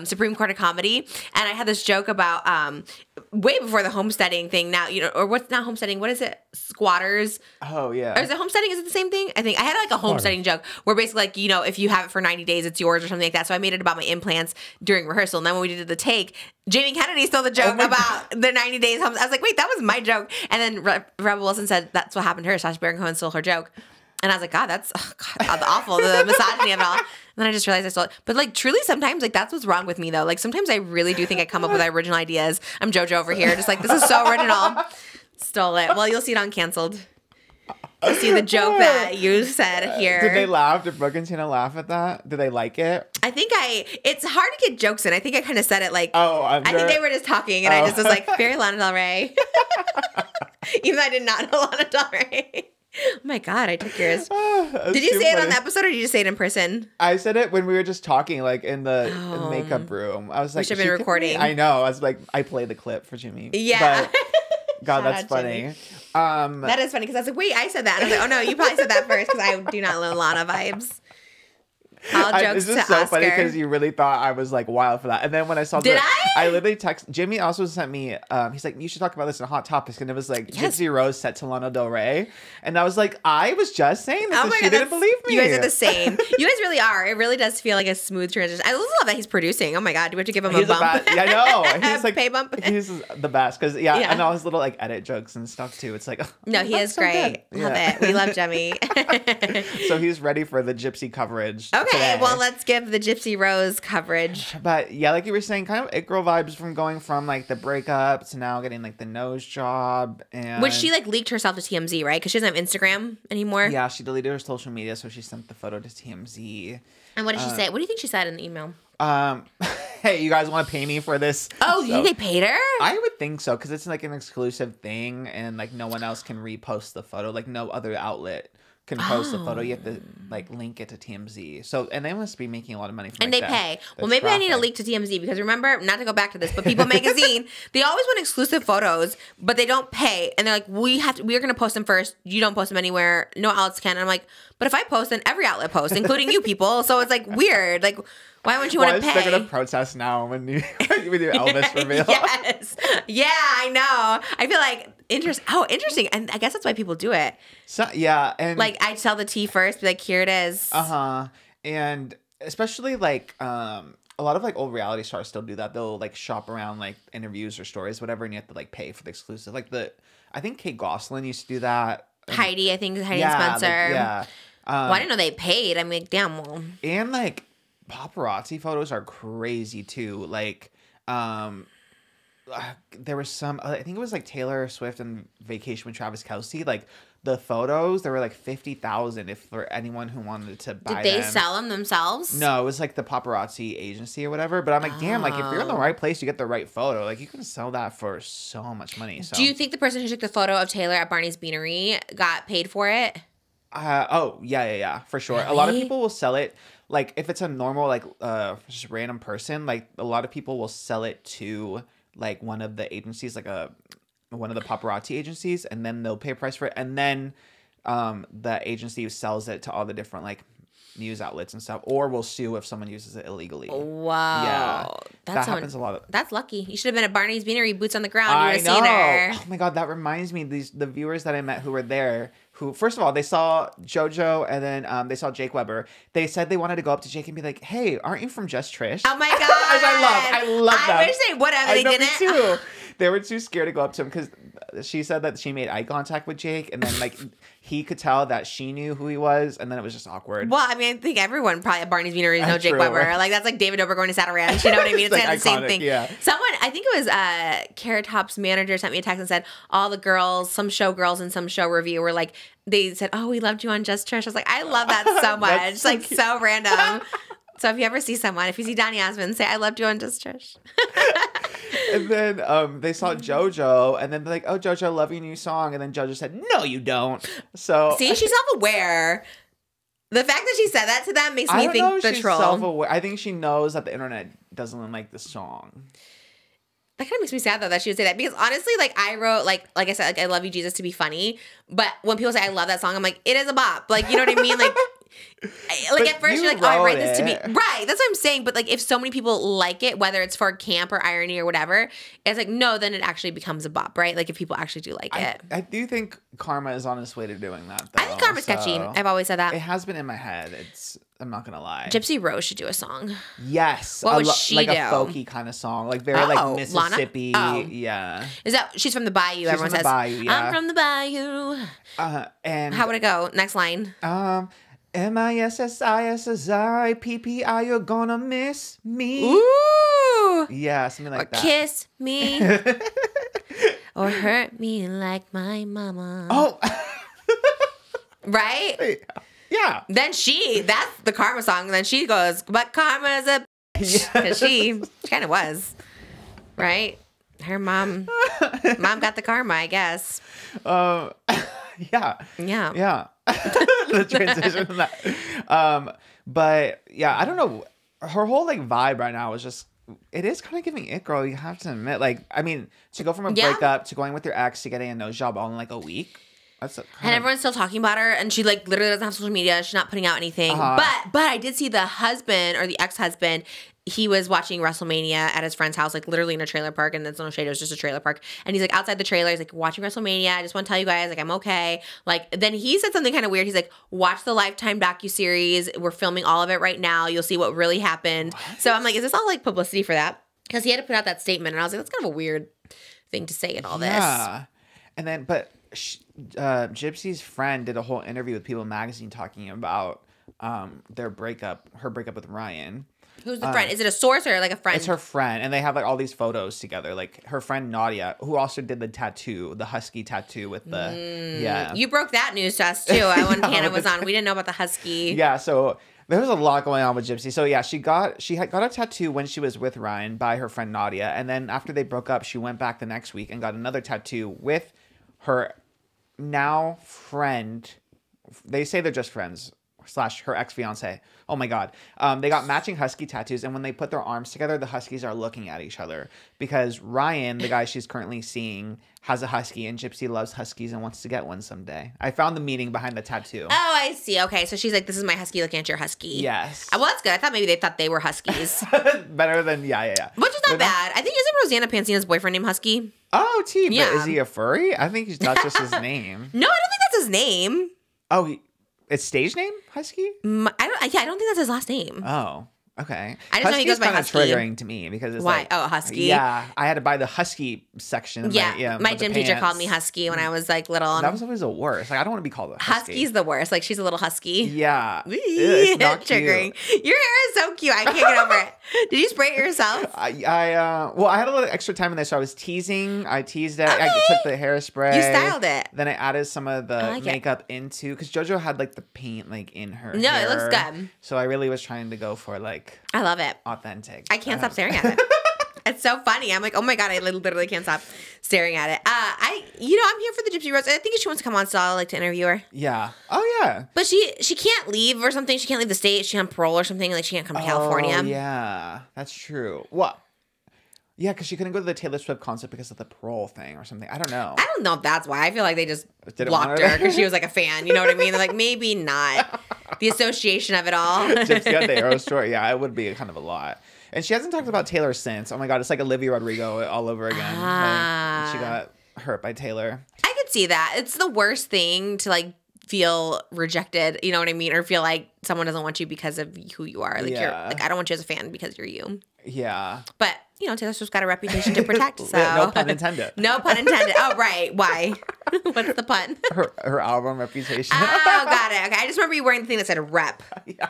Supreme Court of Comedy. And I had this joke about way before the homesteading thing now, or what's not homesteading? What is it? Squatters. Oh, yeah. Or is it homesteading? Is it the same thing? I think I had like a homesteading joke where basically like, if you have it for 90 days, it's yours or something like that. So I made it about my implants during rehearsal. And then when we did the take, Jamie Kennedy stole the joke about the 90 days home. I was like, wait, that was my joke. And then Rebel Wilson said that's what happened to her. Sacha Baron Cohen stole her joke. And I was like, God, that's awful. The misogyny of it all. And then I just realized I stole it. But like truly sometimes like that's what's wrong with me though. Like sometimes I really do think I come up with original ideas. I'm JoJo over here. Just like, this is so original. Stole it. Well, you'll see it on Canceled. You'll see the joke that you said here. Did they laugh? Did Brooke and Tina laugh at that? Did they like it? I think it's hard to get jokes in. I think I kind of said it like, I think they were just talking and I just was like, very Lana Del Rey. Even though I did not know Lana Del Rey. Oh my God, I took yours. Did you say it on the episode or did you just say it in person? I said it when we were just talking, like in the makeup room. I was like, we should have been recording. I know. I was like, I played the clip for Jimmy. Yeah. But, God, that's funny. That is funny because I was like, wait, I said that. And I was like, oh no, you probably said that first because I do not know Lana vibes. All jokes This is to so Oscar. funny because you really thought I was like wild for that. And then when I saw I literally text Jimmy also sent me, he's like, you should talk about this in Hot Topics. And it was like Gypsy Rose set to Lana Del Rey. And I was like, I was just saying this and she didn't believe me. You guys are the same. You guys really are. It really does feel like a smooth transition. I love that he's producing. Oh my God. Do we have to give him a bump? I know. He's like, pay bump. He's the best. Because, and all his little like edit jokes and stuff too. It's like, no, he is great. Love it. We love Jemmy. So he's ready for the Gypsy coverage. Okay. Today. Well, let's give the Gypsy Rose coverage. But yeah, like you were saying, kind of it girl vibes from going from like the breakup to now getting like the nose job. And which she like leaked herself to TMZ, right? Because she doesn't have Instagram anymore. Yeah, she deleted her social media, so she sent the photo to TMZ. And what did she say? What do you think she said in the email? Hey, you guys want to pay me for this? Oh, you think they paid her? I would think so, because it's like an exclusive thing, and like no one else can repost the photo. Like no other outlet can post the photo. You have to like link it to TMZ. So, and they must be making a lot of money from and they pay. Well, maybe I need a link to TMZ because remember, not to go back to this, but People Magazine, they always want exclusive photos, but they don't pay. And they're like, we're going to post them first. You don't post them anywhere. No outlets can. And I'm like, but if I post, then every outlet posts, including you people. So it's like weird. Like, why wouldn't you want to pay? They're going to protest now when you Elvis reveal. Yes. Yeah, I know. I feel like interesting. And I guess that's why people do it. So, yeah. And like I tell the tea first, be like, here it is. And especially like a lot of like old reality stars still do that. They'll like shop around like interviews or stories, whatever, and you have to like pay for the exclusive. Like I think Kate Gosselin used to do that. Heidi, I think Heidi and Spencer. Yeah. Well, I didn't know they paid. I'm like, damn. Well. And like paparazzi photos are crazy too. Like, there was some. I think it was like Taylor Swift and Vacation with Travis Kelce. Like the photos, there were like 50,000 if for anyone who wanted to buy them. Did they sell them themselves? No, it was like the paparazzi agency or whatever. But I'm like, damn, like if you're in the right place, you get the right photo. Like you can sell that for so much money. So. Do you think the person who took the photo of Taylor at Barney's Beanery got paid for it? Yeah, for sure. Really? A lot of people will sell it. Like if it's a normal, like just random person, like a lot of people will sell it to like one of the agencies, like one of the paparazzi agencies, and then they'll pay a price for it, and then the agency sells it to all the different like news outlets and stuff, or will sue if someone uses it illegally. Wow. Yeah, that happens a lot. That's lucky. You should have been at Barney's Beanery, boots on the ground. I you would have seen her. Oh my God, that reminds me. The viewers that I met who were there, who first of all they saw JoJo and then they saw Jake Weber. They said they wanted to go up to Jake and be like, "Hey, aren't you from Just Trish?" Oh my God, I love that. I wish they would have. They didn't. Me too. They were too scared to go up to him because she said that she made eye contact with Jake, and then like he could tell that she knew who he was, and then it was just awkward. Well, I mean, I think everyone probably at Barney's Beanery knows Jake True. Weber. Like that's like David Dobrik going to Saddle Ranch. You know what I mean? It's like kind of the same thing. Yeah. Someone, I think it was Carrot Top's manager, sent me a text and said all the girls, some show girls in some show review were like, they said, "Oh, we loved you on Just Trish." I was like, I love that so much. So like so random. So if you ever see someone, if you see Donny Osmond, say, I loved you on Just Trish. And then they saw JoJo, and then they're like, "Oh, JoJo, I love your new song." And then JoJo said, "No, you don't." So See, she's self-aware. The fact that she said that to them makes I me don't know think if the she's troll. self-aware. I think she knows that the internet doesn't like the song. That kind of makes me sad though that she would say that, because honestly, like I wrote like I said, like I love you Jesus to be funny, but when people say I love that song, I'm like, it is a bop. Like, you know what I mean? Like But at first you you're like, oh, I write wrote this to be it. right. That's what I'm saying. But like if so many people like it, whether it's for camp or irony or whatever, it's like no, then it actually becomes a bop, right? Like if people actually do like it. I do think Karma is on its way to doing that, though. I think Karma's sketchy. so I've always said that. It has been in my head. I'm not gonna lie. Gypsy Rose should do a song. Yes. What would she like do? a folky kind of song. Like very Oh, like Lana? Mississippi. Oh. Yeah. Is that she's from the Bayou? Everyone from the says. Bayou, yeah. I'm from the Bayou. And How would it go? Next line. MISSISSIPPI, you're gonna miss me. Ooh. Yeah, something Or like that. kiss me. Or hurt me like my mama. Oh, Right? yeah. Then that's the Karma song. And then she goes, but Karma's a bitch. Because she kind of was. Right? Her mom got the karma, I guess. Yeah. Yeah. Yeah. The transition from that. But yeah, I don't know. Her whole like vibe right now is just, it is kind of giving it girl, you have to admit. Like, I mean, to go from a Yeah. breakup to going with your ex to getting a nose job all in like a week. That's And everyone's still talking about her, and she like literally doesn't have social media. She's not putting out anything. Uh-huh. But I did see the husband or the ex-husband. He was watching WrestleMania at his friend's house, like literally in a trailer park, and that's no shade, it was just a trailer park. And he's like outside the trailer, he's like watching WrestleMania. I just want to tell you guys, like I'm okay. Like then he said something kind of weird. He's like, watch the Lifetime docuseries. We're filming all of it right now. You'll see what really happened. So I'm like, is this all like publicity for that? Because he had to put out that statement, and I was like, that's kind of a weird thing to say in all this. Yeah. And then, but Gypsy's friend did a whole interview with People Magazine talking about her breakup with Ryan. Who's the friend? Is it a source or like a friend? It's her friend, and they have like all these photos together. Like her friend Nadia, who also did the tattoo, the husky tattoo with the yeah. You broke that news to us too. When Hannah was on, we didn't know about the husky. Yeah, so there was a lot going on with Gypsy. So yeah, she had got a tattoo when she was with Ryan by her friend Nadia, and then after they broke up, she went back the next week and got another tattoo with her now friend. They say they're just friends / her ex-fiance. Oh my god. They got matching husky tattoos, and when they put their arms together, the huskies are looking at each other because Ryan, the guy she's currently seeing, has a husky, and Gypsy loves huskies and wants to get one someday. I found the meaning behind the tattoo. Oh, I see. Okay, so she's like, this is my husky looking at your husky. Yes. Well, that's good. I thought maybe they thought they were huskies. Better than yeah. Which is not bad. I think, isn't Rosanna Pansina's boyfriend named Husky? Oh, T, but Yeah. is he a furry? I think that's just his name. No, I don't think that's his name. Oh, it's stage name Husky? I don't think that's his last name. Oh, okay. I just know he goes by kinda Husky. triggering to me because it's Why? like, Oh, Husky? Yeah, I had to buy the Husky section. My with the gym teacher called me pants. Husky when I was like little. And That was always the worst. Like I don't want to be called a husky. Husky's the worst. Like she's a little husky. Yeah, Wee, it's not triggering. cute. Your hair is so cute. I can't get over it. Did you spray it yourself? I had a little extra time in there, so I was teasing. I teased it. I Okay. took the hairspray. You styled it. Then I added some of the like it. makeup into because JoJo had like the paint like in her. No, hair. it looks good. So I really was trying to go for like I love it. authentic. I can't stop staring at it. It's so funny. I'm like, oh my god, I literally can't stop staring at it. I'm here for the Gypsy Rose. I think if she wants to come on, so I'll like to interview her. Yeah. Oh yeah. But she can't leave or something. She can't leave the state. She's on parole or something. Like she can't come to California. Oh, yeah, that's true. What? Yeah, because she couldn't go to the Taylor Swift concert because of the parole thing or something. I don't know. I don't know if that's why. I feel like they just Didn't blocked want her her because she was like a fan. You know what I mean? They're like, maybe not. The association of it all. Gypsy at the Arrow store. Yeah, it would be kind of a lot. And she hasn't talked about Taylor since. Oh my god, it's like Olivia Rodrigo all over again. Ah. Like, she got hurt by Taylor. I could see that. It's the worst thing to like feel rejected, you know what I mean? Or feel like someone doesn't want you because of who you are. Like you're Yeah. like, I don't want you as a fan because you're you. Yeah. But Taylor Swift's got a reputation to protect. So No pun intended. No pun intended. Oh, right. Why? What's the pun? Her album reputation. Oh, got it. Okay. I just remember you wearing the thing that said rep. Yeah.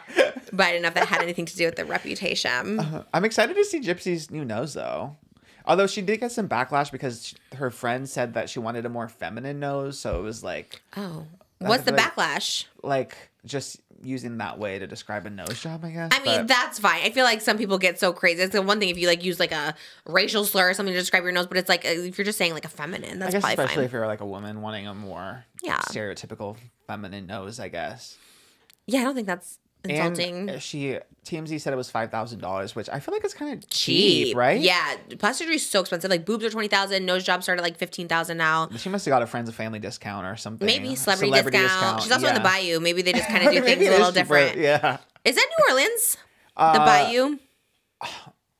But I didn't know if that had anything to do with the reputation. I'm excited to see Gypsy's new nose though. Although she did get some backlash because her friend said that she wanted a more feminine nose, so it was like Oh. What's the like- backlash? like just using that way to describe a nose job, I guess. I mean, but that's fine. I feel like some people get so crazy. It's the one thing if you like use like a racial slur or something to describe your nose, but it's like if you're just saying like a feminine, that's I guess probably especially fine. if you're like a woman wanting a more stereotypical feminine nose, I guess. Yeah, I don't think that's insulting. And TMZ said it was $5,000, which I feel like it's kind of cheap, right? Yeah, plastic surgery is so expensive. Like boobs are $20,000, nose jobs start at like $15,000 now. She must have got a friends and family discount or something. Maybe celebrity discount. She's also in the Bayou. Maybe they just kind of do things Maybe a it is little cheaper, different. Yeah. Is that New Orleans? The Bayou?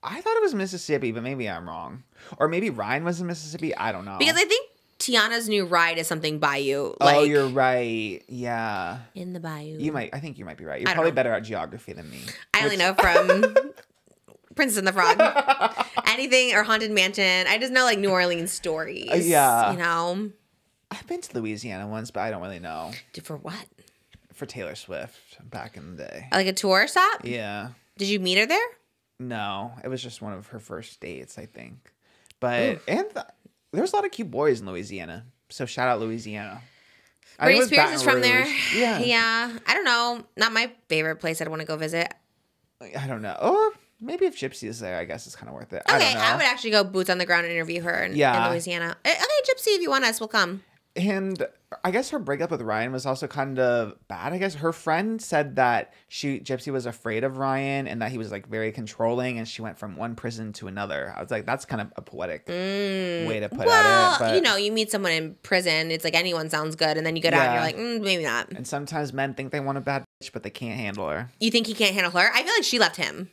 I thought it was Mississippi, but maybe I'm wrong. Or maybe Ryan was in Mississippi. I don't know. Because I think Tiana's new ride is something Bayou. Oh, Like, you're right. Yeah. in the Bayou. I think you might be right. You're I don't probably know. better at geography than me. I only know from Princess and the Frog. Anything or Haunted Mansion. I just know like New Orleans stories. Yeah. You know? I've been to Louisiana once, but I don't really know. For what? For Taylor Swift back in the day. Like a tour stop? Yeah. Did you meet her there? No, it was just one of her first dates, I think. But there's a lot of cute boys in Louisiana. So shout out Louisiana. I think Britney it was Spears Baton is from there. Rouge. Yeah. Yeah. I don't know. Not my favorite place I'd want to go visit. I don't know. Or maybe if Gypsy is there, I guess it's kind of worth it. I Okay, don't know. I would actually go boots on the ground and interview her in Louisiana. Okay, Gypsy, if you want us, we'll come. And I guess her breakup with Ryan was also kind of bad. I guess her friend said that Gypsy was afraid of Ryan and that he was like very controlling, and she went from one prison to another. I was like, that's kind of a poetic way to put at it. Well, But, you know, you meet someone in prison, it's like anyone sounds good, and then you get out and you're like, maybe not. and sometimes men think they want a bad bitch, but they can't handle her. You think he can't handle her? I feel like she left him.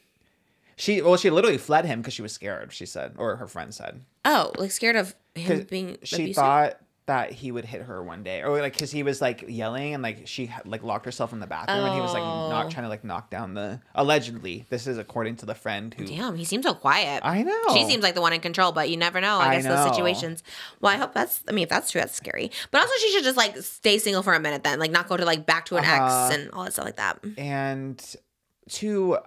She literally fled him because she was scared. She said, or her friend said, Oh, like scared of him being she abusive? thought that he would hit her one day, or like because he was like yelling and like she like locked herself in the bathroom and he was like not trying to like knock down the allegedly. This is according to the friend who. Damn, he seems so quiet. I know. She seems like the one in control, but you never know. I guess those situations. Well, I hope if that's true, that's scary. But also, she should just like stay single for a minute then, like not go to like back to an ex and all that stuff like that. And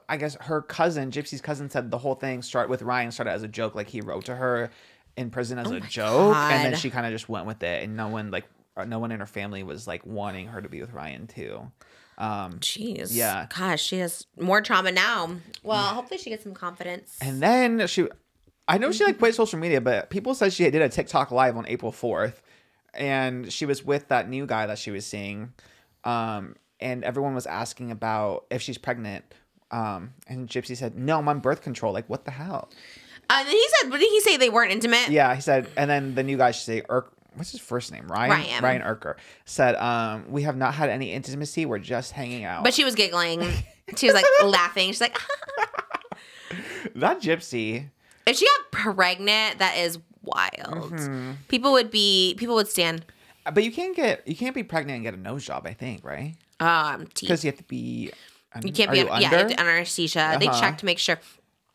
I guess her cousin, Gypsy's cousin, said the whole thing with Ryan started as a joke. Like he wrote to her in prison as a joke, and then she kind of just went with it, and no one in her family was like wanting her to be with Ryan too. Jeez. Yeah. Gosh, she has more trauma now. Well, hopefully she gets some confidence. And then I know she like quit social media, but people said she did a TikTok live on April 4th, and she was with that new guy that she was seeing, and everyone was asking about if she's pregnant, and Gypsy said, "No, I'm on birth control." Like, what the hell? And then he said, what did he say? They weren't intimate? Yeah, he said, and then the new guy should say, what's his first name? Ryan Urker said, "We have not had any intimacy. We're just hanging out." But she was giggling. She was like laughing. She's like, that Gypsy. if she got pregnant, that is wild. People would stand. But you can't be pregnant and get a nose job, I think, right? Teeth. Because you have to be. You can't be you have to under anesthesia. They check to make sure.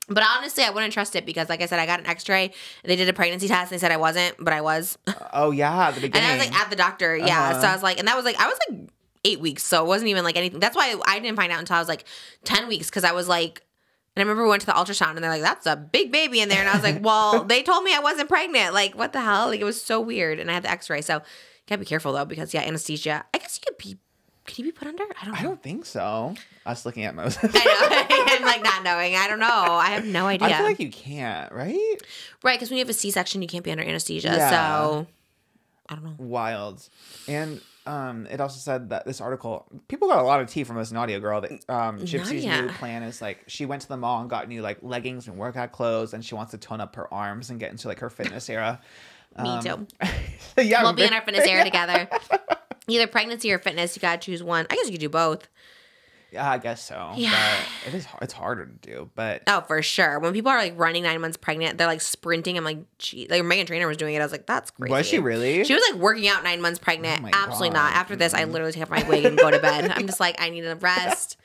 But honestly, I wouldn't trust it because, like I said, I got an X-ray. They did a pregnancy test. And they said I wasn't, but I was. Oh yeah, at the beginning. And I was like at the doctor, yeah. So I was like, and that was like I was like 8 weeks, so it wasn't even like anything. That's why I didn't find out until I was like 10 weeks because I was like, and I remember we went to the ultrasound and they're like, "That's a big baby in there," and I was like, "Well, they told me I wasn't pregnant. Like, what the hell?" Like it was so weird, and I had the X-ray, so you gotta be careful though because anesthesia. I guess you could be. Could you be put under? I don't know. I don't think so. Us looking at Moses. I know. I'm like not knowing. I don't know. I have no idea. I feel like you can't, right? Right, because when you have a C-section, you can't be under anesthesia. Yeah. So I don't know. Wild. And it also said that this article, people got a lot of tea from this Nadia girl. That Gypsy's Nadia. new plan is like she went to the mall and got new like leggings and workout clothes, and she wants to tone up her arms and get into like her fitness era. Me too. Yeah, We'll be in our fitness era together. Either pregnancy or fitness. You gotta choose one. I guess you could do both. Yeah, I guess so. Yeah. But it's harder to do. But Oh, for sure. When people are like running 9 months pregnant, they're like sprinting. I'm like, gee, like Megan Trainor was doing it. I was like, that's crazy. was she really? She was like working out 9 months pregnant. Oh my Absolutely God. not. After this, I literally take off my wig and go to bed. I'm just like, I need a rest.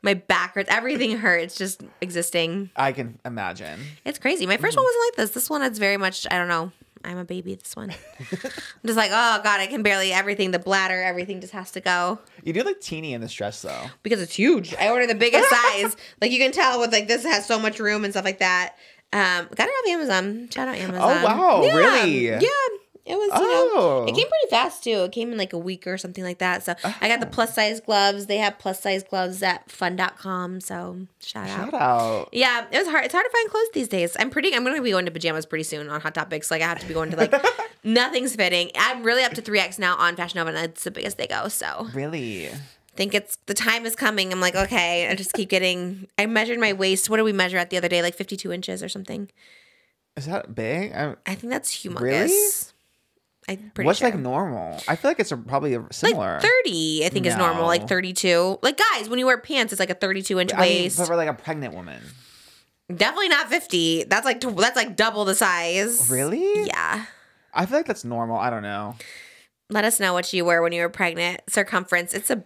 My back hurts. Everything hurts just existing. I can imagine. It's crazy. My first one wasn't like this. This one, it's very much, I don't know. I'm a baby, this one. I'm just like, oh, God, I can barely, everything, the bladder, everything just has to go. You do look teeny in this dress though. Because it's huge. I ordered the biggest size. Like, you can tell with, like, this has so much room and stuff like that. Got it off Amazon. Shout out Amazon. Oh, wow. Yeah. Really? Yeah. It was, it came pretty fast too. It came in like a week or something like that. So I got the plus size gloves. They have plus size gloves at fun.com. So shout out. Yeah, it was hard. It's hard to find clothes these days. I'm going to be going to pajamas pretty soon on Hot Topics. Like I have to be going to like, nothing's fitting. I'm really up to 3X now on Fashion Nova, and it's the biggest they go. So Really? think it's the time is coming. I'm like, okay, I just keep getting, I measured my waist. What did we measure at the other day? Like 52 inches or something. Is that big? I think that's humongous. Really? I'm pretty What's sure. like normal? I feel like it's probably similar. Like 30, I think is normal. Like 32. Like guys, when you wear pants, it's like a 32-inch waist. But for like a pregnant woman. Definitely not 50. That's like double the size. Really? Yeah. I feel like that's normal. I don't know. Let us know what you were when you were pregnant. Circumference. It's a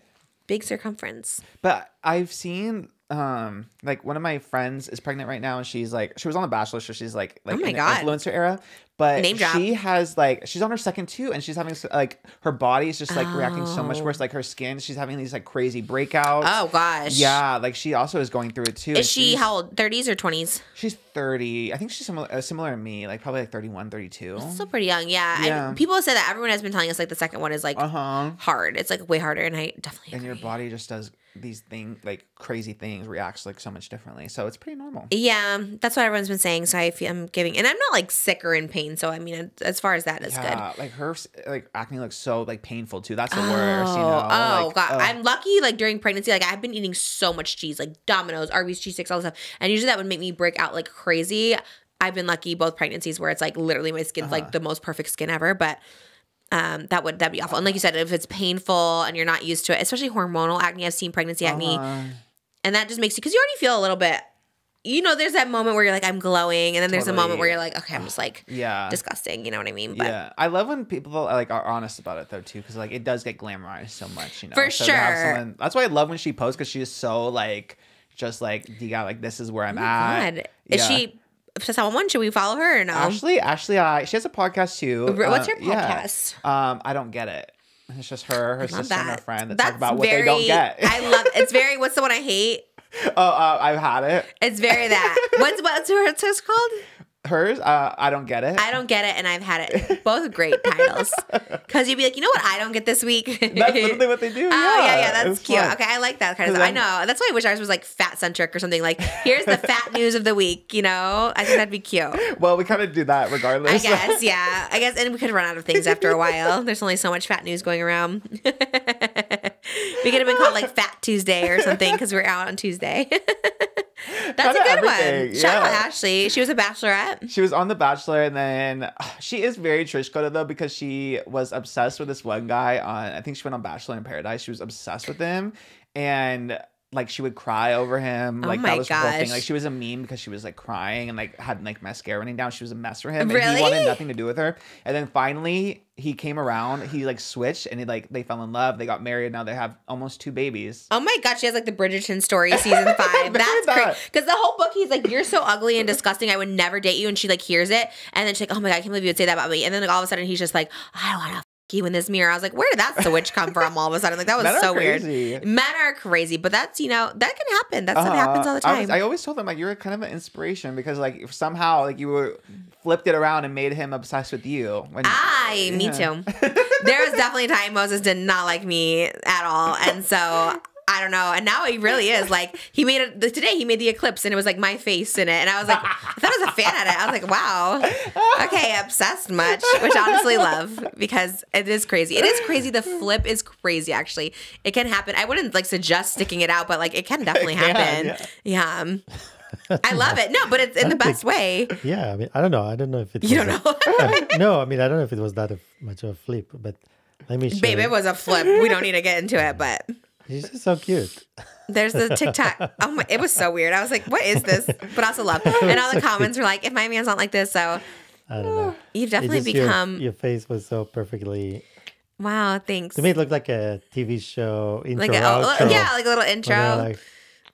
big circumference. But I've seen like one of my friends is pregnant right now, and she was on The Bachelor, so she's like Oh my in the God. influencer era. But Name drop. she has like she's on her second too, and she's having like her body is just like reacting so much worse. Like her skin, she's having these like crazy breakouts. Oh gosh. Yeah, like she also is going through it too. Is she how old? 30s or 20s? She's 30. I think she's similar to me, like probably like 31, 32. Still pretty young. Yeah. Yeah. People say that. Everyone has been telling us like the second one is like hard. It's like way harder, and I definitely agree. And your body just does these things, like crazy things, reacts like so much differently. So it's pretty normal. Yeah, that's what everyone's been saying. So I'm giving, and I'm not like sick or in pain. So I mean, as far as that is good. Like her like acne looks so like painful too. That's the worst, you know. Oh like, god, I'm lucky. Like during pregnancy, like I've been eating so much cheese, like Domino's, Arby's, cheese sticks, all this stuff, and usually that would make me break out like crazy. I've been lucky both pregnancies where it's like literally my skin's like the most perfect skin ever, but. That'd be awful. And like you said, if it's painful and you're not used to it, especially hormonal acne, I've seen pregnancy acne, and that just makes you, because you already feel a little bit, there's that moment where you're like, I'm glowing, and then there's a moment where you're like, okay, I'm just like, disgusting. You know what I mean? But yeah, I love when people like are honest about it though too, because like it does get glamorized so much, For So to have sure. someone- that's why I love when she posts, because she is so like just like you got like this is where I'm at. God. Is she someone? Should we follow her or no? Ashley, she has a podcast too. What's her yeah. podcast? I don't get it. It's just her Love sister, and her that. friend that That's talk about what they don't get. I love it's very. What's the one I hate? I've had it. It's very that. What's hers called? Hers, I don't get it. I don't get it, and I've had it. Both great titles. Because you'd be like, you know what I don't get this week? That's literally what they do. Oh, yeah, that's it's cute. fun. Okay, I like that kind of stuff. I know. That's why I wish ours was like fat centric or something. Like, here's the fat news of the week, I think that'd be cute. Well, we kind of do that regardless. I guess, yeah. And we could run out of things after a while. There's only so much fat news going around. We could have been called like Fat Tuesday or something because we're out on Tuesday. That's a good one. Shout out Ashley. She was a bachelorette. She was on The Bachelor, and then she is very Trish coded though, because she was obsessed with this one guy on. I think she went on Bachelor in Paradise. She was obsessed with him, and like she would cry over him. Like my that was the whole thing. gosh. Like she was a meme because she was like crying and like had like mascara running down. She was a mess for him. And Really? he wanted nothing to do with her. And then finally he came around. He like switched, and they fell in love. They got married. Now they have almost 2 babies. Oh my God, she has like the Bridgerton story season 5. That's crazy. Because the whole book, he's like, you're so ugly and disgusting. I would never date you. And she like hears it. And then she's like, oh my God, I can't believe you would say that about me. And then like all of a sudden he's just like, I don't want to you in this mirror. I was like, where did that switch come from all of a sudden? Like that was Men are so crazy. weird. Men are crazy, but that's, that can happen. That stuff happens all the time. I always told them like you're kind of an inspiration because like somehow like you were flipped it around and made him obsessed with you. Me too. There was definitely a time Moses did not like me at all. And so I don't know. And now he really is. Like he made it today. He made the eclipse, and it was like my face in it. And I was like, I thought I was a fan at it. I was like, wow, okay, obsessed much, which I honestly love because it is crazy. It is crazy. The flip is crazy. Actually, it can happen. I wouldn't like suggest sticking it out, but like it can definitely happen. Yeah. I love it. No, but it's in the best way. Yeah, I mean, I don't know. I don't know if it. You don't know. No, I mean, I don't know if it was that much of a flip, but let me show Babe, you. it was a flip. We don't need to get into it, but. She's just so cute. There's the TikTok. Oh my, it was so weird. I was like, what is this? But also love. And all the comments were like, if my man's not like this, so I don't know. you've definitely It just- become. Your face was so perfectly. Wow, thanks. To me, it looked like a TV show intro. Like outro. like a little Where intro. they're like,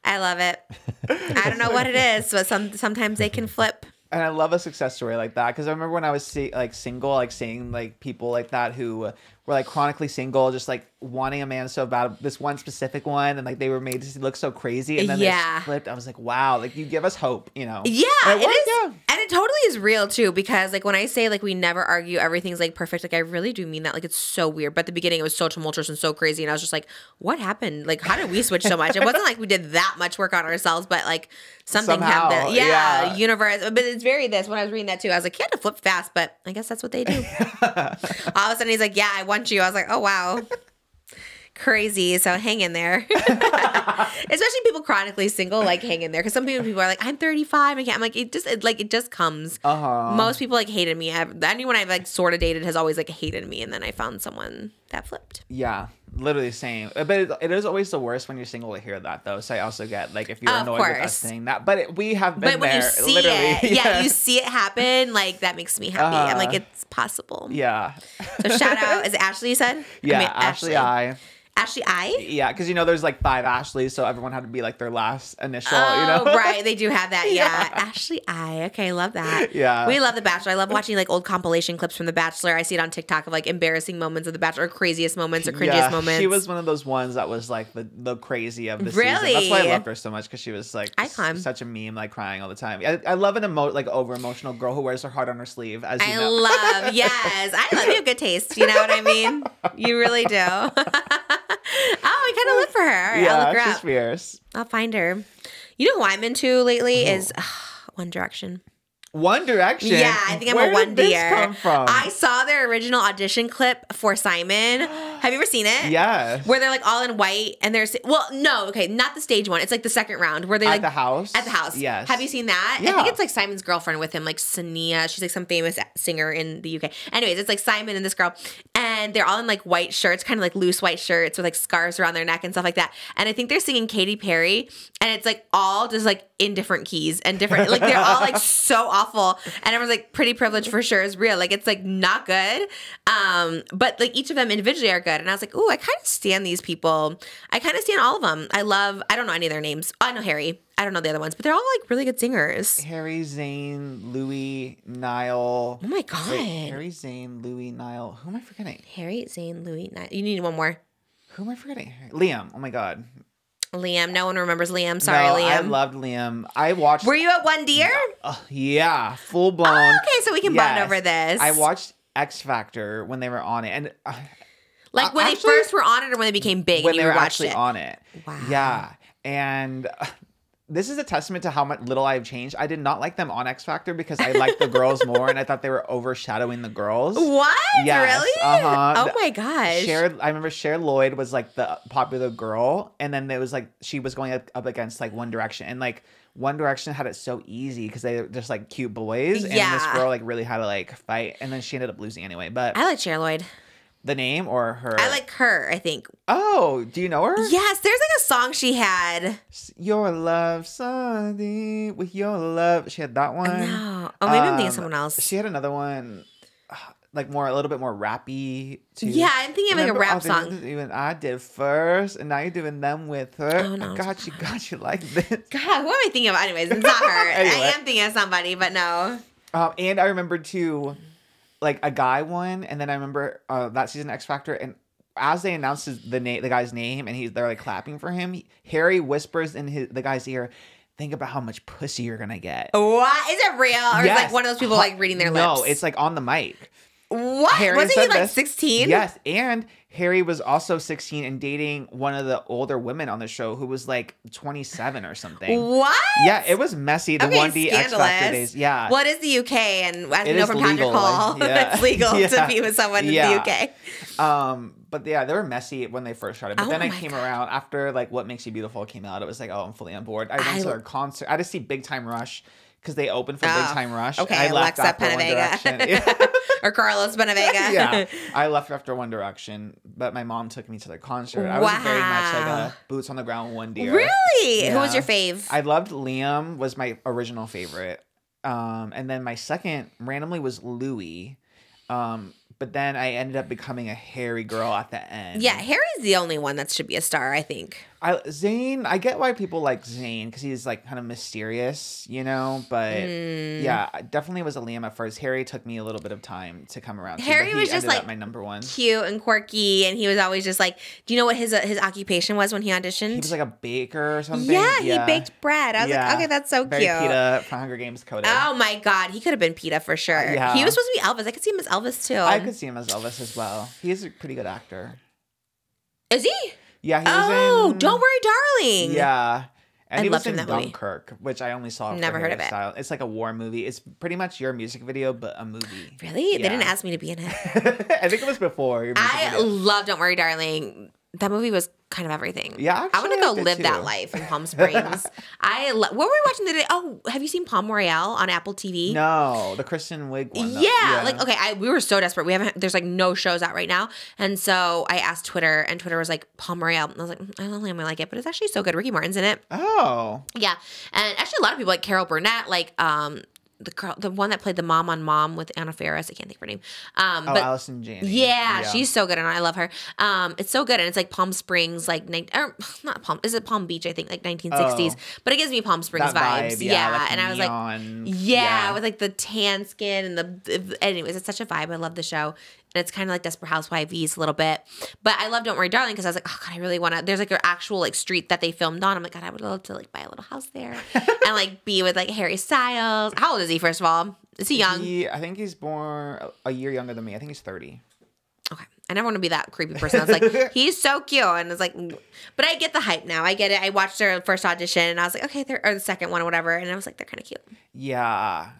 I love it. I don't know what it is, but sometimes they can flip. And I love a success story like that because I remember when I was single, like seeing like people like that who were like chronically single, just like wanting a man so bad, this one specific one, and like they were made to look so crazy, and then they flipped. I was like, wow, like you give us hope, Yeah, And it is, yeah. and it totally is real too, because like when I say like we never argue, everything's like perfect, like I really do mean that. Like it's so weird. But at the beginning it was so tumultuous and so crazy, and I was just like, what happened? Like how did we switch so much? It wasn't like we did that much work on ourselves, but like something Somehow, happened. yeah. Universe. But it's very this. When I was reading that too, I was like, you had to flip fast, but I guess that's what they do. All of a sudden he's like, yeah, I want you. I was like, oh wow. Crazy. So hang in there. Especially people chronically single, like hang in there. Because some people are like, I'm 35. I can't. I'm like, it just comes. Most people like hated me. Anyone I've like sort of dated has always like hated me. And then I found someone that flipped. Yeah, literally same. But it is always the worst when you're single to hear that though. So I also get like if you're Of annoyed with course. us saying that. But we have been But when there. you see literally. it, you see it happen, like that makes me happy. I'm like, it's possible. Yeah. So shout out. Is it Ashley you said? Yeah, I mean, Ashley I. Ashley I? Yeah, because there's like 5 Ashleys, so everyone had to be like their last initial, Oh, right. They do have that. Yeah. Ashley I. Okay, love that. Yeah. We love The Bachelor. I love watching like old compilation clips from The Bachelor. I see it on TikTok of like embarrassing moments of The Bachelor, or craziest moments or cringiest moments. She was one of those ones that was like the crazy of the Really? season. That's why I loved her so much, because she was like Icon. such a meme, like crying all the time. I love an like over emotional girl who wears her heart on her sleeve. As you I know. love, yes. I love you have good taste. You know what I mean? You really do. Oh, I kind of live for her. All right, I'll look her she's up. fierce. I'll find her. You know who I'm into lately is One Direction. One Direction. Yeah, I think I'm Where a one did this deer. come from? I saw their original audition clip for Simon. Have you ever seen it? Yes. Where they're like all in white and there's not the stage one. It's like the second round where they At like the house? At the house. Yes. Have you seen that? I Yeah. think it's like Simon's girlfriend with him, like Sania. She's like some famous singer in the UK. Anyways, it's like Simon and this girl, and they're all in like white shirts, kind of like loose white shirts with like scarves around their neck and stuff like that. And I think they're singing Katy Perry, and it's like all just like in different keys and different, like they're all like so awful. And everyone's like, pretty privilege for sure is real. Like it's like not good. But like each of them individually are good. And I was like, ooh, I kind of stand these people. I kind of stand all of them. I don't know any of their names. I know Harry. I don't know the other ones, but they're all like really good singers. Harry, Zayn, Louis, Niall. Oh my God. Wait, Harry, Zayn, Louis, Niall. Who am I forgetting? Harry, Zayn, Louis. You need one more. Who am I forgetting? Liam. Oh my God. Liam. No one remembers Liam. Sorry, No, Liam. I loved Liam. I watched. Were you at One Deer? Yeah, full blown. Oh, okay, so we can bond Yes. over this. I watched X Factor when they were on it, and like when actually, they first were on it, or when they became big when and you they were watched actually it. on it. Wow. Yeah, and this is a testament to how much little I've changed. I did not like them on X Factor because I liked the girls more, and I thought they were overshadowing the girls. What? Yes, Really? uh-huh. Oh my gosh. I remember Cher Lloyd was like the popular girl, and then there was like she was going up against like One Direction, and like One Direction had it so easy because they were just like cute boys, and this Yeah. girl like really had to like fight, and then she ended up losing anyway. But I like Cher Lloyd. the name or her? I like her, I think. Oh, do you know her? Yes, there's like a song she had. Your love, Sunday, with your love. She had that one. No. Oh, maybe I'm thinking of someone else. She had another one, like a little bit more rappy too. Yeah, I'm thinking of like a Remember, rap oh, song. Even I did first, and now you're doing them with her. Oh, no, I it's got you like this. God, who am I thinking of? Anyways, it's not her. Anyway. I am thinking of somebody, but no. And I remember too, like a guy won, and then I remember that season of X Factor, and as they announced the guy's name, and they're like clapping for him, Harry whispers in the guy's ear, "Think about how much pussy you're gonna get." What? Is it real? Or is it Yes. like one of those people like reading their lips? No, it's like on the mic. What? Harry Wasn't he said like this. 16? Yes, and Harry was also 16 and dating one of the older women on the show who was like 27 or something. What? Yeah, it was messy. The Okay, 1D X Factor scandalous. days. Yeah. Well, it is the UK, and as we It know is from Time to legal, Call, like, yeah. it's legal to Yeah. be with someone in Yeah. the UK. But yeah, they were messy when they first started. But Oh then I my came God. around after like What Makes You Beautiful came out. It was like, oh, I'm fully on board. I went to their concert. I had to see Big Time Rush because they opened for Big Time Rush. Okay, I left Alexa after One Penavega. Direction. Or Carlos Benavega. Yeah, I left after One Direction, but my mom took me to their concert. I was very much like Wow. a boots on the ground One Deer. Really? Who was Yeah. your fave? I loved Liam. Was my original favorite, and then my second randomly was Louis. But then I ended up becoming a Harry girl at the end. Yeah, Harry's the only one that should be a star, I think. Zayn, I get why people like Zayn because he's like kind of mysterious, you know. But yeah, I definitely was a Liam at first. Harry took me a little bit of time to come around. Harry but he was just ended up like my number one. cute and quirky, and he was always just like, do you know what his occupation was when he auditioned? He was like a baker or something. Yeah, he baked bread. I was like, okay, that's so Very cute. PETA from Hunger Games coded. Oh my God, he could have been PETA for sure. Yeah. He was supposed to be Elvis. I could see him as Elvis too. I could see him as Elvis as well. He's a pretty good actor. Is he? Yeah, he was in. Don't worry, darling. Yeah. And I he was loved him in in that movie. Dunkirk, which I only saw. Never for heard of it. Style. It's like a war movie. It's pretty much your music video, but a movie. Really? Yeah. They didn't ask me to be in it. I think it was before. Your music I video. love Don't Worry, Darling. That movie was kind of everything. Yeah, I actually, want to I go did live too. that life in Palm Springs. What were we watching today? Oh, have you seen Palm Royale on Apple TV? No, the Kristen Wiig one. though. Yeah, like okay, we were so desperate. There's like no shows out right now, and so I asked Twitter, and Twitter was like Palm Royale, and I was like, I don't think I'm gonna like it, but it's actually so good. Ricky Martin's in it. Oh. Yeah, and actually a lot of people like Carol Burnett, like the one that played the mom on Mom with Anna Faris. I can't think of her name. But Allison Janney. yeah, she's so good, and I love her. It's so good, and it's like Palm Springs, like not Palm. Is it Palm Beach? I think like 1960s, but it gives me Palm Springs That vibes. vibe, yeah, like and I was neon. like, yeah, with like the tan skin and anyways, it's such a vibe. I love the show. And it's kind of like Desperate Housewives a little bit. But I love Don't Worry, Darling because I was like, oh, God, I really want to. There's like an actual like street that they filmed on. I'm like, God, I would love to like buy a little house there and like be with like Harry Styles. How old is he, first of all? Is he young? I think he's born a year younger than me. I think he's 30. Okay. I never want to be that creepy person. I was like, he's so cute. And it's like, but I get the hype now. I get it. I watched their first audition and I was like, okay, or the second one or whatever. And I was like, they're kind of cute. Yeah.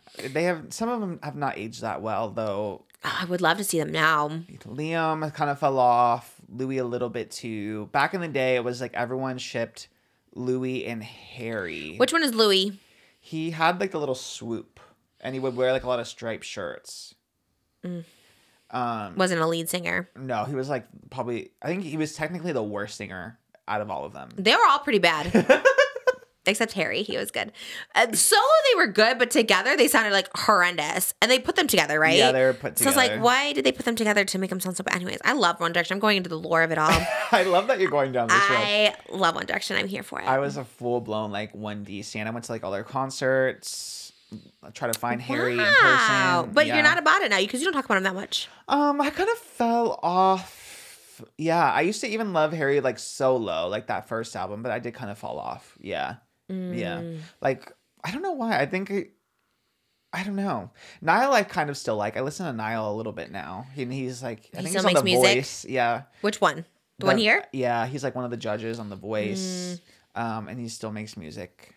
Some of them have not aged that well, though. Oh, I would love to see them now. Liam kind of fell off. Louis a little bit too. Back in the day, it was like everyone shipped Louis and Harry. Which one is Louis? He had like a little swoop, and he would wear like a lot of striped shirts. Wasn't a lead singer. No, he was like probably. I think he was technically the worst singer out of all of them. They were all pretty bad. Except Harry. He was good. Solo, they were good, but together they sounded like horrendous. And they put them together, right? Yeah, they were put So together. it's like, why did they put them together to make them sound so bad? Anyways, I love One Direction. I'm going into the lore of it all. I love that you're going down this road. I love One Direction. I'm here for it. I was a full blown like 1D stan. I went to like all their concerts. I try to find Harry in person. But Yeah. you're not about it now because you don't talk about him that much. I kind of fell off. Yeah, I used to even love Harry like solo, like that first album, but I did kind of fall off. Yeah. Yeah. Like, I don't know why. I don't know. Niall I kind of still like. I listen to Niall a little bit now. He's like, I think still he's on makes The music? Voice. Yeah. Which one? The one here? Yeah, he's like one of the judges on The Voice. And he still makes music.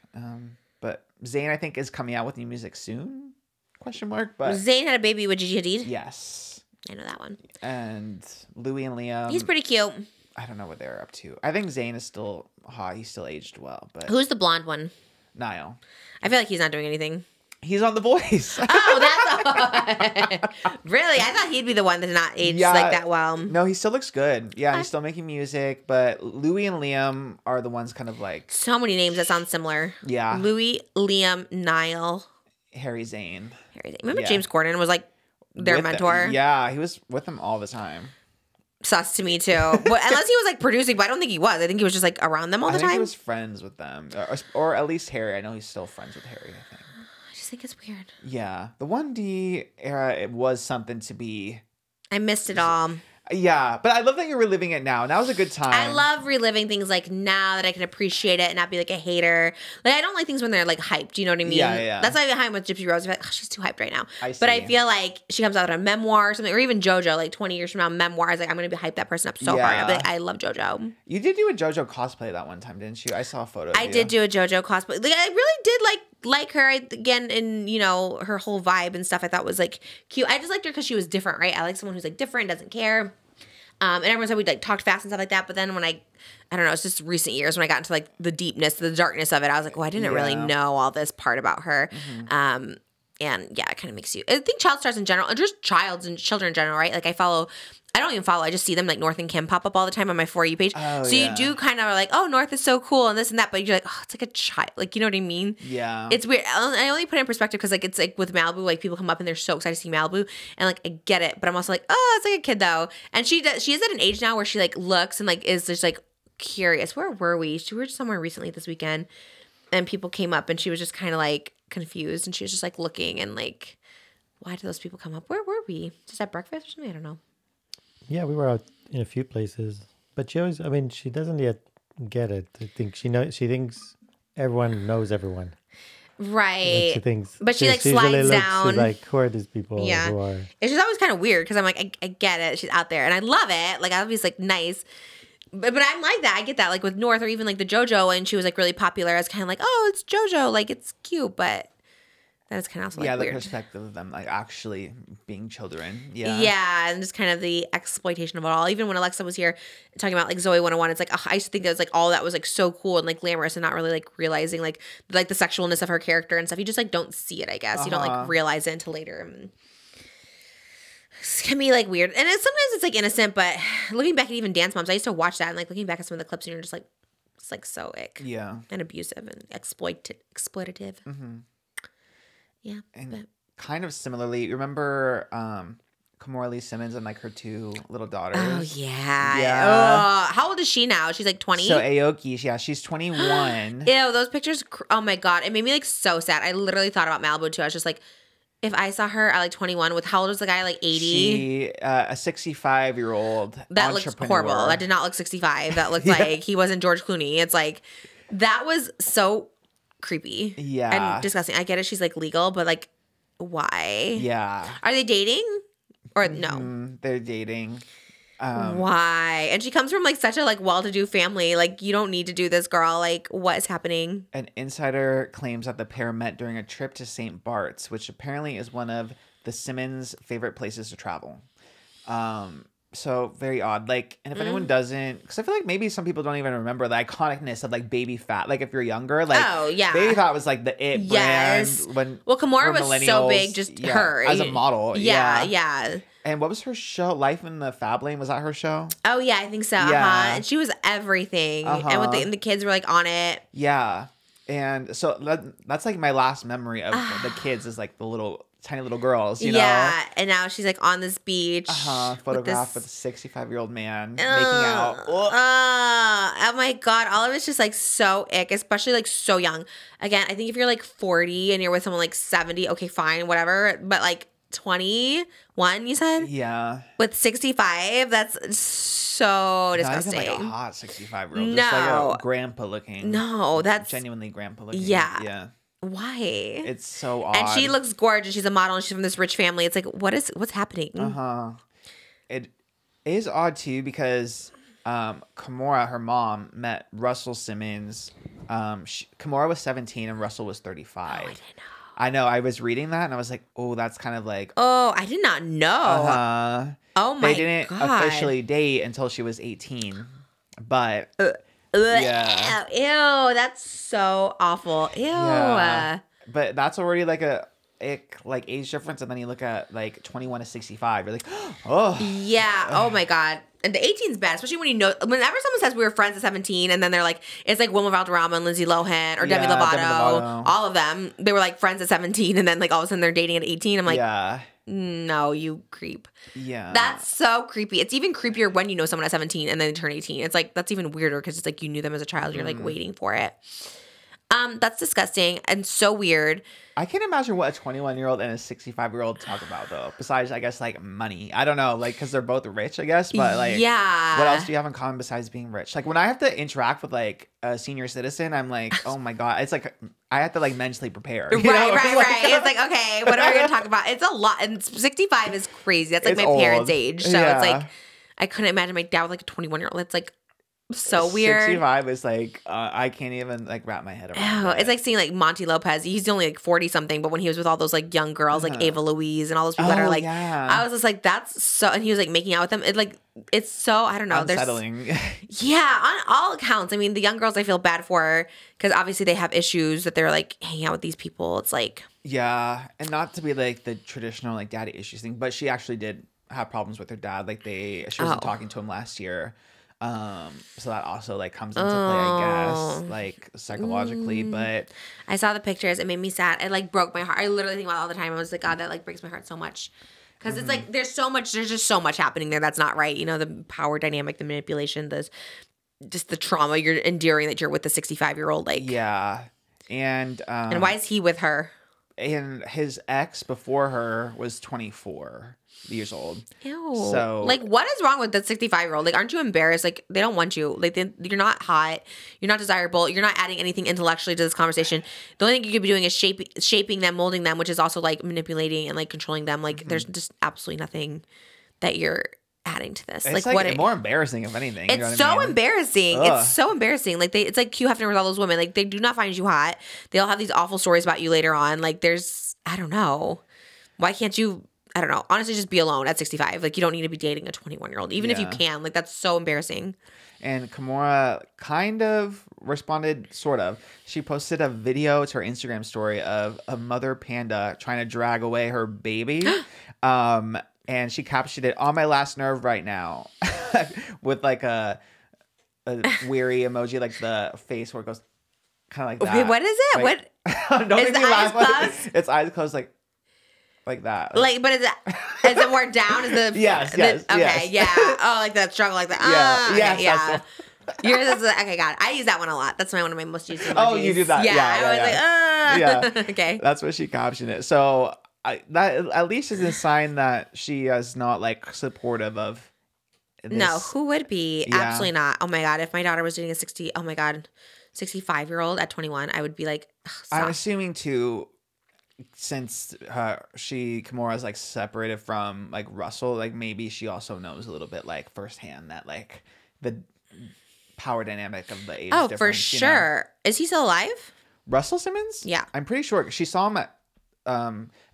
But Zayn, I think, is coming out with new music soon? Question mark. But Zayn had a baby with Gigi Hadid. yes. I know that one. And Louis and Liam. He's pretty cute. I don't know what they're up to. I think Zayn is still hot. He's still aged well. But Who's the blonde one? Niall. I feel like he's not doing anything. He's on The Voice. Oh, that's really? I thought he'd be the one that's not aged Yeah. like that well. No, he still looks good. Yeah, he's still making music. But Louis and Liam are the ones kind of like So many names that sound similar. Yeah. Louis, Liam, Niall, Harry Zayn. Harry. Remember Yeah. James Corden was like their With mentor? them. Yeah, he was with them all the time. Sus to me too. But unless he was like producing, but I don't think he was. I think he was just like around them all I the think he time. was friends with them. Or at least Harry. I know he's still friends with Harry, I think. I just think it's weird. Yeah. The 1D era, it was something to be. I missed it all. Yeah, but I love that you're reliving it now. Now's a good time. I love reliving things like now that I can appreciate it and not be like a hater. Like I don't like things when they're like hyped. You know what I mean? Yeah. That's why I'm with Gypsy Rose. I'm like, oh, she's too hyped right now. I But I see. feel like she comes out with a memoir or something, or even JoJo, like 20 years from now, memoirs. Like I'm gonna be hype that person up so hard. I'll be like, I love JoJo. You did do a JoJo cosplay that one time, didn't you? I saw a photo of I you. did do a JoJo cosplay. Like I really did like her again, and you know her whole vibe and stuff. I thought was like cute. I just liked her because she was different, right? I like someone who's like different, doesn't care. And everyone said we like talked fast and stuff like that. But then when I don't know, it's just recent years when I got into like the deepness, the darkness of it. I was like, well, I didn't really know all this part about her. And yeah, it kind of makes you. I think child stars in general, and just children in general, right? Like I don't even follow. I just see them like North and Kim pop up all the time on my For You page. Oh, so yeah. you do kind of are like, oh, North is so cool and this and that. But you're like, oh, it's like a child. Like, you know what I mean? Yeah. It's weird. I only put it in perspective because like it's like with Malibu, like people come up and they're so excited to see Malibu, and like I get it, but I'm also like, oh, it's like a kid though, and she is at an age now where she like looks and like is just like curious. Where were we? We were somewhere recently this weekend, and people came up, and she was just kind of like confused, and she was just like looking and like, why do those people come up? Where were we? Just at breakfast or something? I don't know. Yeah, we were out in a few places, but she always, I mean, she doesn't yet get it. I think she thinks everyone knows everyone. Right. Like she thinks, but she like usually slides down. She's like, who are these people? Yeah. Who are... It's just always kind of weird because I'm like, I get it. She's out there and I love it. Like, obviously, like, nice. But I'm like that. I get that. Like, with North or even like the JoJo, and she was like really popular. I was kind of like, oh, it's JoJo. Like, it's cute. But that's kind of also like yeah, the weird. perspective of them like actually being children. Yeah. Yeah, and just kind of the exploitation of it all. Even when Alexa was here talking about like Zoe 101, it's like I used to think that was like all that was like so cool and like glamorous, and not really like realizing like the sexualness of her character and stuff. You just like don't see it, I guess. You don't like realize it until later. It can be like weird, and sometimes it's like innocent. But looking back at even Dance Moms, I used to watch that and like looking back at some of the clips, and you're just like, it's like so ick, Yeah. and abusive and exploitative. Mm-hmm. Yeah, And but kind of similarly, remember Kimora Lee Simmons and like her two little daughters? oh yeah, Yeah. Oh, how old is she now? She's like 20. So Aoki, yeah, she's 21. Ew, those pictures. Oh my God. It made me like so sad. I literally thought about Malibu too. I was just like, if I saw her at like 21 with how old was the guy? Like 80? She, a 65-year-old That looked horrible. That did not look 65. That looked like he wasn't George Clooney. It's like, that was so creepy. Yeah. And disgusting. I get it. She's like legal, but like, why? Yeah. Are they dating? Or no? They're dating. Why? And she comes from like such a like well-to-do family. Like, you don't need to do this, girl. Like, what is happening? An insider claims that the pair met during a trip to St. Bart's, which apparently is one of the Simmons' favorite places to travel. So very odd. Like, and if anyone doesn't, because I feel like maybe some people don't even remember the iconicness of like Baby Fat. Like, if you're younger, like, Oh, yeah. Baby Fat was like the it Yes. brand when Kimora for was so millennials, big, just her as a model. Yeah. And what was her show? Life in the Fab Lane, was that her show? Oh yeah, I think so. Yeah. And she was everything. And with and the kids were like on it. Yeah. And so that's like my last memory of the kids is like the little tiny little girls, you know? Yeah. And now she's like on this beach. Photographed with a 65-year-old man making out. Oh my God. All of it's just like so ick, especially like so young. Again, I think if you're like 40 and you're with someone like 70, okay, fine, whatever. But like 21, you said? Yeah. With 65, that's so disgusting. Not even like a hot 65-year-old. No. Just like a grandpa looking. No, that's genuinely grandpa looking. Yeah. Yeah. why? It's so odd. And she looks gorgeous. She's a model and she's from this rich family. It's like, what's happening? It is odd too because Kimora, her mom, met Russell Simmons. Kimora was 17 and Russell was 35. I didn't know. I know. I was reading that and I was like, oh, that's kind of like. Oh, I did not know. Oh my God. They didn't officially date until she was 18, but yeah. Ew, that's so awful. Ew. Yeah. But that's already like a like age difference, and then you look at like 21 to 65, you're like, oh Yeah. Oh my God. And the 18's bad, especially when you know, whenever someone says we were friends at 17, and then they're like, it's like Wilma Valderrama and Lindsay Lohan or Demi Yeah, Lovato, Demi Lovato. all of them. They were like friends at 17, and then like all of a sudden they're dating at 18. I'm like, yeah, no, you creep. yeah. That's so creepy. It's even creepier when you know someone at 17 and then they turn 18. It's like, that's even weirder because it's like you knew them as a child. You're like waiting for it. That's disgusting and so weird. I can't imagine what a 21-year-old and a 65-year-old talk about though. Besides, I guess like money. I don't know, like because they're both rich, I guess. But like, yeah, what else do you have in common besides being rich? Like when I have to interact with like a senior citizen, I'm like, oh my God, it's like I have to like mentally prepare. Right. It's like, okay, what are we gonna talk about? It's a lot, and 65 is crazy. That's like It's my old. parents' age, so Yeah. it's like I couldn't imagine my dad with like a 21-year-old. It's like so weird. 65 is like I can't even like wrap my head around. Oh, it. it's like seeing like Monty Lopez. He's only like 40 something, but when he was with all those like young girls, like Ava Louise and all those people that are like, I was just like, that's so. And he was like making out with them. It like it's so I don't know. Unsettling. Yeah, on all accounts. I mean, the young girls I feel bad for because obviously they have issues that they're like hanging out with these people. It's like Yeah, and not to be like the traditional like daddy issues thing, but she actually did have problems with her dad. Like she wasn't talking to him last year. So that also like comes into play, I guess, like psychologically. But I saw the pictures. It made me sad. It like broke my heart. I literally think about it all the time. I was like, God, that like breaks my heart so much. Because it's like there's just so much happening there that's not right. You know, the power dynamic, the manipulation, just the trauma you're enduring that you're with the 65-year-old. Like, Yeah. And why is he with her? And his ex before her was 24 years old. Ew. So- like, what is wrong with the 65-year-old? Like, aren't you embarrassed? Like, they don't want you. Like, you're not hot. You're not desirable. You're not adding anything intellectually to this conversation. The only thing you could be doing is shaping them, molding them, which is also like manipulating and like controlling them. Like, there's just absolutely nothing that you're adding to this. It's like what? more embarrassing, if anything. You know It's what I so mean? embarrassing. Ugh. It's so embarrassing. Like it's like Hugh Hefner with all those women. Like they do not find you hot. They all have these awful stories about you later on. Like I don't know. Why can't you? I don't know. Honestly, just be alone at 65. Like you don't need to be dating a 21-year-old, even if you Yeah. can. Like that's so embarrassing. And Kimura kind of responded, sort of. She posted a video to her Instagram story of a mother panda trying to drag away her baby. And she captioned it, "On my last nerve right now," with like a weary emoji, like the face where it goes kind of like that. Wait, what is it? Like- What? Don't Is make the me laugh. eyes Like, closed? it's eyes closed, like that. Like, but is it more down? Is the Yes, the- yes, okay, yes. yeah. Oh, like that struggle, like that. Yeah, yes, okay, that's yeah. the- Yours is okay. God, I use that one a lot. That's one of my most used emojis. Oh, you do that. Yeah, Yeah, I yeah, was yeah. like, Yeah. okay. That's what she captioned it. So that at least is a sign that she is not like supportive of this. No, who would be? Yeah. Absolutely not. Oh my God. If my daughter was dating a 65-year-old at 21, I would be like, I'm stop. assuming too, since Kimura is like separated from like Russell, like maybe she also knows a little bit like firsthand that like the power dynamic of the age. Oh, for difference, you know? sure. Is he still alive? Russell Simmons? Yeah. I'm pretty sure she saw him at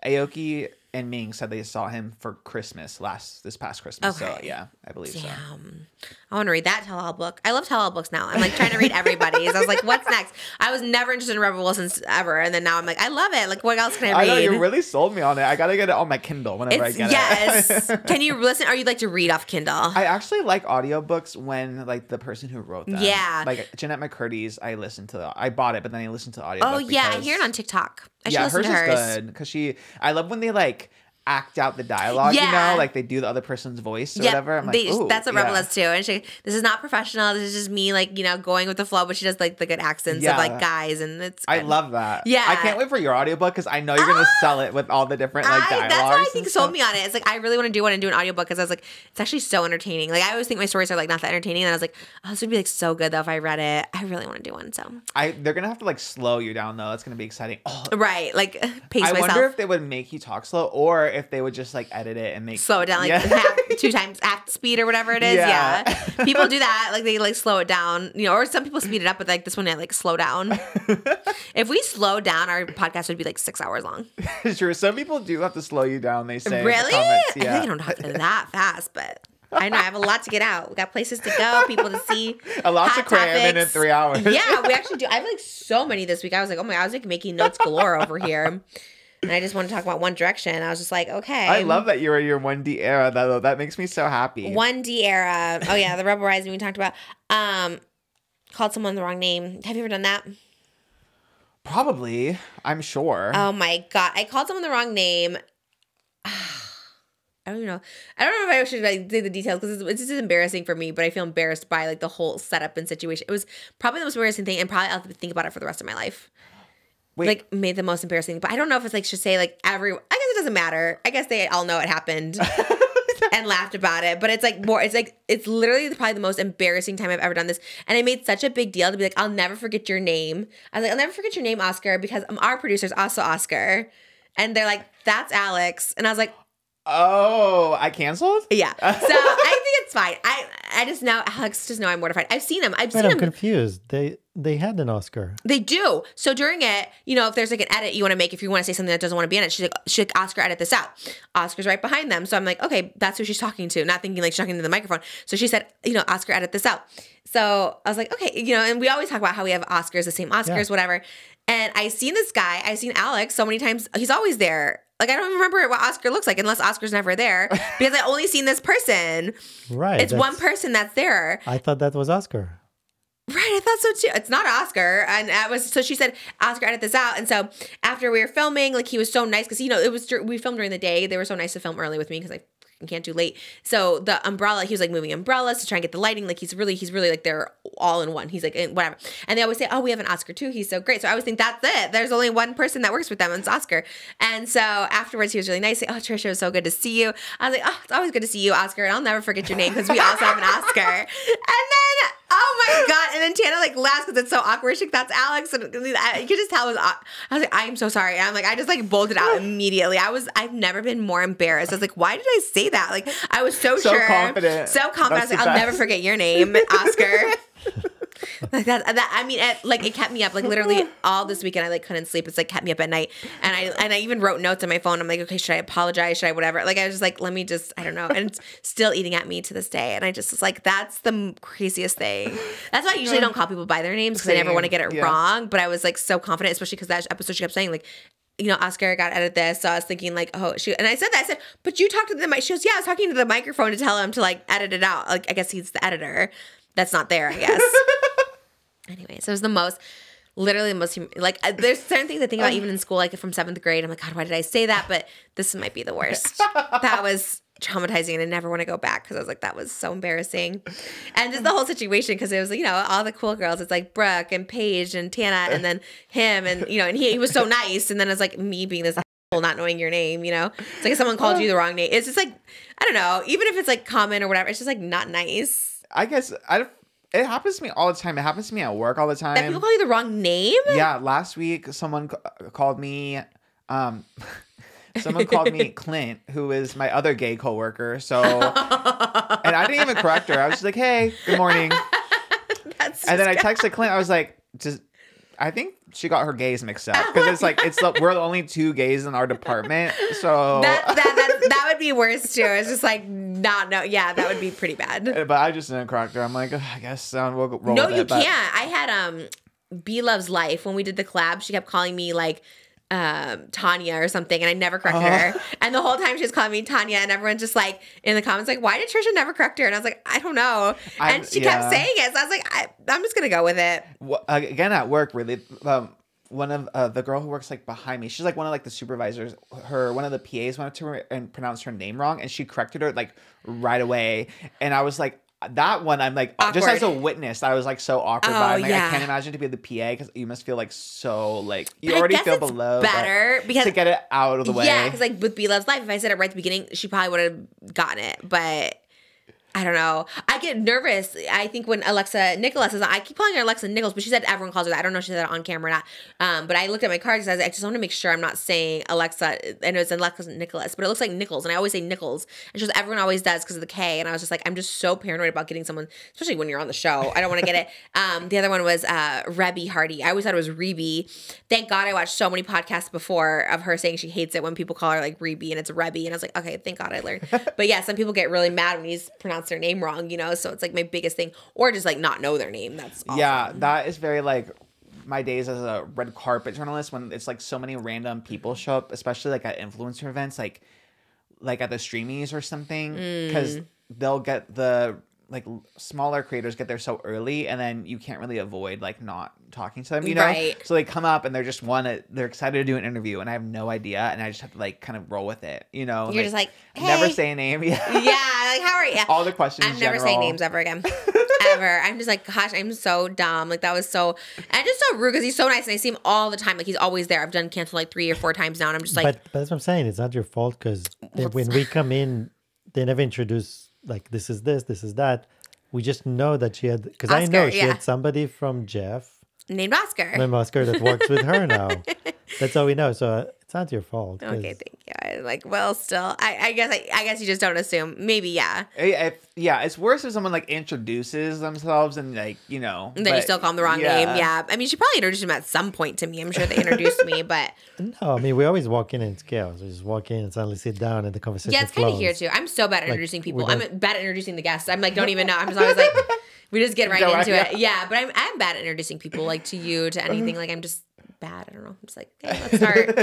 Aoki and Ming said they saw him for Christmas this past Christmas. So Okay. yeah, I believe so. Damn. I want to read that tell-all book. I love tell-all books now. I'm like trying to read everybody's. I was like, what's next? I was never interested in Rebel Wilson's ever. And then now I'm like, I love it. Like, what else can I read? I know you really sold me on it. I gotta get it on my Kindle whenever I get it. Yes. Can you listen or you like to read off Kindle? I actually like audiobooks when like the person who wrote them. Yeah. Like Jeanette McCurdy's, I bought it, but then I listened to the audiobook. Oh, yeah. I because- hear it on TikTok. I should Yeah, listen hers to hers. is good because I love when they like act out the dialogue, you Yeah. know, like they do the other person's voice or Yep. whatever. I'm like, ooh, that's what Rebel yeah. does too. And this is not professional. This is just me, like, you know, going with the flow. But she does like the good accents Yeah. of like guys, and it's. I good. love that. Yeah. I can't wait for your audiobook because I know you're gonna sell it with all the different like dialogues. That's why I and think stuff. sold me on it. It's like I really want to do an audiobook because I was like, it's actually so entertaining. Like I always think my stories are like not that entertaining, and I was like, oh, this would be like so good though if I read it. I really want to do one. So They're gonna have to like slow you down though. That's gonna be exciting. Oh, right, like pace I myself. wonder if they would make you talk slow or if they would just like edit it and make Slow it down like Yeah. two times half speed or whatever it is. Yeah. Yeah. People do that. Like they like slow it down, you know, or some people speed it up, but like this one I like slow down. If we slow down, our podcast would be like 6 hours long. Sure, some people do have to slow you down. They say in the Really? comments. I think Yeah. I don't have to that fast, but I know I have a lot to get out. We got places to go, people to see. A lot to hot cram in topics. 3 hours. Yeah, we actually do. I have like so many this week. I was like, oh my God, I was like making notes galore over here. And I just want to talk about One Direction. I was just like, okay. I love that you're in your 1D era. That makes me so happy. 1D era. Oh yeah, the Rebel Rising we talked about. Called someone the wrong name. Have you ever done that? Probably, I'm sure. Oh my God. I called someone the wrong name. I don't even know. I don't know if I should like say the details because it's just embarrassing for me, but I feel embarrassed by like the whole setup and situation. It was probably the most embarrassing thing, and probably I'll have to think about it for the rest of my life. Wait, Like made the most embarrassing, but I don't know if it's like should say like I guess it doesn't matter. I guess they all know it happened and laughed about it, but it's like more. It's literally probably the most embarrassing time I've ever done this, and I made such a big deal to be like, I'll never forget your name. I was like, I'll never forget your name, Oscar, because our producer's also Oscar, and they're like, that's Alex, and I was like, oh, I canceled? yeah. So I think it's fine. I just know Alex just know I'm mortified. I've seen him. Wait, I'm confused. They had an Oscar. They do. So during it, you know, if there's like an edit you want to make, if you want to say something that doesn't want to be in it, she's like, Oscar, edit this out. Oscar's right behind them. So I'm like, okay, that's who she's talking to, not thinking like she's talking to the microphone. So she said, you know, Oscar, edit this out. So I was like, okay, you know, and we always talk about how we have Oscars, the same Oscars, whatever. And I've seen Alex so many times. He's always there. Like, I don't even remember what Oscar looks like unless Oscar's never there because I only seen this person. Right. It's one person that's there. I thought that was Oscar. Right, I thought so too. It's not Oscar, and so she said, Oscar, edit this out. And so after we were filming, like he was so nice because we filmed during the day. They were so nice to film early with me because I can't do late. So the umbrella, he was like moving umbrellas to try and get the lighting. Like he's really like they're all in one. He's like whatever. And they always say, oh, we have an Oscar too. He's so great. So I always think that's it. There's only one person that works with them, and it's Oscar. And so afterwards, he was really nice. Like, oh, Trisha, it was so good to see you. I was like, oh, it's always good to see you, Oscar. And I'll never forget your name because we also have an Oscar. And then, oh my God. And then Tana like laughs because it's so awkward. She's like, that's Alex. And you could just tell it was, I was like, I'm so sorry. And I'm like, I just like bolted out immediately. I've never been more embarrassed. I was like, why did I say that? Like, I was so sure. Confident. So confident. I was like, I'll never forget your name, Oscar. Like that I mean, it kept me up like literally all this weekend. I like couldn't sleep. It's like kept me up at night, and I even wrote notes on my phone. I'm like, okay, should I apologize? Should I whatever? Like I was just like, let me just, I don't know. And it's still eating at me to this day. And I just was like, that's the craziest thing. That's why I usually don't call people by their names because I never want to get it wrong. But I was like so confident, especially because that episode she kept saying like, you know, Oscar got to edit this. So I was thinking like, oh, and I said that. I said, but you talked to the mic. She goes, yeah, I was talking to the microphone to tell him to like edit it out. Like I guess he's the editor. That's not there, I guess. Anyway, so it was literally the most, like, there's certain things I think about even in school, like from 7th grade. I'm like, God, why did I say that? But this might be the worst. That was traumatizing, and I never want to go back because I was like, that was so embarrassing. And just the whole situation, because it was, you know, all the cool girls. It's like Brooke and Paige and Tana and then him. And, you know, and he was so nice. And then it's like me being this not knowing your name, you know? It's like if someone called you the wrong name. It's just like, I don't know, even if it's like common or whatever, it's just like not nice. I guess it happens to me all the time. It happens to me at work all the time. That people call you the wrong name? Yeah, last week someone called me someone called me Clint, who is my other gay coworker. So and I didn't even correct her. I was just like, "Hey, good morning." And then I texted Clint. I was like, I think she got her gays mixed up because it's like we're the only 2 gays in our department. So that would be worse too. It's just like not no. Yeah, that would be pretty bad. But I just didn't correct her. I'm like, I guess we'll roll No, with you it. But can't. I had B Loves Life when we did the collab. She kept calling me like Tanya or something, and I never corrected her. And the whole time she was calling me Tanya, and everyone's just like in the comments like, why did Trisha never correct her? And I was like, I don't know. And she kept saying it, so I was like, I'm just gonna go with it. Well, again, at work, really, one of the girl who works like behind me, she's like one of like the supervisors. One of the PAs went up to her and pronounced her name wrong, and she corrected her like right away. And I was like, that one, I'm like, awkward. just as a witness, I was like so awkward. But I'm like, yeah. I can't imagine to be the PA because you must feel like so like you already feel below. Better because to get it out of the way. Yeah, because like with B Loves Life, if I said it right at the beginning, she probably would have gotten it. But I don't know. I get nervous. I think when Alexa Nicholas is on, I keep calling her Alexa Nichols, but she said everyone calls her that. I don't know if she said it on camera or not. But I looked at my cards and I was like, I just want to make sure I'm not saying Alexa. And it was Alexa Nicholas, but it looks like Nichols. And I always say Nichols. And she goes, everyone always does because of the K. And I was just like, I'm just so paranoid about getting someone, especially when you're on the show. I don't want to get it. The other one was Rebby Hardy. I always thought it was Reby. Thank God I watched so many podcasts before of her saying she hates it when people call her like Reby and it's Rebby. And I was like, okay, thank God I learned. But yeah, some people get really mad when you pronounce their name wrong, you know? So it's like my biggest thing. Or just like not know their name. That's awesome. Yeah, that is very like my days as a red carpet journalist when it's like so many random people show up, especially like at influencer events, like at the Streamies or something, because they'll get the like smaller creators get there so early, and then you can't really avoid like not talking to them, you know? Right. So they come up and they're just they're excited to do an interview, and I have no idea, and I just have to like kind of roll with it, you know? You're just like, hey. Never say a name. Yeah. Yeah, like how are you? All the questions. I'm never saying names ever again. Ever. I'm just like, gosh, I'm so dumb. Like that was so, and just so rude because he's so nice and I see him all the time. Like he's always there. I've done cancel like 3 or 4 times now, and I'm just like, but that's what I'm saying. It's not your fault because when we come in, they never introduce like this is this is that. We just know that she had, because I know she had somebody from Jeff named Oscar that works with her now. That's all we know. So it's not your fault. Okay, thank you. I like, well, still, I guess you just don't assume. Maybe, yeah. Yeah, it's worse if someone like introduces themselves and like, you know. And then you still call them the wrong name. Yeah. I mean, she probably introduced him at some point to me. I'm sure they introduced me, but. No, I mean, we always walk in and it's chaos. We just walk in and suddenly sit down and the conversation Yeah, it's kind of here too. I'm so bad at introducing people. I'm bad at introducing the guests. I'm like, don't even know. I'm just always like, we just get right into it. Yeah, but I'm bad at introducing people like to you, to anything. Like I'm just bad. I don't know. I'm just like, hey, let's start.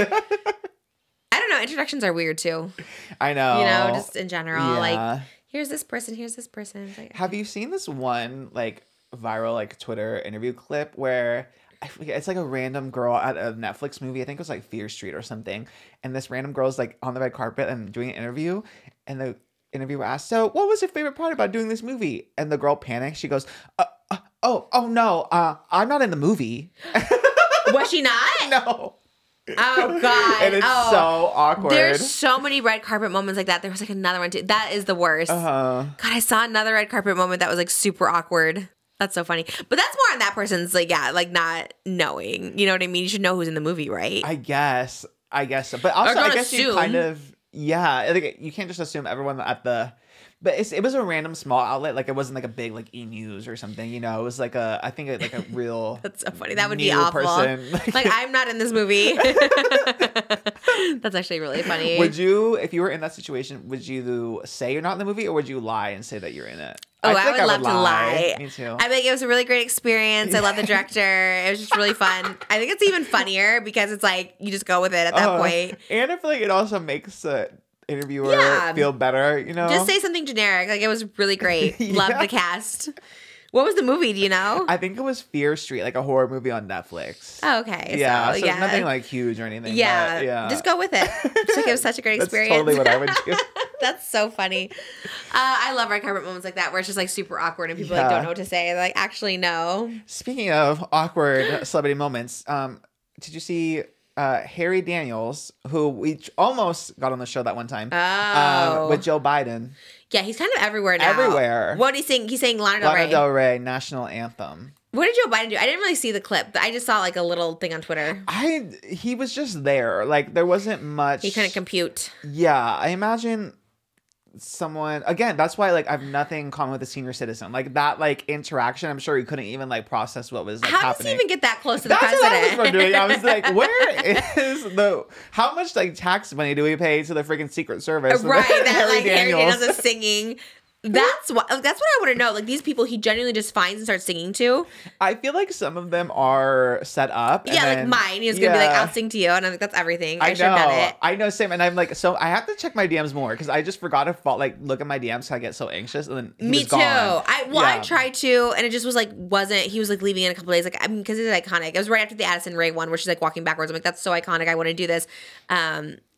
I don't know. Introductions are weird too. I know. You know, just in general. Yeah. Like, here's this person. Here's this person. It's like, have you seen this one like viral like Twitter interview clip where I forget, it's like a random girl at a Netflix movie. I think it was like Fear Street or something. And this random girl is like on the red carpet and doing an interview. And it interviewer asks, "So, what was your favorite part about doing this movie?" And the girl panics. She goes, "Oh no, I'm not in the movie." Was she not? No. Oh God! And it's so awkward. There's so many red carpet moments like that. There was like another one too. That is the worst. God, I saw another red carpet moment that was like super awkward. That's so funny. But that's more on that person's like not knowing. You know what I mean? You should know who's in the movie, right? I guess so. But also, I guess you assume. kind of I think you can't just assume everyone at the. But it was a random small outlet. Like it wasn't like a big like E! News or something. You know, it was like I think like a real. That's so funny. That would be new awful. Person. Like I'm not in this movie. That's actually really funny. Would you, if you were in that situation, would you say you're not in the movie, or would you lie and say that you're in it? Oh, I would love to lie. Me too. I think it was a really great experience. I love the director. It was just really fun. I think it's even funnier because it's like you just go with it at that point. And I feel like it also makes the interviewer feel better, you know? Just say something generic. Like it was really great. Love the cast. What was the movie? Do you know? I think it was Fear Street, like a horror movie on Netflix. Oh, okay. Yeah, so nothing like huge or anything. Yeah, but yeah. Just go with it. Just like it was such a great experience. That's totally what I would do. That's so funny. I love red carpet moments like that where it's just like super awkward and people like don't know what to say. They're like, actually, no. Speaking of awkward celebrity moments, did you see Harry Daniels, who we almost got on the show that one time, with Joe Biden? Yeah, he's kind of everywhere now. Everywhere. What is he saying? He's saying Lana Del Rey. Lana Del Rey, national anthem. What did Joe Biden do? I didn't really see the clip. I just saw like a little thing on Twitter. He was just there. Like there wasn't much. He couldn't compute. Yeah, I imagine someone again. That's why like I've nothing in common with a senior citizen. Like that like interaction. I'm sure he couldn't even like process what was like How happening. does he even get that close to the That's president? what I was wondering. I was like, where is how much like tax money do we pay to the freaking Secret Service? Right, that Harry like Harry Daniels Daniels is singing. That's what I want to know. Like these people, he genuinely just finds and starts singing to. I feel like some of them are set up. Yeah, like mine. He was gonna be like, "I'll sing to you," and I'm like, "That's everything." I should have done it. I know, same. And I'm like, so I have to check my DMs more because I just forgot to look at my DMs. So I get so anxious, and then Me was too. gone. I tried to, and it just was like wasn't. He was like leaving in a couple days. Like I mean, because it's iconic. It was right after the Addison Rae one where she's like walking backwards. I'm like, that's so iconic. I want to do this.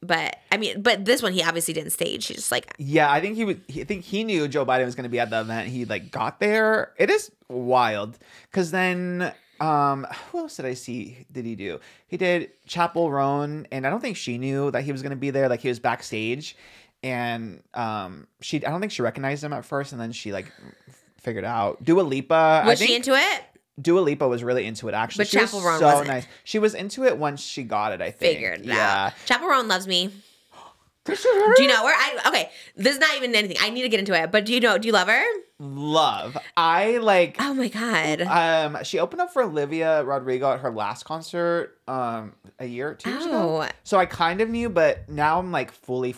But I mean, but this one he obviously didn't stage. He just like yeah. I think I think he knew Joe Biden was going to be at the event. He like got there. It is wild because then. Who else did I see? Did he do? He did Chapel Roan, and I don't think she knew that he was going to be there. Like he was backstage, and I don't think she recognized him at first, and then she like figured out. Dua Lipa was she into it? Dua Lipa was really into it actually. But she Chapel was Roan so wasn't. nice. She was into it once she got it. I think. Figured it out. Chapel Roan loves me. Do you know her? Okay, this is not even anything. I need to get into it. But do you love her? Love. I like. Oh my god. She opened up for Olivia Rodrigo at her last concert a year or two years ago. So I kind of knew, but now I'm like fully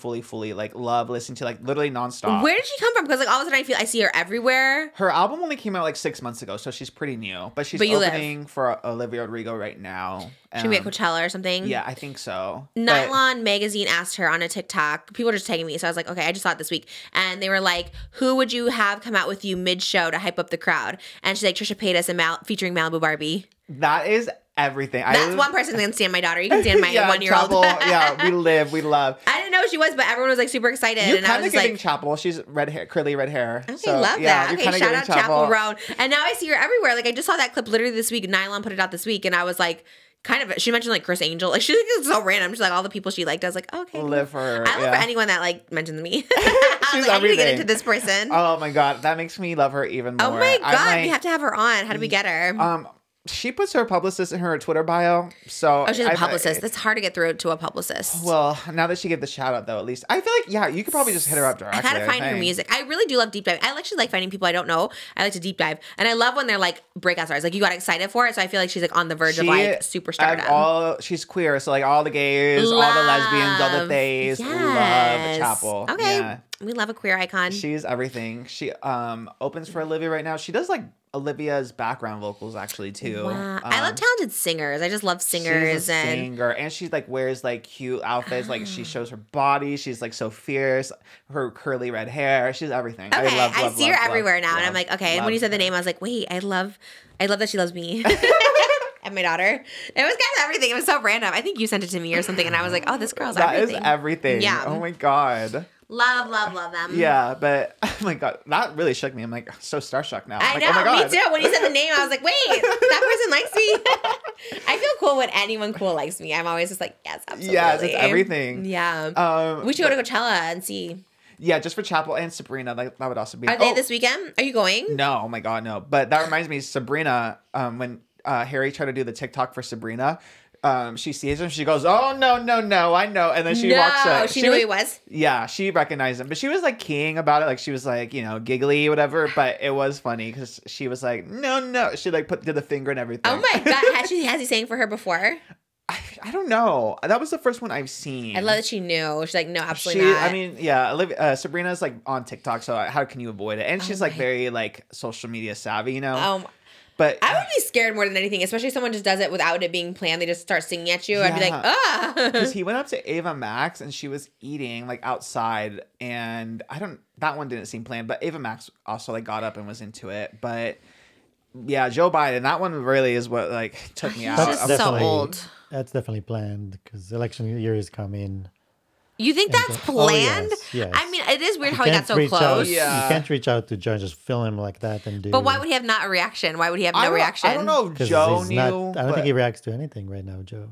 like love listening to like literally nonstop. Where did she come from? Because like all of a sudden I see her everywhere. Her album only came out like 6 months ago, so she's pretty new. But she's opening for Olivia Rodrigo right now. Should we at Coachella or something? Yeah, I think so. Nylon Magazine asked her on a TikTok. People were just tagging me, so I was like, okay, I just saw it this week. And they were like, who would you have come out with you mid-show to hype up the crowd? And she's like, Trisha Paytas featuring Malibu Barbie. That is everything. That's one person that can stand my daughter. You can stand my 1-year-old. Yeah, we love. I didn't know who she was, but everyone was like super excited. You're and I kind was of giving like, Chapel. She's red hair, curly red hair. Okay, so, love yeah, that. Okay, shout out Chapel Roan. And now I see her everywhere. Like I just saw that clip literally this week. Nylon put it out this week, and I was like, kind of. She mentioned like Chris Angel. Like she's like, so random. She's like all the people she liked. I was like, okay, live for her. I love for anyone that like mentions me. She's I need to get into this person. Oh my god, that makes me love her even more. Oh my god, we have to have her on. How do we get her? She puts her publicist in her Twitter bio. So she's a publicist. That's hard to get through to a publicist. Well, now that she gave the shout out though, at least I feel like you could probably just hit her up directly. I gotta find her music. I really do love deep dive. I actually like finding people I don't know. I like to deep dive, and I love when they're like breakout stars. Like you got excited for it, so I feel like she's like on the verge of like superstardom. She's queer, so like all the gays, all the lesbians, all the theys love Chapel. Okay. Yeah. We love a queer icon. She's everything. She opens for Olivia right now. She does like Olivia's background vocals actually too. Wow. I love talented singers. I just love singers. She's a singer, and she like wears like cute outfits. Like she shows her body. She's like so fierce. Her curly red hair. She's everything. Okay, I see her everywhere now, love, and I'm like, okay. And when you said the name, I was like, wait, I love that she loves me. And my daughter. It was kind of everything. It was so random. I think you sent it to me or something, and I was like, oh, this girl's everything. That is everything. Yeah. Oh my god. Love them. Yeah, but oh my god, that really shook me. I'm like so starstruck now. I Like, know, oh my god. me too. When you said the name, I was like, wait, that person likes me. I feel cool when anyone cool likes me. I'm always just like, yes, absolutely. Yes, it's everything. Yeah. We should go to Coachella and see. Yeah, just for Chapel and Sabrina, like that would also be. Are they this weekend? Are you going? No, oh my god, no. But that reminds me, Sabrina. When Harry tried to do the TikTok for Sabrina, she sees him. She goes, "Oh no, I know." And then she walks up. She knew who he was. Yeah, she recognized him, but she was like keying about it, like she was like giggly, whatever. But it was funny because she was like, "No." She like did the finger and everything. Oh my god, has he sang for her before? I don't know. That was the first one I've seen. I love that she knew. She's like, no, absolutely not. I mean, yeah, Sabrina's like on TikTok, so how can you avoid it? And she's like very like social media savvy, But I would be scared more than anything, especially if someone just does it without it being planned. They just start singing at you. I'd be like, ah. Because he went up to Ava Max and she was eating like outside, and that one didn't seem planned, but Ava Max also like got up and was into it. But yeah, Joe Biden, that one really is what like took me out. He's just so old. That's definitely planned because election year is coming. You think that's planned? Yes. I mean, it is weird how he got so close. Yeah. You can't reach out to Joe and just film him like that and do. But why would he have not a reaction? Why would he have no reaction? I don't know if 'Cause Joe he's knew. not- I don't think he reacts to anything right now, Joe.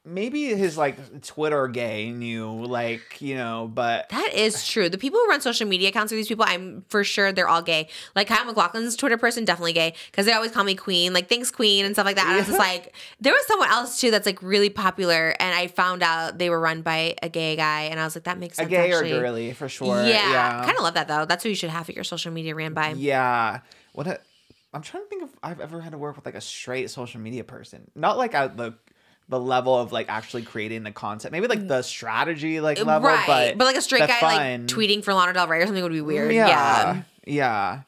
Maybe his like Twitter gay knew, like, but That is true. The people who run social media accounts for these people, I'm for sure they're all gay. Like Kyle McLaughlin's Twitter person, definitely gay because they always call me queen, like thanks queen and stuff like that. And I was just like, there was someone else too that's like really popular, and I found out they were run by a gay guy, and I was like, that makes sense. a gay actually. or girly for sure. Yeah, kind of love that though. That's who you should have at your social media ran by. Yeah. I'm trying to think if I've ever had to work with like a straight social media person, not like at the level of like actually creating the content, maybe like the strategy like level, right? But like a straight the guy fun. like tweeting for Lana Del Rey or something would be weird. Yeah.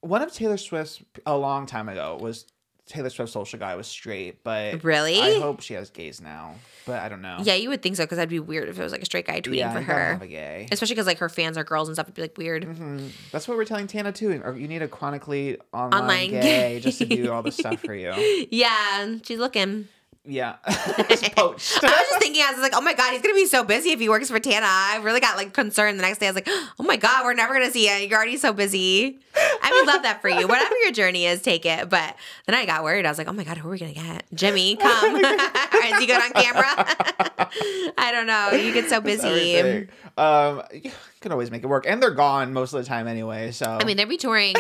One of Taylor Swift's a long time ago was Taylor Swift's social guy was straight, but really, I hope she has gays now, but I don't know. Yeah, you would think so because that'd be weird if it was like a straight guy tweeting for you gotta her, have a gay. especially because like her fans are girls and stuff. It'd be like weird. That's what we're telling Tana too. Or you need a chronically online gay just to do all the stuff for you. Yeah, she's looking. Yeah, it's poached. I was just thinking, I was like, oh my God, he's going to be so busy if he works for Tana. I really got like concerned the next day. I was like, oh my God, we're never going to see you. You're already so busy. I mean, love that for you. Whatever your journey is, take it. But then I got worried. I was like, oh my God, who are we going to get? Jimmy, come. Is he good on camera? I don't know. You get so busy. You can always make it work. And they're gone most of the time anyway. So I mean, they'll be touring.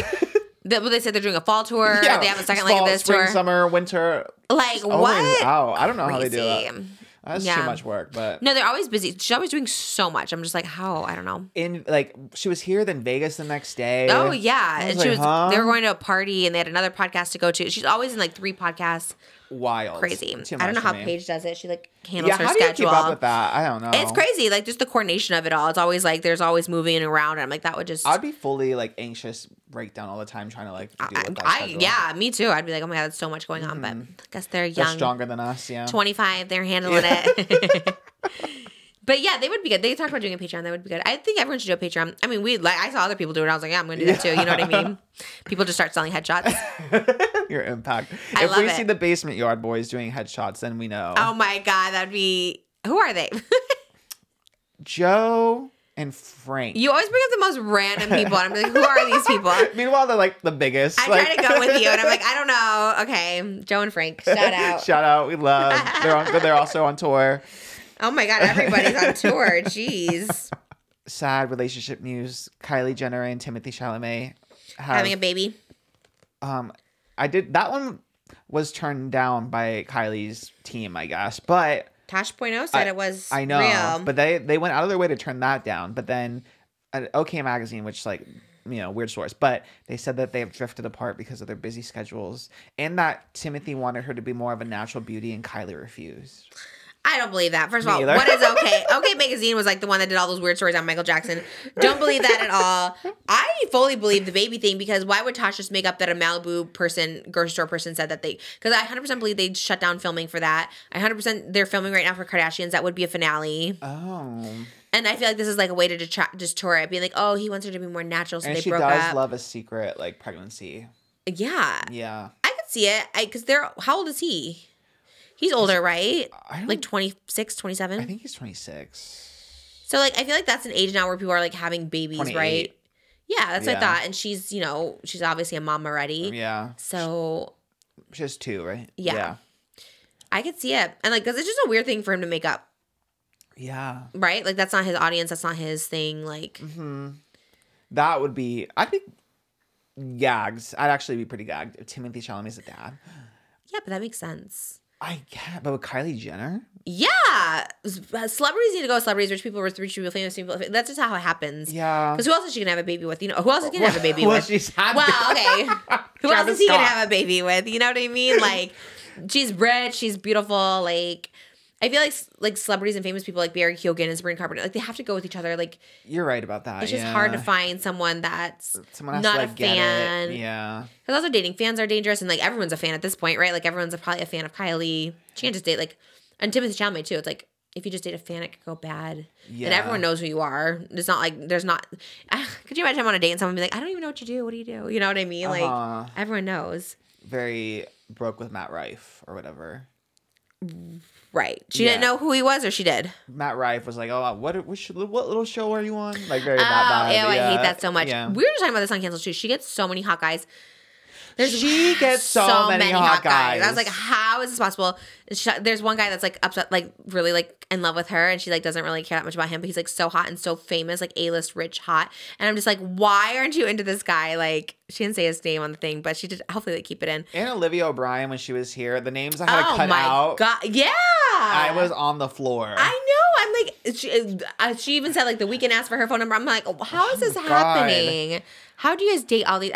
They said they're doing a fall tour. Yeah. They have a second leg of this spring, tour. Summer, winter. Like, It's what? always out. I don't know how they do Crazy. it. That's Yeah. too much work, but No, they're always busy. She's always doing so much. I'm just like, how? I don't know. in like she was here, then Vegas the next day. Oh yeah, I and was she like, was. huh? They were going to a party, and they had another podcast to go to. She's always in like 3 podcasts. Wild, Crazy. Too I don't much know for how me. Paige does it. She like handles Yeah, her how do you schedule. keep up with that? I don't know. It's crazy. Like just the coordination of it all. It's always like there's always moving around. And I'm like that would just. I'd be fully like anxious, breakdown all the time, trying to like deal with that schedule. Yeah, me too. I'd be like, oh my God, there's so much going on. But I guess they're They're young, stronger than us. Yeah. 25. They're handling it. But yeah, they would be good. They talked about doing a Patreon. That would be good. I think everyone should do a Patreon. I mean, I saw other people do it. I was like, yeah, I'm going to do that too. You know what I mean? People just start selling headshots. Your impact. I If love we it. see the Basement Yard Boys doing headshots, then we know. Oh my God, that'd be. Who are they? Joe and Frank. You always bring up the most random people, and I'm like, who are these people? Meanwhile, they're like the biggest. I try to go with you, and I'm like, I don't know. Okay, Joe and Frank, shout out. Shout out. We love. They're also on tour. Oh my God, everybody's on tour. Jeez. Sad relationship news. Kylie Jenner and Timothy Chalamet Having a baby. I did that one was turned down by Kylie's team, I guess, but Tosh.0 said it was I know, real. but they went out of their way to turn that down. But then, OK Magazine, which like weird source, but they said that they have drifted apart because of their busy schedules, and that Timothy wanted her to be more of a natural beauty, and Kylie refused. I don't believe that. First of all, Me either. what is OK? OK Magazine was like the one that did all those weird stories on Michael Jackson. Don't believe that at all. I fully believe the baby thing because why would Tosh just make up that a Malibu person, grocery store person said that they, because I 100% believe they shut down filming for that. I 100% they're filming right now for Kardashians. That would be a finale. Oh, And I feel like this is like a way to detour it, being like, oh, he wants her to be more natural, so and they she broke does up. love a secret like pregnancy. Yeah. Yeah, I could see it because how old is he? He's older, right? I don't- Like 26, I 27? think he's 26. So like I feel like that's an age now where people are like having babies, 28. right? Yeah, that's what I Yeah. thought. And she's, you know, she's obviously a mom already. Yeah. So She has 2, right? Yeah. I could see it. And like, because it's just a weird thing for him to make up, Yeah. right? Like that's not his audience. That's not his thing. Like, That would be, I'd be gagged. I'd actually be pretty gagged if Timothy Chalamet's a dad. yeah, but that makes sense. I can't, but with Kylie Jenner? Yeah. Celebrities need to go with celebrities, rich people with rich people, famous people. That's just how it happens. Yeah. Because who else is she going to have a baby with? You know, who else is going to have a baby Well, with? she's had Well, okay. Who else Travis is he going to Scott. have a baby with? You know what I mean? Like, she's rich, she's beautiful. Like, I feel like celebrities and famous people like Barry Keoghan and Sabrina Carpenter, like they have to go with each other. Like, You're right about that. it's just hard to find someone that's Someone has not to like a get fan. it. Yeah. Because also dating fans are dangerous, and like everyone's a fan at this point, right? Like everyone's probably a fan of Kylie. She can't just date like, and Timothy Chalamet too. It's like if you just date a fan, it could go bad. Yeah. And everyone knows who you are. It's not like there's not. Could you imagine I'm on a date and someone be like, I don't even know what you do. What do you do? You know what I mean? Uh-huh. Like everyone knows. Very broke with Matt Rife or whatever. Right. She Yeah. didn't know who he was, or she did. Matt Rife was like, "Oh, what little show are you on?" Like very Oh, that ew, vibe. I Yeah. hate that so much. Yeah. We were just talking about this on Cancel too. She gets so many hot guys. She gets so many hot guys. I was like, how is this possible? There's one guy that's like upset, like really like in love with her, and she like doesn't really care that much about him, but he's like so hot and so famous, like A-list, rich, hot. And I'm just like, why aren't you into this guy? Like, she didn't say his name on the thing, but she did. Hopefully, they keep it in. And Olivia O'Brien when she was here, the names I had to Oh cut my out. god, yeah! I was on the floor. I know. I'm like, she even said like the Weeknd asked for her phone number. I'm like, how is this God. happening? How do you guys date all these?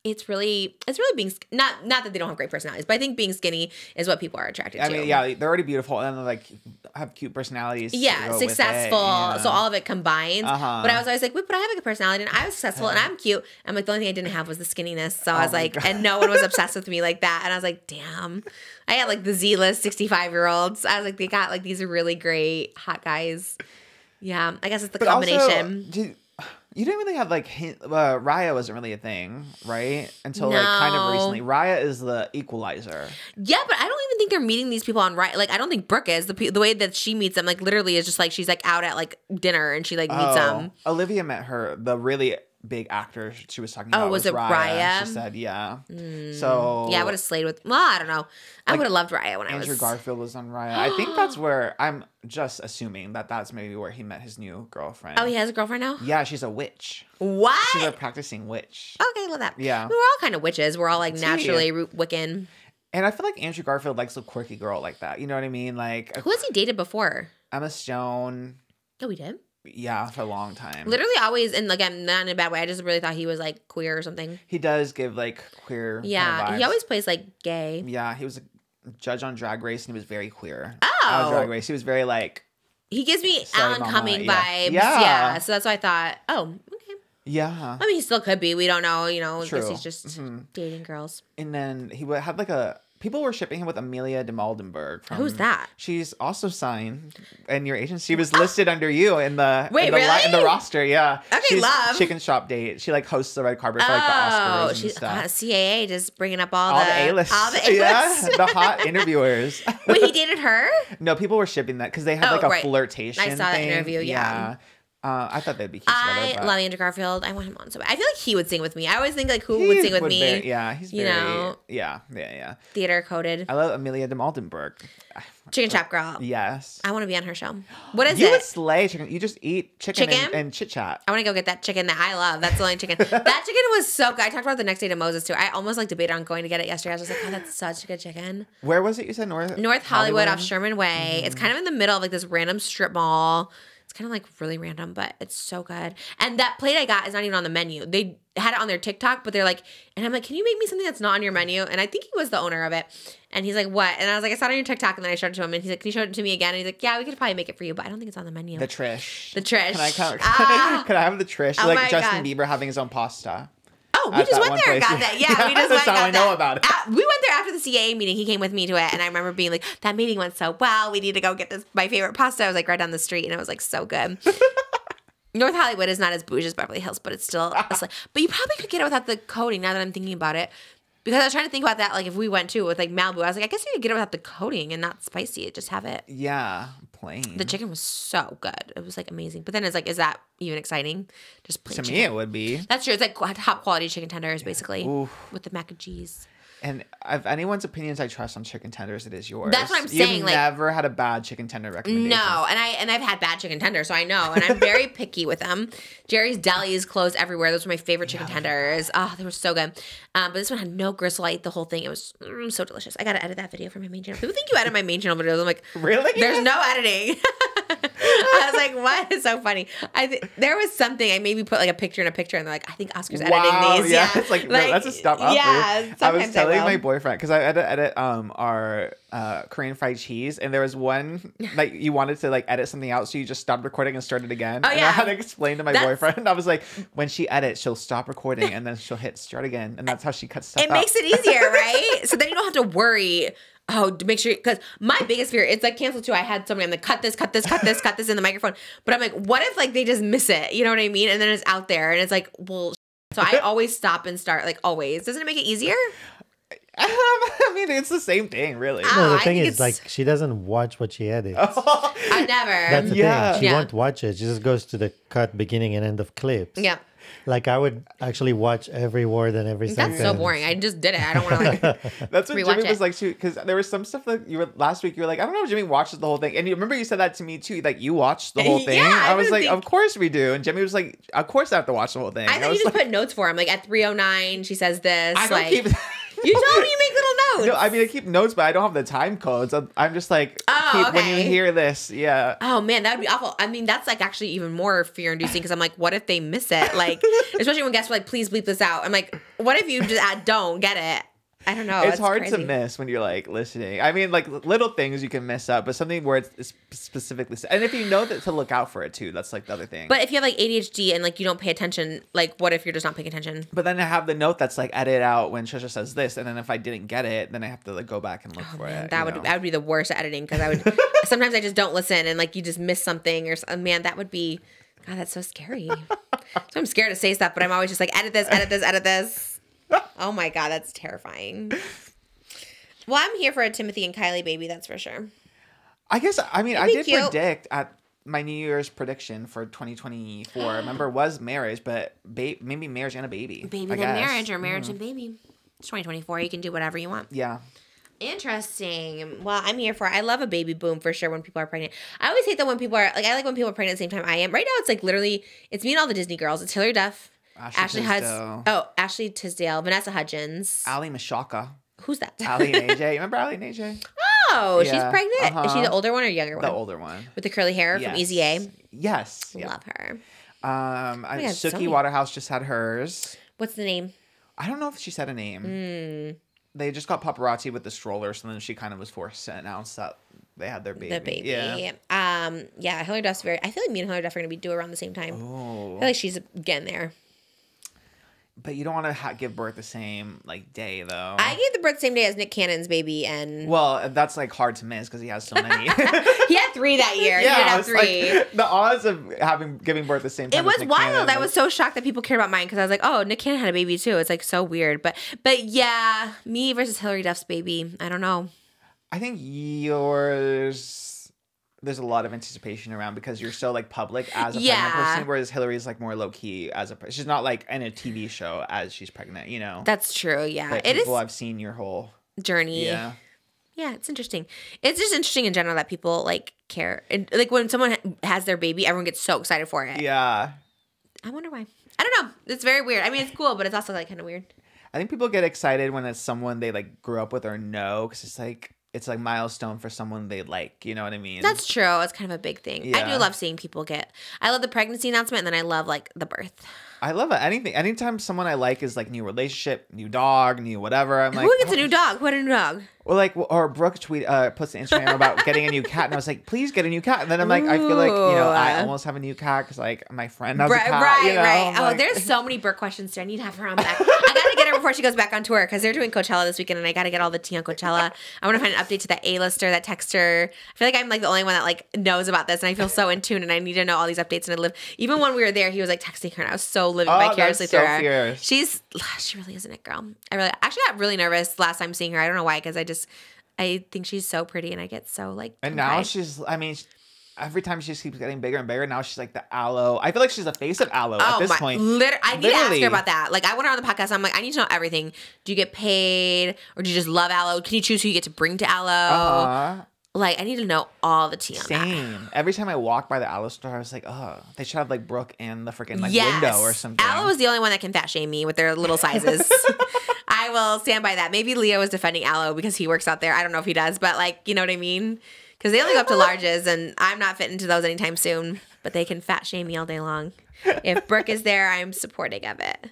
It's really being not that they don't have great personalities, but I think being skinny is what people are attracted I to. mean, yeah, they're already beautiful and then like have cute personalities. to Yeah, go with it. successful. Yeah. So all of it combines. Uh-huh. But I was always like, wait, but I have a good personality and I was successful and I'm cute. I'm like, the only thing I didn't have was the skinniness. So I was my like, God. and no one was obsessed with me like that. And I was like, damn. I had like the Z-list 65-year-olds. I was like, they got like these really great hot guys. Yeah, I guess it's the But combination. also, you didn't really have like Raya wasn't really a thing, right? Until like kind of No. recently. Raya is the equalizer. Yeah, but I don't even think they're meeting these people on right. Like, I don't think Brooke is. The way that she meets them, like, literally is just like she's like out at like dinner and she like meets them. Olivia met her, the really big actor she was talking about. was it Raya? She said, yeah. So Yeah, I would have slayed with. Well, I don't know. I would have loved Raya when I Andrew was. Garfield was on Raya. I think that's where I'm just assuming that's maybe where he met his new girlfriend. Oh, he has a girlfriend now. Yeah, she's a witch. What? She's a practicing witch. Okay, love that. Yeah. I mean, we're all kind of witches. We're all like See. naturally Wiccan. And I feel like Andrew Garfield likes a quirky girl like that. You know what I mean? Like Who has he dated before? Emma Stone. Oh, we did. Yeah, for a long time. Literally always, and like I'm not in a bad way. I just really thought he was like queer or something. He does give like queer. kind of Yeah, he vibes. always plays like gay. Yeah, he was a judge on Drag Race and he was very queer. Oh. On Drag Race, he was very like. He gives me Sorry, Alan Mama, Cumming yeah. vibes. Yeah. Yeah. So that's why I thought, oh, okay. Yeah. I mean, he still could be. We don't know. You know, I True. guess he's just dating girls. And then he had like people were shipping him with Amelia de Maldenberg. From, Who's that? She's also signed in your agency. She was listed under you in the Wait, in the, really? in the roster. Yeah. Okay, She's love. Chicken Shop Date. She like hosts the red carpet for like the Oscars and she's stuff. CAA just bringing up all All the the A-list. All the A-list. Yeah, the hot interviewers. Wait, he dated her? No, people were shipping that because they had Oh, like a right. flirtation. I saw that thing. interview, yeah. I thought they'd be cute I together. but love Andrew Garfield. I want him on so bad. I feel like he would sing with me. I always think like who he would sing with me? yeah, he's you very. know. Yeah. Theater coded. I love Amelia de Maldenberg. Chicken Chop Girl. Yes. I want to be on her show. What is You would it? slay chicken. You just eat chicken, Chicken? and chit chat. I want to go get that chicken that I love. That's the only chicken. That chicken was so good. I talked about it the next day to Moses too. I almost like debated on going to get it yesterday. I was just like, oh, that's such a good chicken. Where was it? You said North Hollywood off Sherman Way. Mm-hmm. It's kind of in the middle of like this random strip mall. It's kind of like really random, but it's so good. And that plate I got is not even on the menu. They had it on their TikTok, but they're like, and I'm like, can you make me something that's not on your menu? And I think he was the owner of it. And he's like, what? And I was like, I saw it on your TikTok. And then I showed it to him. And he's like, can you show it to me again? And he's like, yeah, we could probably make it for you, but I don't think it's on the menu. The Trish. The Trish. Can I have the Trish? Oh Like my Justin God. Bieber having his own pasta. Oh, we At just that went one there and place. got that. Yeah, Yeah, we just that's went and how got I know that. about it. We went there after the CAA meeting. He came with me to it, and I remember being like, that meeting went so well. We need to go get this my favorite pasta. I was like right down the street, and it was like so good. North Hollywood is not as bougie as Beverly Hills, but it's still but you probably could get it without the coating now that I'm thinking about it. Because I was trying to think about that, like if we went to with like Malibu, I was like, I guess you could get it without the coating and not spicy. Just have it. Yeah, plain. The chicken was so good. It was like amazing. But then it's like, is that even exciting? Just plain To chicken. me, it would be. That's true. It's like top quality chicken tenders, basically, Oof. with the mac and cheese. And if anyone's opinions I trust on chicken tenders, it is yours. That's what I'm saying, You've like- never had a bad chicken tender recommendation. No, and I've had bad chicken tenders, so I know, and I'm very picky with them. Jerry's Deli is closed everywhere. Those were my favorite chicken tenders. Oh, they were so good. But this one had no gristle. I ate the whole thing. It was so delicious. I got to edit that video for my main channel. People think you edit my main channel videos. I'm like, Really? There's no editing. I was like, what? It's so funny. There was something I maybe put like a picture in a picture, and they're like, I think Oscar's editing these. Yeah, it's like, no, that's a stop up. Yeah, I was sometimes telling will. my boyfriend because I had to edit our Korean fried cheese, and there was one like you wanted to like edit something out, so you just stopped recording and started again. Oh, And I yeah. had to explain to my That's- boyfriend. I was like, when she edits, she'll stop recording and then she'll hit start again, and that's how she cuts stuff It out. makes it easier, right? So then you don't have to worry. Oh, to make sure, because my biggest fear, it's like cancel too. I had somebody, I'm like, cut this in the microphone. But I'm like, what if like they just miss it? You know what I mean? And then it's out there, and it's like, well, so I always stop and start, like always. Doesn't it make it easier? I mean, it's the same thing, really. Ah. No, the I thing think is, like, she doesn't watch what she edits. I never. That's the Yeah. thing. She Yeah. won't watch it. She just goes to the cut, beginning, and end of clips. Yeah. Like, I would actually watch every word and every sentence. That's so boring. I just did it. I don't want to like. That's what Rewatch Jimmy was it. like too, because there was some stuff that you were last week. You were like, I don't know if Jimmy watches the whole thing, and you remember you said that to me too. Like you watched the whole thing. Yeah, I I was didn't like, think- of course we do, and Jimmy was like, of course I have to watch the whole thing. I thought was you just like, put notes for him. Like at 3:09, she says this. I don't like keep. you told me you make little notes. No, I mean I keep notes, but I don't have the time codes. I'm just like, Oh, when you okay. hear this, yeah. Oh man, that would be awful. I mean, that's like actually even more fear inducing because I'm like, what if they miss it? Like, especially when guests are like, please bleep this out. I'm like, what if you just don't get it? I don't know. It's hard crazy. to miss when you're like listening. I mean, like little things you can mess up, but something where it's specifically, and if you know that to look out for it too, that's like the other thing. But if you have like ADHD and like you don't pay attention, like what if you're just not paying attention? But then I have the note that's like edit out when Trisha says this, and then if I didn't get it, then I have to like go back and look for Man, it. that you would know? be the worst at editing because I would sometimes I just don't listen and like you just miss something or man, that would be God, that's so scary. So I'm scared to say stuff, but I'm always just like edit this, edit this, edit this. Oh my God, that's terrifying. Well, I'm here for a Timothy and Kylie baby, that's for sure. I guess I mean I be did cute. predict at my New Year's prediction for 2024. Remember was marriage, but maybe marriage and a baby. Baby I then guess. marriage or marriage and baby. It's 2024. You can do whatever you want. Yeah. Interesting. Well, I'm here for it. I love a baby boom for sure when people are pregnant. I always hate that when people are like, I like when people are pregnant at the same time I am. Right now, it's like literally, it's me and all the Disney girls. It's Hilary Duff, Ashley Tisdale. Ashley Tisdale, Vanessa Hudgens. Ali Mashaka. Who's that? Ali and AJ. Remember Ali and AJ? Oh, she's Yeah. pregnant? Is she Uh-huh. the older one or younger one? The older one. With the curly hair from Easy A? Yes. Yeah. Love her. Um, my God, so Suki many. Waterhouse just had hers. What's the name? I don't know if she said a name. Hmm. They just got paparazzi with the stroller, so then she kind of was forced to announce that they had their baby. The baby. Yeah. Yeah, Hilary Duff's I feel like me and Hilary Duff are going to be due around the same time. Oh. I feel like she's getting there. But you don't want to give birth the same like day though. I gave the birth the same day as Nick Cannon's baby, and Well, that's like hard to miss because he has so many. he had 3 that year. He did have it's 3. like the odds of giving birth the same time. It was as Nick wild. Cannon I was so shocked that people cared about mine because I was like, oh, Nick Cannon had a baby too. It's like so weird. But yeah, me versus Hilary Duff's baby. I don't know. I think yours. There's a lot of anticipation around because you're so like public as a pregnant Yeah. person, whereas Hillary's like more low key as she's not like in a TV show as she's pregnant, you know. That's true. Yeah, But it is people have seen your whole journey. yeah. Yeah, it's interesting. It's just interesting in general that people like care. And, like when someone has their baby, everyone gets so excited for it. Yeah. I wonder why. I don't know. It's very weird. I mean, it's cool, but it's also like kind of weird. I think people get excited when it's someone they like grew up with or know because it's like milestone for someone they like. You know what I mean? That's true. It's kind of a big thing. I do Yeah. love seeing people get. I love the pregnancy announcement, and then I love like the birth. I love it. Anytime someone I like is like new relationship, new dog, new whatever. I'm like, Who gets a new dog? Who had a new dog? or Brooke puts an Instagram about getting a new cat, and I was like, please get a new cat. And then I'm like, I feel like I Ooh. almost have a new cat because like my friend has Right, a cat. right, you know? right. I'm Oh, like- there's so many Brooke questions. I need to have her on back. I gotta get her before she goes back on tour because they're doing Coachella this weekend, and I got to get all the tea on Coachella. I want to find an update to that A-lister, that texter. I feel like I'm like the only one that like knows about this, and I feel so in tune, and I need to know all these updates. And I live. Even when we were there, he was like texting her, and I was so living vicariously through her. Fierce. She really isn't it, girl. I actually got really nervous last time seeing her. I don't know why, because I think she's so pretty, and I get so like. And now she's. I mean. Every time she just keeps getting bigger and bigger. Now she's like the Aloe. I feel like she's the face of Aloe at this point. I need to ask her about that. Like, I went her on the podcast. I'm like, I need to know everything. Do you get paid, or do you just love Aloe? Can you choose who you get to bring to Aloe? Like, I need to know all the tea on that. Same. Every time I walk by the Aloe store, I was like, oh, they should have like Brooke in the freaking like window or something. Aloe is the only one that can fat shame me with their little sizes. I will stand by that. Maybe Leo is defending Aloe because he works out there. I don't know if he does, but like, you know what I mean? Because they only go up to larges, and I'm not fitting into those anytime soon. But they can fat shame me all day long. If Brooke is there, I'm supporting of it.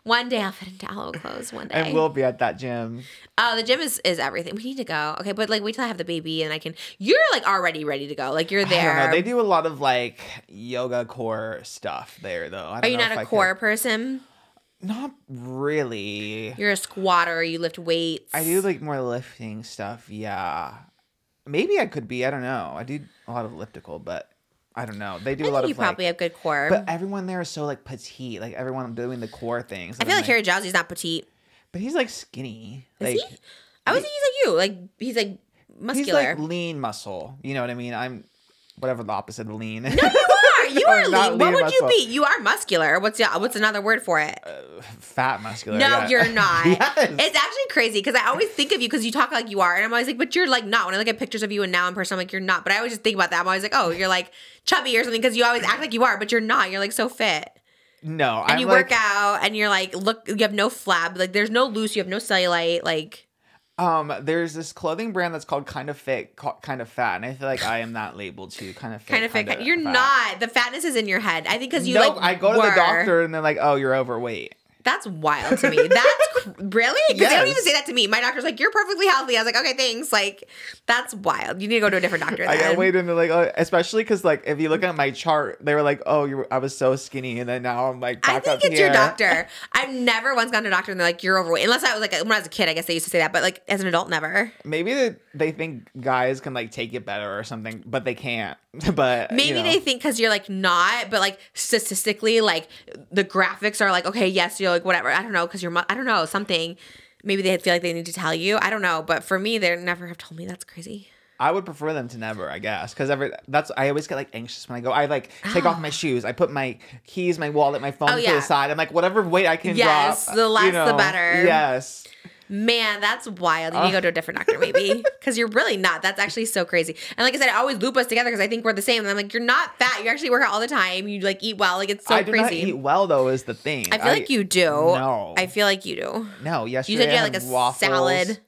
One day I'll fit into Aloe clothes. One day. And we'll be at that gym. Oh, the gym is everything. We need to go. Okay, but like wait till I have the baby and I can. You're like already ready to go. Like you're there. I don't know. They do a lot of like yoga core stuff there, though. Are you not a core person? Not really. You're a squatter. You lift weights. I do like more lifting stuff. Yeah. Maybe I could be. I don't know. I do a lot of elliptical, but I don't know. They do a lot of. You probably have good core. But everyone there is so like petite. Like everyone doing the core things. I feel like Harry Jowsey's not petite. But he's like skinny. Is he? I was thinking he's like you. Like he's like muscular. He's like lean muscle. You know what I mean? I'm whatever the opposite of lean. No, you are. You are lean. What would muscle. you be? You are muscular. What's another word for it? Fat muscular. No, yeah. you're not. Yes. It's actually crazy because I always think of you because you talk like you are, and I'm always like, but you're like not. When I look at pictures of you and now in person, I'm like, you're not. But I always just think about that. I'm always like, oh, you're like chubby or something because you always act like you are, but you're not. You're like so fit. No, and you work out, and you're like, look, you have no flab. Like there's no loose. You have no cellulite. Like. There's this clothing brand that's called Kind of Fit, Kind of Fat, and I feel like I am that labeled too. Kind of fit, kind of fit. You're fat. Not. The fatness is in your head. I think because you I go to the doctor and they're like, "Oh, you're overweight." That's wild to me. That's really because Yes. they don't even say that to me. My doctor's like, "You're perfectly healthy." I was like, "Okay, thanks." Like, that's wild. You need to go to a different doctor. Then. I got waited and they're like, oh, especially because like if you look at my chart, they were like, "Oh, I was so skinny," and then now I'm like, I think it's your doctor. I've never once gone to a doctor and they're like, "You're overweight." Unless I was like when I was a kid, I guess they used to say that, but like as an adult, never. Maybe they think guys can like take it better or something, but they can't. But maybe they think because you're like not, but like statistically, like the graphics are like, okay, yes, you're like whatever. I don't know because I don't know something. Maybe they feel like they need to tell you. I don't know, but for me, they never have told me. That's crazy. I would prefer them to never, I guess, because I always get like anxious when I go. I like take off my shoes. I put my keys, my wallet, my phone to the side. I'm like, whatever weight I can drop. Yes, the less the better. Yes. Man, that's wild. You need to go to a different doctor, maybe, because you're really not. That's actually so crazy. And like I said, I always loop us together because I think we're the same. And I'm like, you're not fat. You actually work out all the time. You like eat well. Like it's so crazy. I do not eat well though. Is the thing. I feel like you do. No, I feel like you do. No, yesterday you said you had like a waffles. Salad.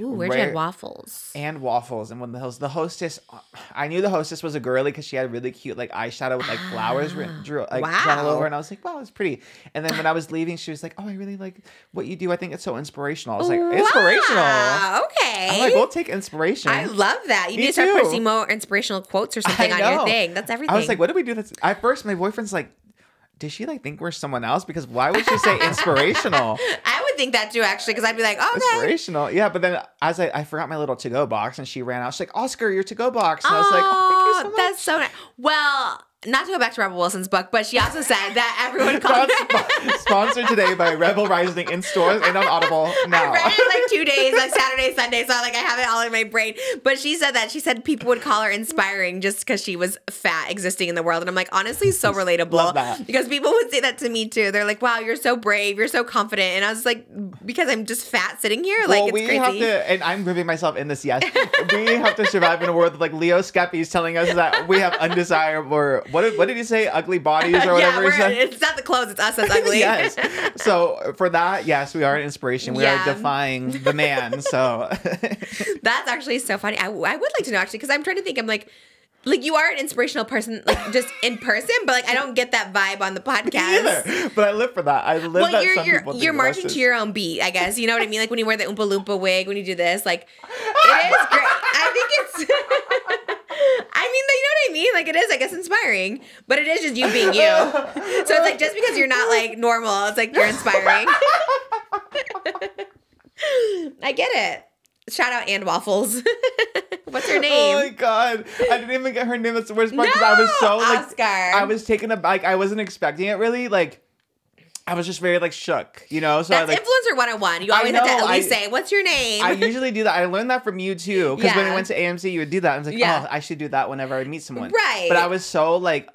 Ooh, where'd you have waffles? And waffles. And when the hostess, I knew the hostess was a girly because she had really cute like eyeshadow with like flowers drawn all over. And I was like, wow, it's pretty. And then when I was leaving, she was like, oh, I really like what you do. I think it's so inspirational. I was like, inspirational? Okay. I'm like, we'll take inspiration. I love that. You need to start posting more inspirational quotes or something on your thing. That's everything. I was like, what do we do? At first, my boyfriend's like, did she like think we're someone else? Because why would she say inspirational? I would think that too, actually, because I'd be like, oh, okay. Inspirational. Yeah, but then as I forgot my little to-go box and she ran out. She's like, Oscar, your to-go box. And I was like, oh, thank you so much. That's so nice. Well, not to go back to Rebel Wilson's book, but she also said that everyone called sponsored today by Rebel Rising in stores and on Audible now. I read it like 2 days, like Saturday, Sunday, so like I have it all in my brain. But she said people would call her inspiring just because she was fat existing in the world. And I'm like, honestly, so relatable. Love that. Because people would say that to me too. They're like, wow, you're so brave, you're so confident. And I was like, because I'm just fat sitting here, like it's crazy. Have to, and I'm ripping myself in this, yes. We have to survive in a world of like Leo Skeppy's telling us that we have undesirable. What did he say? Ugly bodies or whatever he said? It's not the clothes, it's us that's ugly. Yes. So for that, yes, we are an inspiration. We are defying the man. So that's actually so funny. I would like to know actually, because I'm trying to think. I'm like you are an inspirational person, like just in person, but like I don't get that vibe on the podcast. Either. But I live for that. I live that. You're marching to your own beat, I guess. You know what I mean? Like when you wear the Oompa Loompa wig, when you do this, like it is great. I think it's. I mean, you know what I mean? Like, it is, I guess, inspiring. But it is just you being you. So it's like, just because you're not, like, normal, it's like you're inspiring. I get it. Shout out and Waffles. What's her Oh name? my god, I didn't even get her name. That's the worst part because I was so like, Oscar. I was taken aback. I wasn't expecting it really. Like, I was just very like shook, you know. So That's I, like, influencer 101. You always have to know, at least say, "What's your name?" I usually do that. I learned that from you too, because when Yeah. we went to AMC, you would do that. I was like, Yeah. oh, I should do that whenever I meet someone. Right. But I was so like,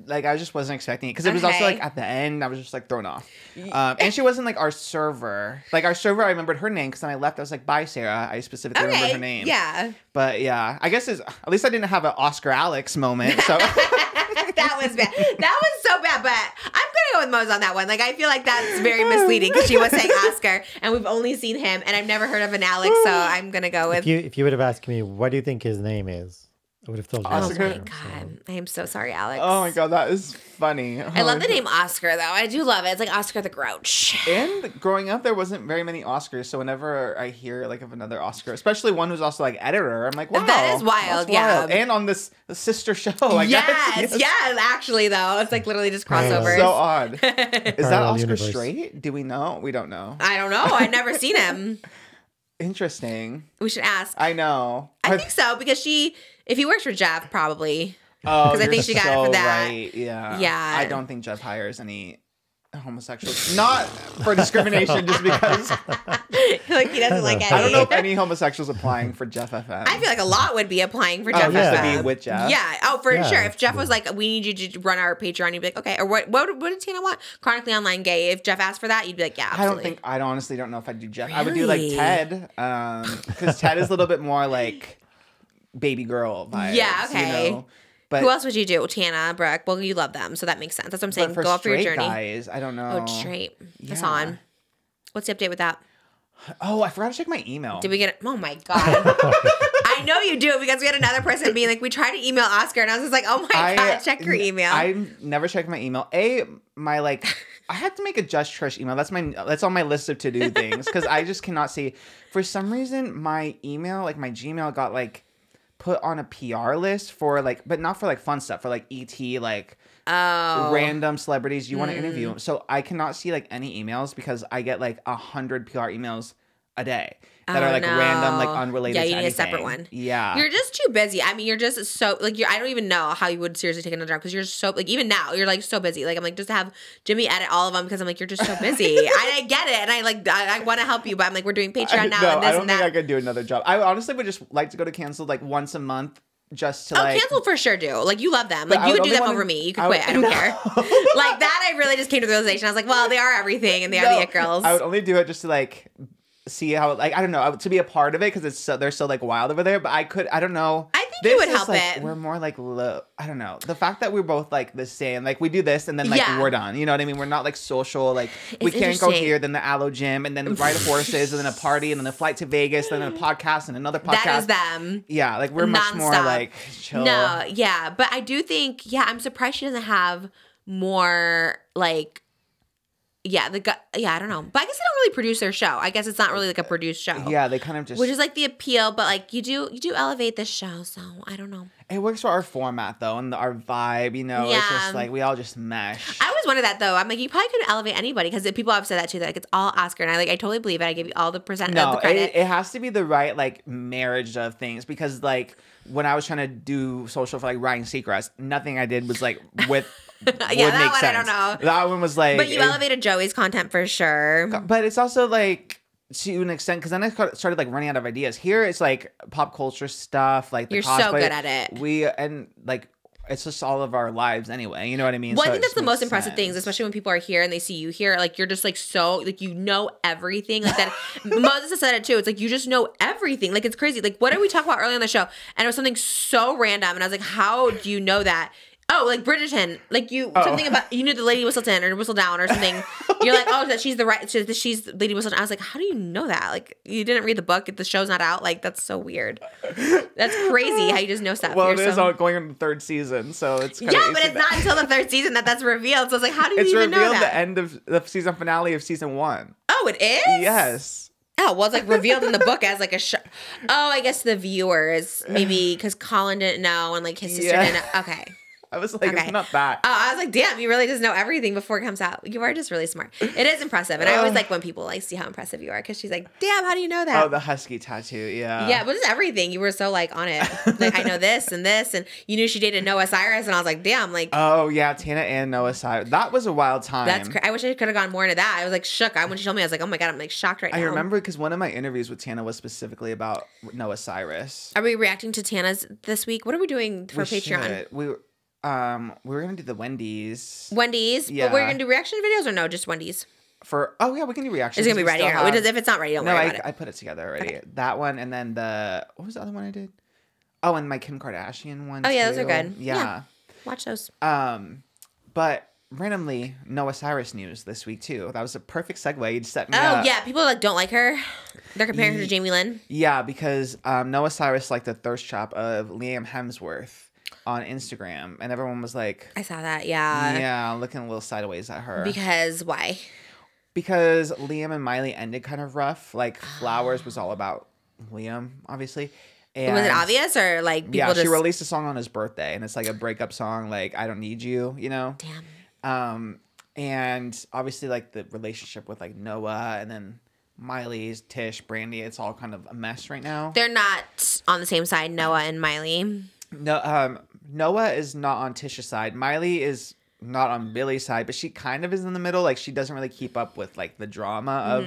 like I just wasn't expecting it because it was also Okay. like at the end. I was just like thrown off. And she wasn't like our server. Like our server, I remembered her name because then I left. I was like, bye, Sarah. I specifically remember her name. Yeah. But yeah, I guess at least I didn't have an Oscar Alex moment. So. That was bad. That was so bad, but I'm gonna go with Mose on that one. Like I feel like that's very misleading because she was saying Oscar and we've only seen him and I've never heard of an Alex, so I'm gonna go with If you would have asked me, what do you think his name is? I would have told you. Oh Oscar. my god. I am so sorry, Alex. Oh my god, that is funny. I love the name Oscar though. I do love it. It's like Oscar the Grouch. And growing up, there wasn't very many Oscars. So whenever I hear like of another Oscar, especially one who's also like editor, I'm like, wow, That is wild, that's yeah. And on the sister show, I guess. Yes, actually though. It's like literally just crossovers. So odd. Is that Parallel Oscar universe. straight? Do we know? We don't know. I don't know. I've never seen him. Interesting. We should ask. I know. I think so because if he works for Jeff, probably. Oh, 'Cause I you're think she got it so for that. Right. Yeah. Yeah. I don't think Jeff hires any homosexuals. Not for discrimination, just because Like he doesn't like any. I don't know if any homosexuals applying for Jeff FM. I feel like a lot would be applying for Oh, Jeff. just to FM. be with Jeff? Yeah. Oh, for Yeah, sure. If Jeff yeah. was like, "We need you to run our Patreon," you'd be like, "Okay." Or what did Tina want? Chronically Online Gay. If Jeff asked for that, you'd be like, "Yeah, absolutely." I honestly don't know if I'd do Jeff. I would do like Really? Ted, because Ted is a little bit more like baby girl vibes. Yeah, okay. You know? But Who else would you do? Tana, Brooke. Well, you love them, so that makes sense. That's what I'm saying. but for Go off for your straight journey. guys, I don't know. Oh, straight. That's Yeah. on. What's the update with that? Oh, I forgot to check my email. Did we get it? Oh my god! I know you do because we had another person being like, we tried to email Oscar, and I was just like, oh my god, check your email. I never checked my email. My like, I had to make a Just Trish email. That's on my list of to do things because I just cannot see. For some reason, my email, like my Gmail, got like put on a PR list for like, but not for like fun stuff, for like ET, like random celebrities you want to interview. So I cannot see like any emails because I get like 100 PR emails a day that Oh, are like no. random, like unrelated. Yeah, to you need a anything. separate one. Yeah, You're just too busy. I mean, you're just so like I don't even know how you would seriously take another job because you're so like even now you're like so busy. Like I'm like just to have Jimmy edit all of them because I'm like you're just so busy. I get it and I want to help you, but I'm like we're doing Patreon now no, and this I don't and think that. I could do another job. I honestly would just like to go to Cancel like once a month just to Oh, like. Cancel for sure do. Like you love them. But Like I you would would do only them wanna- over me. You could I would- quit. I don't No. care. Like that I really just came to the realization. I was like, well, they are everything and they are the it girls. I would only do it just to like see how like I don't know to be a part of it because they're so like wild over there. But I don't know. I think you would is, help like, it. We're more like I don't know the fact that we're both like the same. Like we do this and then like Yeah. we're done. You know what I mean? We're not like social. Like we It's can't go interesting. here, then the Aloe Gym, and then ride horses, and then a party, and then a flight to Vegas, then a podcast, and another podcast. That is them. Yeah, like we're much more Nonstop. like chill. No, yeah, but I do think, I'm surprised she doesn't have more like, I don't know, but I guess they don't really produce their show. I guess it's not really like a produced show. Yeah, they kind of just. which is like the appeal, but like you do elevate the show, so I don't know. It works for our format though, and our vibe. You know, it's Yeah. just like we all just mesh. I always wondered that though. I'm like, you probably couldn't elevate anybody because people have said that too. That like it's all Oscar, and I totally believe it. I give you all the percent of No, the credit. it has to be the right like marriage of things because like when I was trying to do social for like Ryan Seacrest, nothing I did was like with would that make one I sense. don't know. That one was like, But you elevated Joey's content for sure. but it's also like to an extent because then I started like running out of ideas. Here it's like pop culture stuff, like the You're so cosplay. good at it. And like it's just all of our lives anyway. You know what I mean? Well, So I think it that's the just most makes impressive sense. things, especially when people are here and they see you here. Like you're just like so like you know everything. Like that. Moses has said it too. It's like you just know everything. Like it's crazy. Like what did we talk about earlier on the show? And it was something so random, and I was like, how do you know that? Oh, like Bridgerton, like something about you knew the Lady Whistleton or Whistledown or something. You're like, oh, that she's she's Lady Whistledown. I was like, how do you know that? Like you didn't read the book, the show's not out. Like that's so weird. That's crazy how you just know stuff. Well, You're it is so- all going on the third season, so it's kinda yeah, but easy it's not until the third season that's revealed. So it's like, how do you It's even know revealed that? the end of the season finale of season 1. Oh, it is? Yes. Oh, well, it's like revealed in the book as like a show. Oh, I guess the viewers, maybe because Colin didn't know and like his sister Yeah. didn't know. Okay. I was like, it's not that. Oh, I was like, damn, you really just know everything before it comes out. You are just really smart. It is impressive. And I always like when people like see how impressive you are because she's like, damn, how do you know that? Oh, the husky tattoo. Yeah. Yeah, but just everything. You were so like on it. Like, I know this. And you knew she dated Noah Cyrus. And I was like, damn, like. Oh, yeah. Tana and Noah Cyrus. That was a wild time. That's crazy. I wish I could have gone more into that. I was like shook. When she told me, I was like, oh my God, I'm like shocked right now. I remember because one of my interviews with Tana was specifically about Noah Cyrus. Are we reacting to Tana's this week? What are we doing for Patreon? We were gonna do the Wendy's. Yeah. But we're gonna do reaction videos or no, just Wendy's? We can do reactions. It's gonna be ready. If it's not ready, don't worry about it. I put it together already. Okay. That one, and then what was the other one I did? Oh, and my Kim Kardashian one. Oh yeah, too. those are good. Yeah. Watch those. But randomly, Noah Cyrus news this week too. That was a perfect segue. You set me up. Oh yeah, people like don't like her. They're comparing her to Jamie Lynn. Yeah, because Noah Cyrus liked the thirst trap of Liam Hemsworth on Instagram, and everyone was like, I saw that. Yeah, looking a little sideways at her. Because why? Because Liam and Miley ended kind of rough. Like Flowers was all about Liam, obviously. And was it obvious or like people she released a song on his birthday, and it's like a breakup song, like I don't need you, you know. Damn. And obviously like the relationship with like Noah and then Miley's, Tish, Brandy, it's all kind of a mess right now. They're not on the same side, Noah and Miley. No, Noah is not on Tish's side. Miley is not on Billy's side, but she kind of is in the middle. Like she doesn't really keep up with like the drama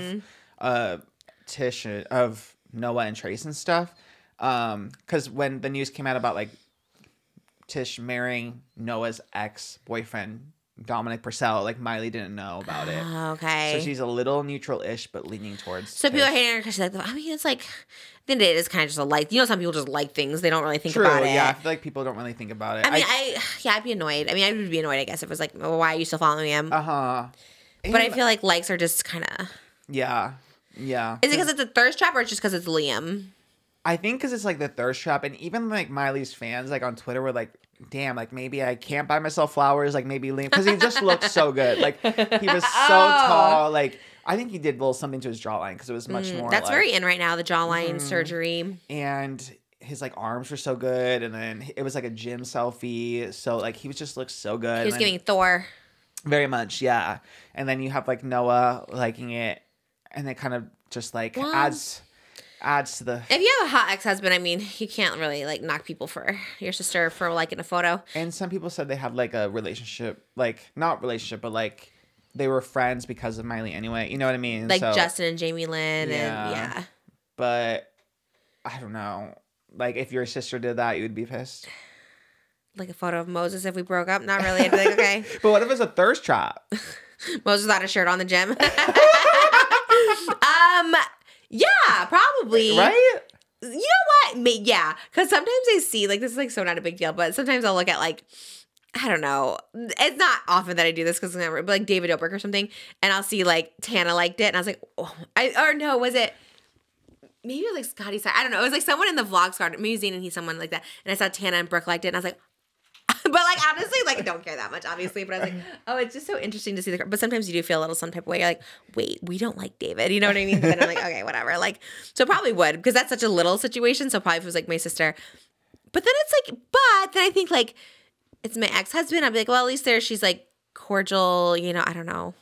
of Tish, of Noah and Trace and stuff. Because when the news came out about like Tish marrying Noah's ex-boyfriend Dominic Purcell, like Miley didn't know about it. Okay. So she's a little neutral-ish, but leaning towards So Tish. people are hating her because she's like, I mean, it's like, then it is kind of just a like, you know, some people just like things. They don't really think True, about it. yeah. I feel like people don't really think about it. I mean, I'd be annoyed. I mean, I would be annoyed, I guess, if it was like, well, why are you still following him? Uh-huh. But I feel like likes are just kind of. Yeah. Yeah. Is it because it's a thirst trap or it's just because it's Liam? I think because it's like the thirst trap, and even like Miley's fans like on Twitter were like, damn, like maybe I can't buy myself flowers, like maybe Liam, because he just looked so good. Like he was so tall. Like I think he did a little something to his jawline because it was much more. That's like, very in right now, the jawline surgery. And his like arms were so good, and then it was like a gym selfie. So like he was just looked so good. He was giving Thor. Very much, yeah. And then you have like Noah liking it, and it kind of just like adds to the. If you have a hot ex-husband, I mean, you can't really like knock people for your sister for liking a photo. And some people said they had like a relationship, like not relationship, but like they were friends because of Miley anyway. You know what I mean? Like so, Justin and Jamie Lynn, and yeah. But I don't know. Like if your sister did that, you would be pissed. Like a photo of Moses if we broke up? Not really. I'd be like, okay. But what if it's a thirst trap? Moses without a shirt on the gym. Yeah, probably. Right? You know what? Yeah, because sometimes I see like this is like so not a big deal, but sometimes I'll look at like I don't know. It's not often that I do this because but like David Dobrik or something, and I'll see like Tana liked it, and I was like, was it? Maybe it was like Scotty said. I don't know. It was like someone in the vlog squad, maybe Zane and he's someone like that, and I saw Tana and Brooke liked it, and I was like. But like honestly, like I don't care that much, obviously. But I was like, oh, it's just so interesting to see the. But sometimes you do feel a little some type of way. You're like, wait, we don't like David. You know what I mean? But then I'm like, okay, whatever. Like, so probably would because that's such a little situation. So probably if it was like my sister. But then it's like, but then I think like it's my ex-husband. I'd be like, well, at least she's like cordial. You know, I don't know.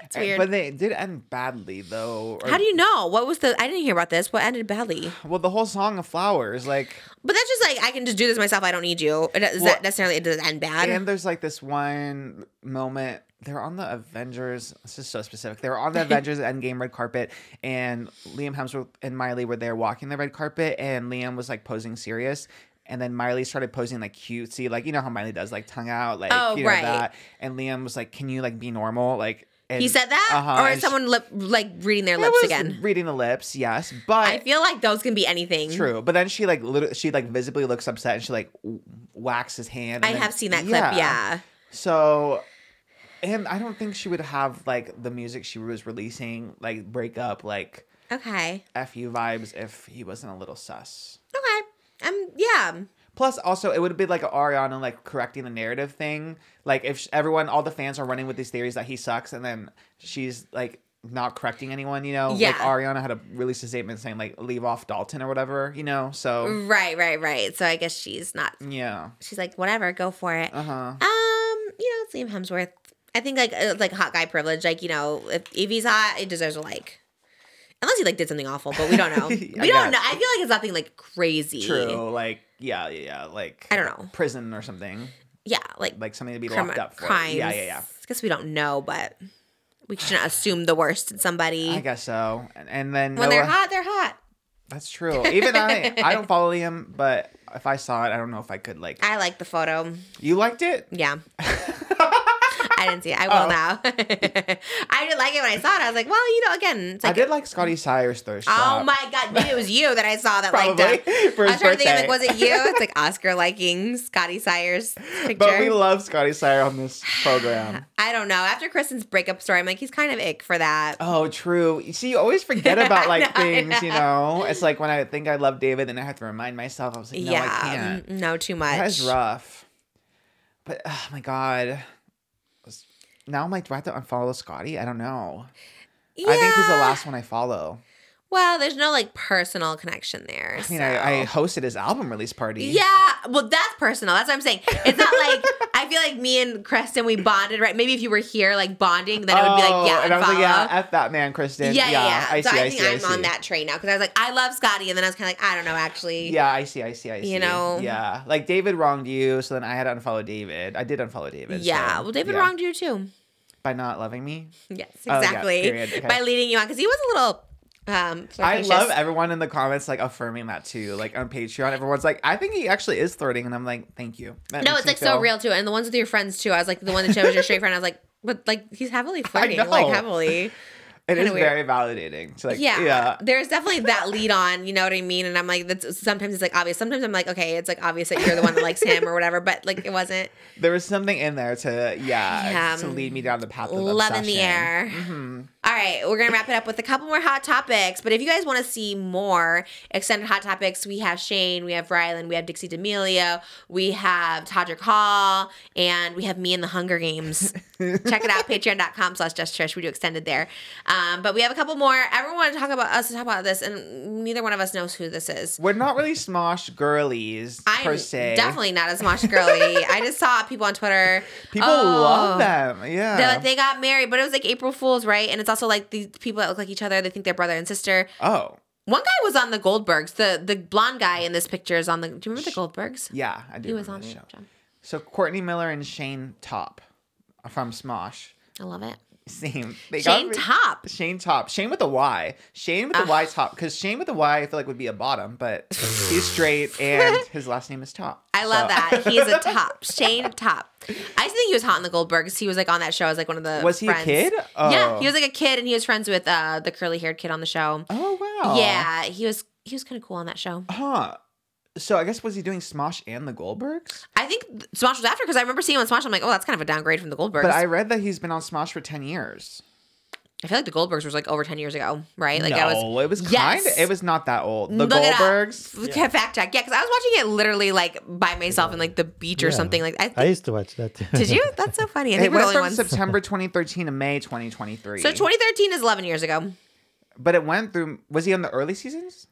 It's weird. But they did end badly though. How do you know? What was I didn't hear about this. What ended badly? Well, the whole song of Flowers, like. But that's just like I can just do this myself. I don't need you. Is that necessarily it does end bad? And there's like this one moment. They're on the Avengers. This is so specific. They were on the Avengers Endgame red carpet, and Liam Hemsworth and Miley were there walking the red carpet, and Liam was like posing serious. And then Miley started posing like cutesy, like you know how Miley does, like tongue out, like you know that. And Liam was like, "Can you like be normal?" Like he said that, or is someone like reading their lips again? Reading the lips, yes. But I feel like those can be anything. True, but then she like visibly looks upset, and she like whacks his hand. I have seen that clip. Yeah. So, and I don't think she would have like the music she was releasing like break up like okay FU vibes if he wasn't a little sus. Okay. Yeah. Plus, also, it would have been like Ariana like correcting the narrative thing. Like if all the fans are running with these theories that he sucks, and then she's like not correcting anyone, you know? Yeah. Like Ariana had to release a statement saying like leave off Dalton or whatever, you know? So Right. So I guess she's not. yeah. She's like, whatever, go for it. Uh-huh. It's Liam Hemsworth. I think like hot guy privilege. Like, you know, if he's hot, it deserves a like. Unless he like did something awful, but we don't know. We don't know. I feel like it's nothing like crazy. True. Like yeah. Like I don't know. Prison or something. Yeah, like Something to be locked up for. crimes. Yeah. I guess we don't know, but we shouldn't assume the worst in somebody. I guess so. And then when they're hot, they're hot. That's true. Even I don't follow Liam, but if I saw it, I don't know if I could like. I like the photo. You liked it? Yeah. I didn't see it. I will now. I didn't like it when I saw it. I was like, well, you know, again, it's like, I did like Scotty Sire's thirst oh trap. my god, maybe it was you that I saw that Probably liked him. for I his was trying to think, birthday. like, was it you? It's like Oscar liking Scotty Sire's picture. But we love Scotty Sire on this program. I don't know. After Kristen's breakup story, I'm like, he's kind of ick for that. Oh, true. You see, you always forget about like I things, you know? It's like when I think I love David, then I have to remind myself. I was like, no, I can't. No, too much. That is rough. But oh my god. Now I'm like, do I have to unfollow Scotty? I don't know. Yeah. I think he's the last one I follow. Well, there's no like personal connection there. I mean, I hosted his album release party. Yeah, well, that's personal. That's what I'm saying. It's not like I feel like me and Kristen we bonded, right? Maybe if you were here, like bonding, then it would be like, yeah, and I was like, yeah, unfollow. F that man, Kristen. Yeah. I So see, I think I'm see. on that train now because I was like, I love Scotty, and then I was kind of like, I don't know, actually. Yeah, I see. You know? Yeah, like David wronged you, so then I had to unfollow David. I did unfollow David. Yeah. so, Well, David yeah. wronged you too. by not loving me. Yes, Oh, yeah, exactly. period, okay. By leading you on because he was a little. I flirtatious. love everyone in the comments like affirming that too. Like on Patreon, everyone's like, "I think he actually is flirting," and I'm like, "Thank you." That No, makes it's me like so feel- real too. And the ones with your friends too. I was like the one that was your straight friend. I was like, but like he's heavily flirting, know. like heavily. It is Kinda weird. very validating. So like, Yeah, there's definitely that lead on. You know what I mean? And I'm like, that's sometimes it's like obvious. Sometimes I'm like, okay, it's like obvious that you're the one that likes him or whatever. But like it wasn't. There was something in there to Yeah. to lead me down the path of Love in the obsession. air. Mm-hmm. All right, we're gonna wrap it up with a couple more hot topics. But if you guys want to see more extended hot topics, we have Shane, we have Rylan, we have Dixie D'Amelio, we have Todrick Hall, and we have me in the Hunger Games. Check it out, patreon.com/justtrish. We do extended there. But we have a couple more. Everyone wanted to talk about us to talk about this, and neither one of us knows who this is. We're not really Smosh girlies per I'm se. definitely not a Smosh girly. I just saw people on Twitter. People love them. Yeah. They're like, they got married, but it was like April Fool's, right? And it's also like these people that look like each other. They think they're brother and sister. Oh. One guy was on the Goldbergs. The blonde guy in this picture is on the. Do you remember the Goldbergs? Yeah, I do. He was remember on this the show. show. So Courtney Miller and Shane Top from Smosh. I love it. Same. They Shane got me- Top. Shane Top. Shane with a Y. Shane with the Y Top. Because Shane with the Y, I feel like would be a bottom, but he's straight and his last name is Top. I love So- that. He is a top. Shane Top. I used to think he was hot in the Goldbergs. He was like on that show as like one of the Was he friends. a kid? Yeah, Oh. he was like a kid and he was friends with the curly haired kid on the show. Oh, wow. Yeah, he was kind of cool on that show. Huh. So I guess was he doing Smosh and the Goldbergs? I think Smosh was after because I remember seeing him on Smosh. I'm like, oh, that's kind of a downgrade from the Goldbergs. But I read that he's been on Smosh for 10 years. I feel like the Goldbergs was like over 10 years ago, right? Like no, that was it was kind Yes. of, it was not that old. The Look it up. Goldbergs. Fact check. Yeah, because I was watching it literally like by myself in like the beach or Yeah. something. Like I used to watch that too. did you? That's so funny. I It think we're the went only from ones. September 2013 to May 2023. So 2013 is 11 years ago. But it went through, was he on the early seasons?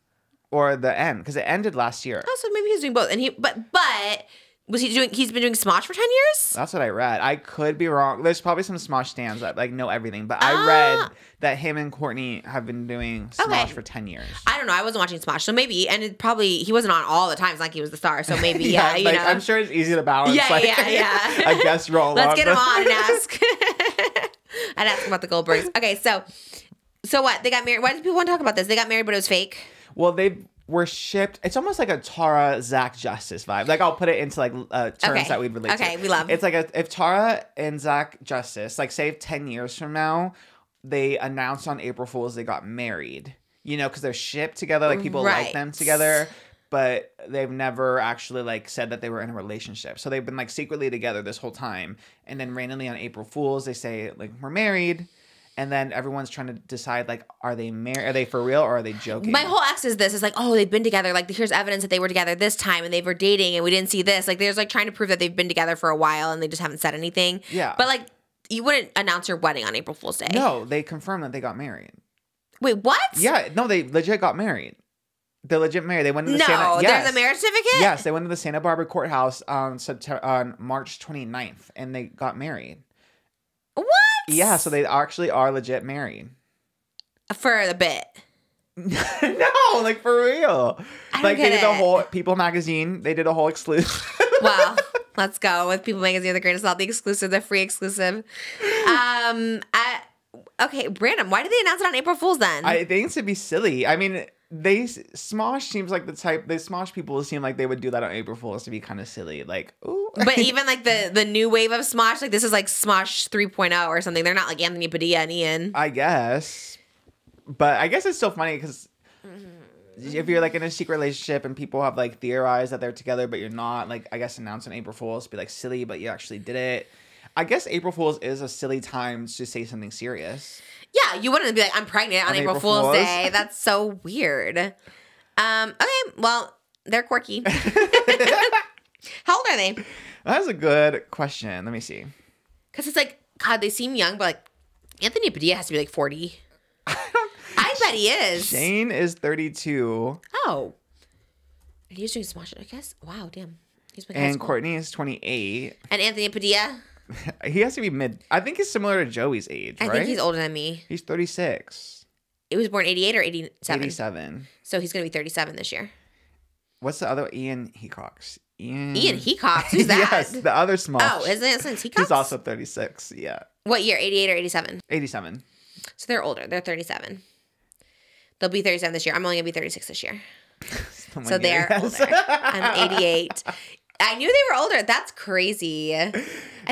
Or the end? Because it ended last year. Oh, so maybe he's doing both. And but was he doing? He's been doing Smosh for 10 years. That's what I read. I could be wrong. There's probably some Smosh stands that like know everything, but I read that him and Courtney have been doing Smosh Okay. for 10 years. I don't know. I wasn't watching Smosh, so maybe. And it probably he wasn't on all the time. It's not like he was the star. So maybe yeah, you like, know. I'm sure it's easy to balance. Yeah, like, yeah. I guess roll. Let's on, get him but- on and ask. I'd ask him about the Goldbergs. Okay, so what? They got married. Why did people want to talk about this? They got married, but it was fake. Well, they were shipped. It's almost like a Tara Zach Justice vibe. Like I'll put it into like terms Okay. that we'd relate to. Okay, we love. It's like if Tara and Zach Justice, like say 10 years from now, they announced on April Fool's they got married. You know, because they're shipped together. Like people like Right. them together. But they've never actually like said that they were in a relationship. So they've been like secretly together this whole time. And then randomly on April Fool's, they say like we're married. And then everyone's trying to decide like, are they married? Are they for real or are they joking? My whole ex is this. It's like, oh, they've been together. Like, here's evidence that they were together this time and they were dating and we didn't see this. Like, there's like trying to prove that they've been together for a while and they just haven't said anything. Yeah. But like, you wouldn't announce your wedding on April Fool's Day. No, they confirmed that they got married. Wait, what? Yeah, no, they legit got married. They're legit married. They went to the there's a marriage certificate? Yes, they went to the Santa Barbara courthouse on March 29th, and they got married. What? Yeah, so they actually are legit married. For the bit. No, like for real. I don't Like get they did a it. whole People magazine. They did a whole exclusive. Well, let's go with People Magazine, the greatest, not the exclusive, the free exclusive. Okay, Brandon, why did they announce it on April Fool's then? I think it's to be silly. I mean, Smosh seems like the type. They Smosh people seem like they would do that on April Fool's to be kind of silly. Like, ooh. But even like the new wave of Smosh, like this is like Smosh 3.0 or something. They're not like Anthony Padilla and Ian. I guess, but I guess it's still funny because if you're like in a secret relationship and people have like theorized that they're together but you're not, like I guess announce on April Fool's be like silly, but you actually did it. I guess April Fool's is a silly time to say something serious. Yeah, you wouldn't be like, I'm pregnant on April Fool's Day. That's so weird. Okay, well, they're quirky. How old are they? That's a good question. Let me see. Because it's like, God, they seem young, but like Anthony Padilla has to be like 40. I bet he is. Shane is 32. Oh. And he's doing Smosh, I guess. Wow, damn. He's been And Courtney is 28. And Anthony Padilla? He has to be mid. I think he's similar to Joey's age, I right? think he's older than me. He's 36. He was born 88 or 87? 87. So he's going to be 37 this year. What's the other? Ian Hecox. Ian Hecox? Who's that? Yes, the other Smosh. Oh, isn't it since Hecox? He's also 36. Yeah. What year? 88 or 87? 87. So they're older. They're 37. They'll be 37 this year. I'm only going to be 36 this year. So they're older. I'm 88. I knew they were older. That's crazy. I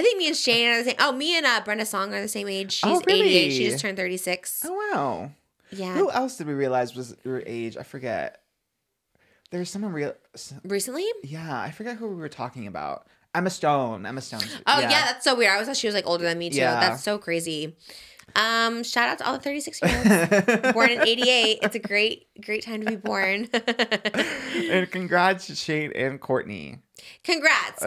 think me and Shane are the same. Oh, me and Brenda Song are the same age. She's 88. She just turned 36. Oh, wow. Yeah. Who else did we realize was your age? I forget. There was someone real. Recently? Yeah, I forget who we were talking about. Emma Stone. Oh, yeah, that's so weird. I always thought she was like older than me too. Yeah. That's so crazy. Shout out to all the 36-year-olds born in 88. It's a great time to be born. And congrats to Shane and Courtney. Congrats.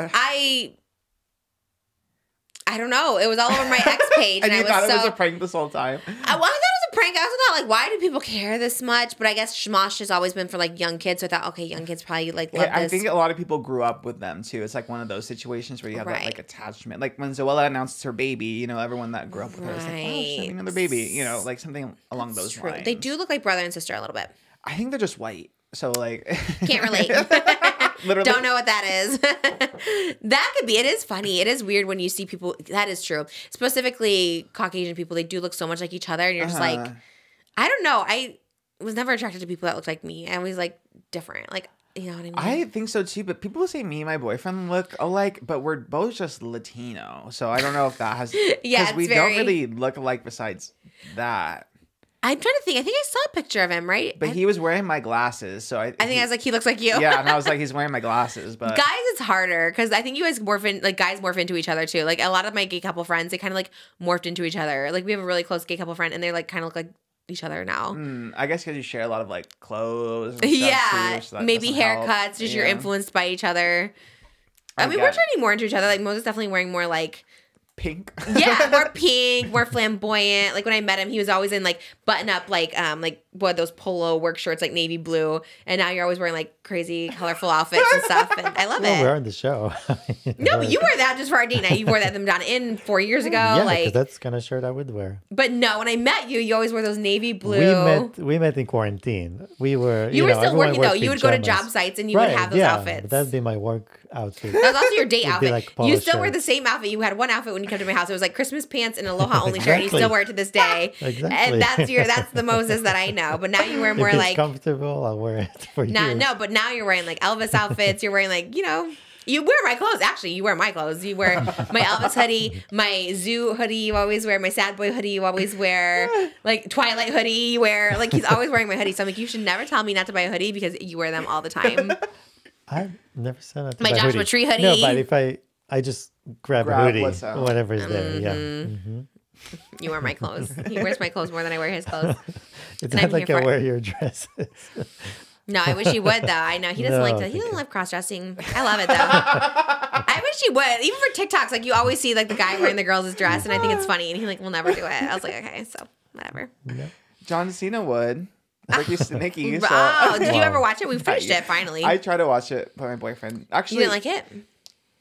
I don't know. It was all over my X page. And and you I thought was it was a prank this whole time? I thought it was a prank. I also thought, like, why do people care this much? But I guess Smosh has always been for, like, young kids. So I thought, okay, young kids probably, like, love I this. think a lot of people grew up with them, too. It's like one of those situations where you have that, like, attachment. Like, when Zoella announced her baby, you know, everyone that grew up with her was like, oh, she's having another baby. You know, like, something along those lines. They do look like brother and sister a little bit. I think they're just white. So, like... Can't relate. Literally. Don't know what that is. That could be. It is funny. It is weird when you see people. That is true. Specifically, Caucasian people, they do look so much like each other. And you're just like, I don't know. I was never attracted to people that looked like me. I was like different. Like, you know what I mean? I think so too, but people say me and my boyfriend look alike, but we're both just Latino. So I don't know if that has... Yeah, because we don't really look alike besides that. I'm trying to think. I think I saw a picture of him, right? But he was wearing my glasses, so I think I was like, he looks like you. Yeah, and I was like, he's wearing my glasses, but... Guys, it's harder, because I think you guys guys morph into each other, too. Like, a lot of my gay couple friends, they kind of, like, morphed into each other. Like, we have a really close gay couple friend, and they, like, kind of look like each other now. I guess because you share a lot of, like, clothes and stuff, yeah, too, so that maybe doesn't help. haircuts, just you're influenced by each other. I mean, we're turning more into each other. Like, Moses definitely wearing more, like... Pink. Yeah, more pink, more flamboyant. Like when I met him, he was always in like button up, like what those polo work shorts, like navy blue. And now you're always wearing like crazy, colorful outfits and stuff. And I love it. We're on the show. No, but you wore that just for our date night. You wore that them down in 4 years ago. Yeah, like because that's the kind of shirt I would wear. But no, when I met you, you always wore those navy blue. We met in quarantine. We were. You were still working though. You You would go to job sites and you would have those outfits. That'd be my work outfit. That was also your date outfit. Like you still wear shirts. the same outfit. You had one outfit when you came to my house. It was like Christmas pants and aloha only shirt. And you still wear it to this day. Exactly. And that's the Moses that I know. But now you wear more if it's like comfortable. I'll wear it for you. No, but now you're wearing like Elvis outfits. You're wearing like, you know, you wear my clothes. Actually, you wear my clothes. You wear my Elvis hoodie, my Zoo hoodie. You always wear my Sad Boy hoodie. You always wear like Twilight hoodie. You wear like he's always wearing my hoodie. So I'm like, you should never tell me not to buy a hoodie because you wear them all the time. I've never said that. My Joshua Tree hoodie. No, but if I just grab a hoodie, whatever's there. Yeah. Mm-hmm. You wear my clothes. He wears my clothes more than I wear his clothes. It's And not I'm like here I for wear your dresses. No, I wish he would though. I know he doesn't No, like that. He doesn't love cross dressing. I love it though. I wish he would. Even for TikToks, like you always see like the guy wearing the girl's dress, and I think it's funny, and he like will never do it. I was like, okay, so whatever. John Cena would. Ricky Snicky. So. Oh, did you Wow. ever watch it? We finished it finally. I tried to watch it, but my boyfriend You actually didn't like it?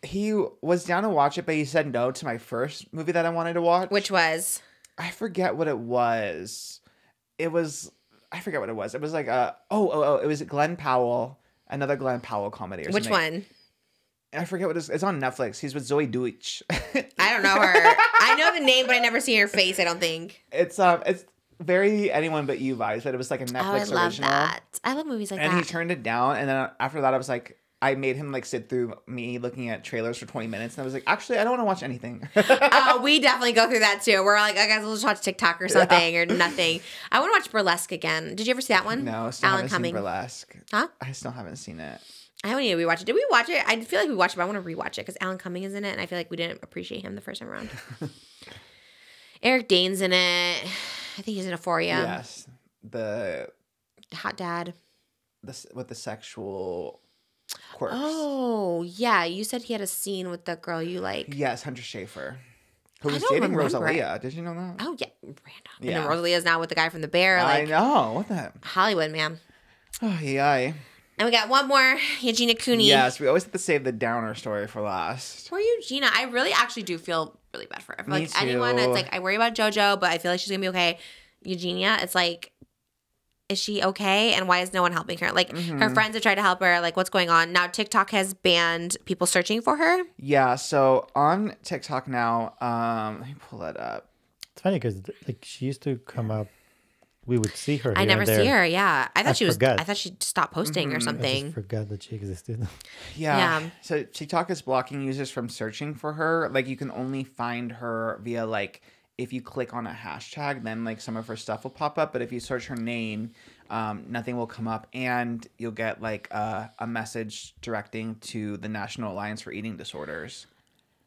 he was down to watch it, but he said no to my first movie that I wanted to watch. Which was? I forget what it was. I forget what it was. It was like it was Glenn Powell, another Glenn Powell comedy or Which something. one? I forget what it is. It's on Netflix. He's with Zoe Deutsch. I don't know her. I know the name, but I never seen her face. I don't think. It's very Anyone But You vibes, but it was like a Netflix Oh, I love original. that. I love movies like And that. he turned it down, and then after that, I was like, I made him like sit through me looking at trailers for 20 minutes, and I was like, actually, I don't want to watch anything. We definitely go through that too. We're like, I guess we'll just watch TikTok or something or nothing. I want to watch Burlesque again. Did you ever see that one? No, still Alan haven't Cumming. seen Burlesque. Huh? I still haven't seen it. I don't need to rewatch it. Did we watch it? I feel like we watched it, but I want to rewatch it because Alan Cumming is in it, and I feel like we didn't appreciate him the first time around. Eric Dane's in it. I think he's in Euphoria. Yes, the Hot Dad. with the sexual quirks. Oh, yeah. You said he had a scene with the girl you like. Yes, Hunter Schafer, who I was don't dating remember Rosalia. Did you know that? Oh, yeah. Random. And Yeah. then Rosalia's now with the guy from The Bear. I Like, know. What the? Hollywood, man. Oh, yeah. And we got one more, Eugenia Cooney. Yes, we always have to save the downer story for last. Poor Eugenia. I really actually do feel really bad for her. Me Like anyone too. that's like, I worry about JoJo, but I feel like she's gonna be okay. Eugenia, it's like, is she okay? And why is no one helping her? Like Mm-hmm. her friends have tried to help her. Like what's going on now? TikTok has banned people searching for her. Yeah, so on TikTok now, let me pull that up. It's funny because like she used to come up. We would see her. I here never and there. see her. Yeah, I thought she was. forgot. I thought she stopped posting or I just something. forgot that she existed. Yeah. Yeah. So TikTok is blocking users from searching for her. Like you can only find her via like if you click on a hashtag, then like some of her stuff will pop up. But if you search her name, nothing will come up, and you'll get like a message directing to the National Alliance for Eating Disorders.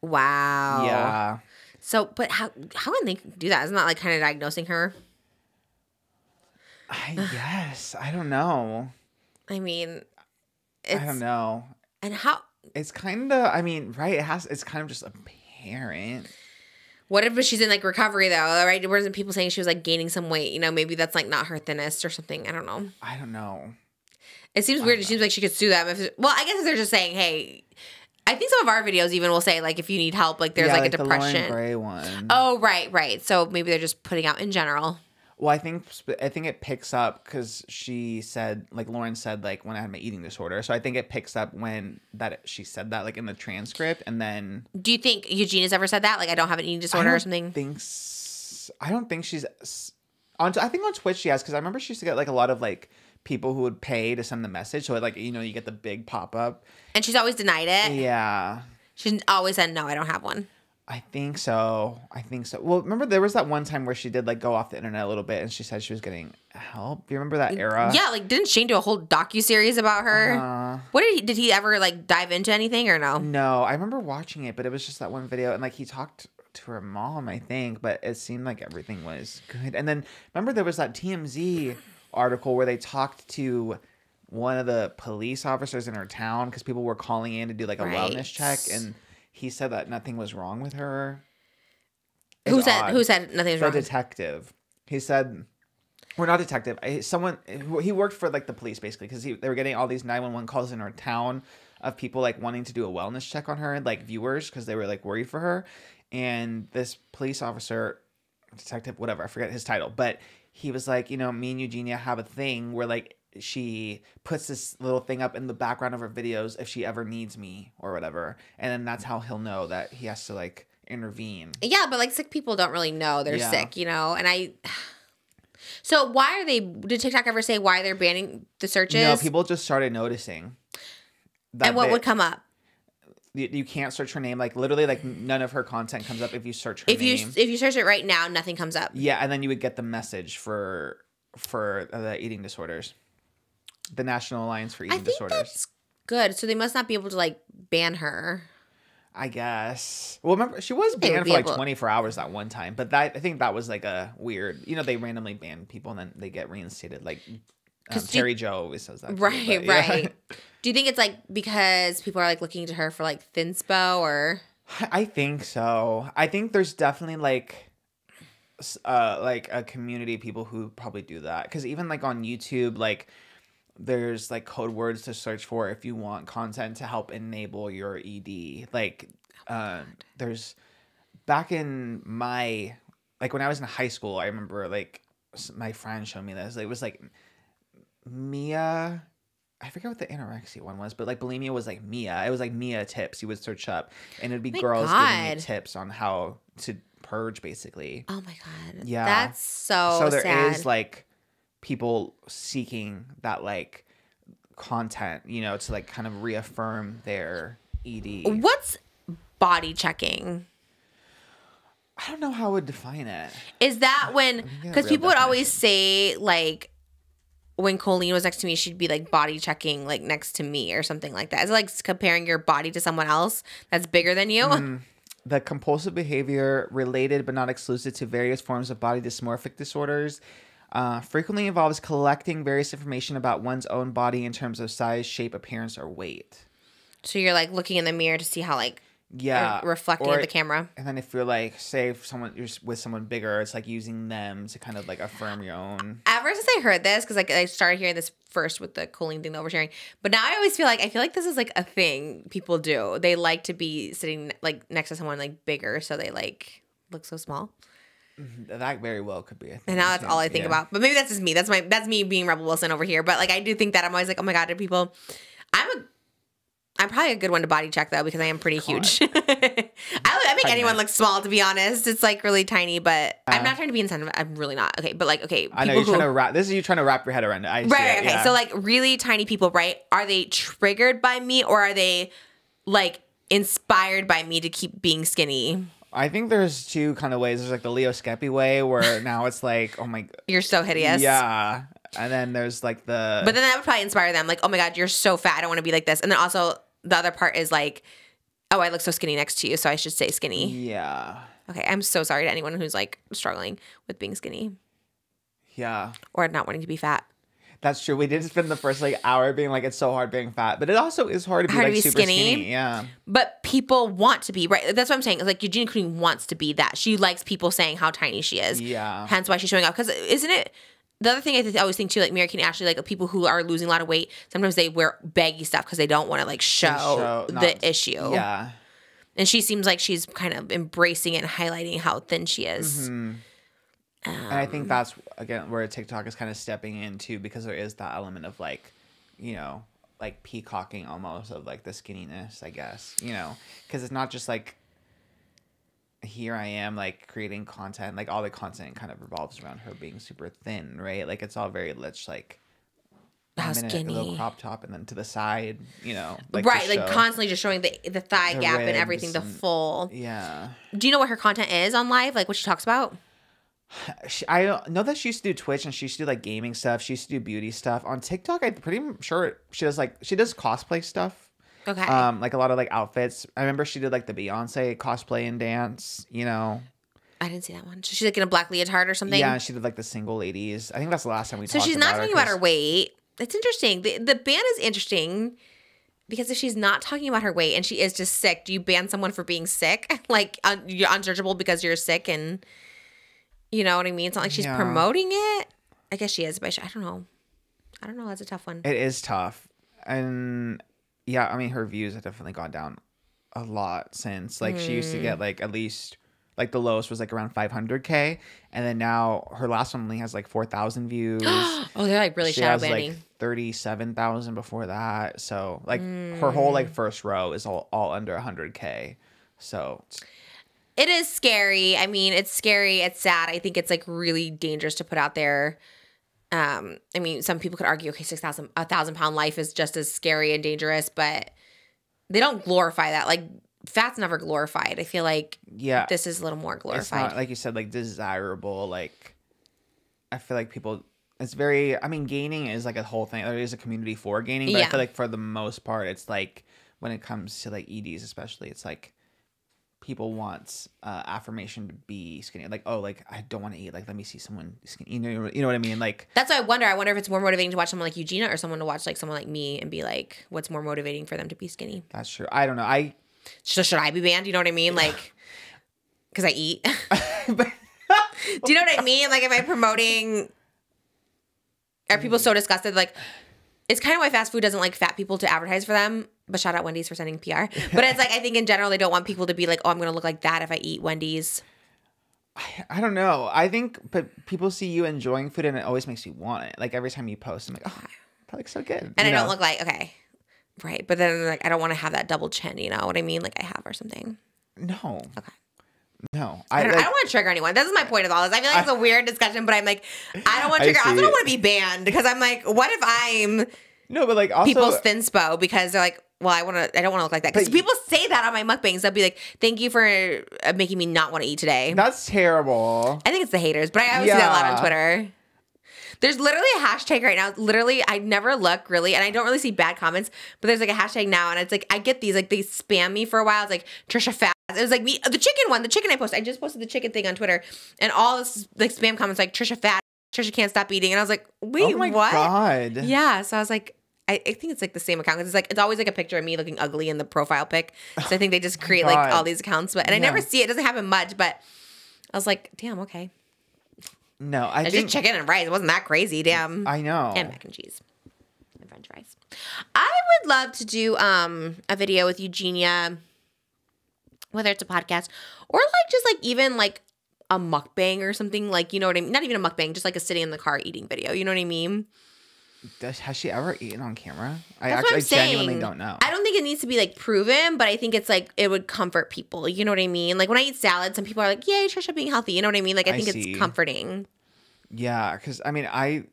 Wow. Yeah. So, but how can they do that? Isn't that like kind of diagnosing her? I guess. I don't know. I mean, I don't know. And how? It's kind of. I mean, right? It's kind of just apparent. What if she's in like recovery though? Right? Wasn't people saying she was like gaining some weight? You know, maybe that's like not her thinnest or something. I don't know. I don't know. It seems weird. It seems like she could sue them. Well, I guess if they're just saying, hey, I think some of our videos even will say like if you need help, like there's Yeah, like a the Lauren depression. Gray one. Oh, right. So maybe they're just putting out in general. Well, I think it picks up because she said, like Lauren said, like when I had my eating disorder. So I think it picks up when she said that, like in the transcript, and then Do you think Eugenia's ever said that? Like I don't have an eating disorder or something? I don't think she's on. I think on Twitch she has, because I remember she used to get like a lot of like people who would pay to send the message. So like you get the big pop up. And she's always denied it. Yeah. She's always said no, I don't have one. I think so. Well, remember there was that one time where she did like go off the internet a little bit, and she said she was getting help. Do you remember that era? Yeah, like didn't Shane do a whole docu-series about her? What did he ever like dive into anything or no? No, I remember watching it, but it was just that one video, and like he talked to her mom, I think, but it seemed like everything was good. And then remember there was that TMZ article where they talked to one of the police officers in her town because people were calling in to do like a Right. wellness check, and he said that nothing was wrong with her. Who It's said odd. who said nothing's The wrong? detective. He said, "We're not detective. Someone he worked for like the police basically because they were getting all these 911 calls in our town of people like wanting to do a wellness check on her, like viewers, because they were like worried for her. And this police officer, detective, whatever, I forget his title, but he was like, me and Eugenia have a thing where like she puts this little thing up in the background of her videos if she ever needs me or whatever, and then that's how he'll know that he has to like intervene." Yeah, but like sick people don't really know they're Yeah. sick, and So why are they? Did TikTok ever say why they're banning the searches? No, people just started noticing. And what would come up You can't search her name. Like literally, like none of her content comes up if you search her if you name. if you search it right now? Nothing comes up. Yeah, and then you would get the message for the eating disorders, the National Alliance for I Eating think Disorders. that's good. So they must not be able to like ban her. I guess. Well, remember she was They would banned be for like able- 24 hours that one time, but I think that was like a weird. They randomly ban people and then they get reinstated like Terry Joe always says that. Right, too, but, yeah. right. Do you think it's like because people are like looking to her for like thinspo or? I think so. I think there's definitely like a community of people who probably do that. Because even like on YouTube, like there's like code words to search for if you want content to help enable your ED. Like there's back in my like when I was in high school, I remember like my friend showed me this. It was like Mia. I forget what the anorexia one was, but like bulimia was like Mia. It was like Mia tips you would search up, and it'd be girls giving you tips on how to purge, basically. Oh my god. Yeah. That's so So there sad. is like people seeking that like content, you know, to like kind of reaffirm their ED. What's body checking? I don't know how I would define it. Is that when, because real people would always say like when Colleen was next to me, she'd be like body checking like next to me or something like that. Is it like comparing your body to someone else that's bigger than you? The compulsive behavior related but not exclusive to various forms of body dysmorphic disorders frequently involves collecting various information about one's own body in terms of size, shape, appearance, or weight. So you're like looking in the mirror to see how like Yeah. reflecting at the camera. And then if you're like, say if you're with someone bigger, it's like using them to kind of like affirm your own. Ever since I heard this, because like I started hearing this first with the Colleen thing, the oversharing, but now I always feel like this is like a thing people do. They like to be sitting like next to someone like bigger, so they like look so small. That very well could be a thing. And now that's all I think about. But maybe that's just me. That's me being Rebel Wilson over here. But like I do think that I'm always like, oh my god, do people? I'm probably a good one to body check though because I am pretty huge. I make anyone look small, to be honest. It's like really tiny, but I'm not trying to be insensitive. I'm really not. Okay, but like okay, I know you're trying to wrap. This is you trying to wrap your head around it. I see right. it, Okay, yeah. so like really tiny people, right? Are they triggered by me or are they like inspired by me to keep being skinny? I think there's two kind of ways. There's like the Leo Skeppy way where now it's like, oh my, You're so hideous. yeah, and then there's like the. But then that would probably inspire them, like, oh my god, you're so fat. I don't want to be like this. And then also the other part is like, oh, I look so skinny next to you, so I should stay skinny. Yeah. Okay, I'm so sorry to anyone who's like struggling with being skinny Yeah. or not wanting to be fat. That's true. We did spend the first like hour being like, it's so hard being fat, but it also is hard to be Hard to like be super skinny. Yeah. But people want to be, right? That's what I'm saying. It's like Eugenia Queen wants to be that. She likes people saying how tiny she is. Yeah. Hence why she's showing up. Because isn't it the other thing I always think too, like Mary Kate and Ashley, like people who are losing a lot of weight, sometimes they wear baggy stuff because they don't want to like show the issue. Yeah. And she seems like she's kind of embracing it and highlighting how thin she is. And I think that's again where TikTok is kind of stepping into because there is that element of like, you know, like peacocking almost of like the skinniness, I guess, you know, because it's not just like here I am like creating content, like all the content kind of revolves around her being super thin, right? Like it's all very much like How a skinny. little crop top and then to the side, you know, like Right, to like show- constantly just showing the thigh the gap and ribs everything, the and- full. Yeah. Do you know what her content is on live? Like what she talks about? I know that she used to do Twitch and she used to do like gaming stuff. She used to do beauty stuff on TikTok. I'm pretty sure she does cosplay stuff. Okay. Like a lot of like outfits. I remember she did like the Beyonce cosplay and dance. You know. I didn't see that one. So she's like in a black leotard or something. Yeah, she did like the single ladies. I think that's the last time we. So talked she's not about talking about her 'cause- weight. It's interesting. The ban is interesting because if she's not talking about her weight and she is just sick, do you ban someone for being sick? Like you're unsearchable because you're sick, and you know what I mean? It's not like she's Yeah. promoting it. I guess she is, but I don't know. I don't know. That's a tough one. It is tough, and yeah, I mean her views have definitely gone down a lot since. Like she used to get like at least. Like the lowest was like around 500K, and then now her last one only has like 4,000 views. Oh, they're like really She shadow has banning. like 37,000 before that. So like her whole like first row is all under 100K. So It is scary. I mean, it's scary. It's sad. I think it's like really dangerous to put out there. I mean, some people could argue, okay, 1,000-pound life is just as scary and dangerous, but they don't glorify that. Like fat's never glorified. I feel like yeah, this is a little more it's glorified. not like you said like desirable. Like I feel like people. It's very. I mean, gaining is like a whole thing. There is a community for gaining, but I Yeah. feel like for the most part, it's like when it comes to like EDs, especially, it's like people want affirmation to be skinny. Like, oh, like I don't want to eat. Like, let me see someone skinny. You know what I mean? Like, That's why I wonder. I wonder if it's more motivating to watch someone like Eugenia or someone to watch like someone like me and be like, what's more motivating for them to be skinny? that's true. I don't know. So should I be banned? You know what I mean? Like, because I eat. But, Do you know what I mean? Like, am I promoting? Are people so disgusted? Like, it's kind of why fast food doesn't like fat people to advertise for them. But shout out Wendy's for sending PR. But it's like, I think in general, they don't want people to be like, oh, I'm going to look like that if I eat Wendy's. I don't know. I think, but people see you enjoying food and it always makes you want it. Like every time you post, I'm like, oh, that looks so good. And You I don't know? look like, okay, right. But then like, I don't want to have that double chin, you know what I mean? Like I have or something. No. Okay. No. I don't want to trigger anyone. This is my point of all this. I feel like it's a weird discussion, but I'm like, I don't want to trigger. I also don't want to be banned because I'm like, what if I'm No, but like also people's thinspo because they're like, well, I don't want to look like that. Because people say that on my mukbangs. They'll be like, thank you for making me not want to eat today. that's terrible. I think it's the haters, but I always see that a lot on Twitter. There's literally a hashtag right now. Literally, I never look really, and I don't really see bad comments, but there's like a hashtag now, and it's like, I get these, like they spam me for a while. It's like, Trisha Fat. It was like me, the chicken one, the chicken I posted. I just posted the chicken thing on Twitter, and all this like spam comments like, Trisha Fat, Trisha can't stop eating. And I was like, wait, Oh my what? God. Yeah, so I was like, I think it's like the same account because it's always like a picture of me looking ugly in the profile pic. So I think they just create like God. all these accounts, but I Yeah. never see it. It doesn't happen much, but I was like, damn, okay. No, I It's think just chicken and rice. It wasn't that crazy, damn. I know. And mac and cheese and French fries. I would love to do a video with Eugenia, whether it's a podcast or like just like even like a mukbang or something, like, you know what I mean? Not even a mukbang, just like a sitting in the car eating video. You know what I mean? Has she ever eaten on camera? I That's what I'm genuinely saying. don't know. I don't think it needs to be like proven, but I think it's like it would comfort people. You know what I mean? Like when I eat salad, some people are like, "Yay, Trisha being healthy." You know what I mean? Like I think see. it's comforting. Yeah, because I mean, I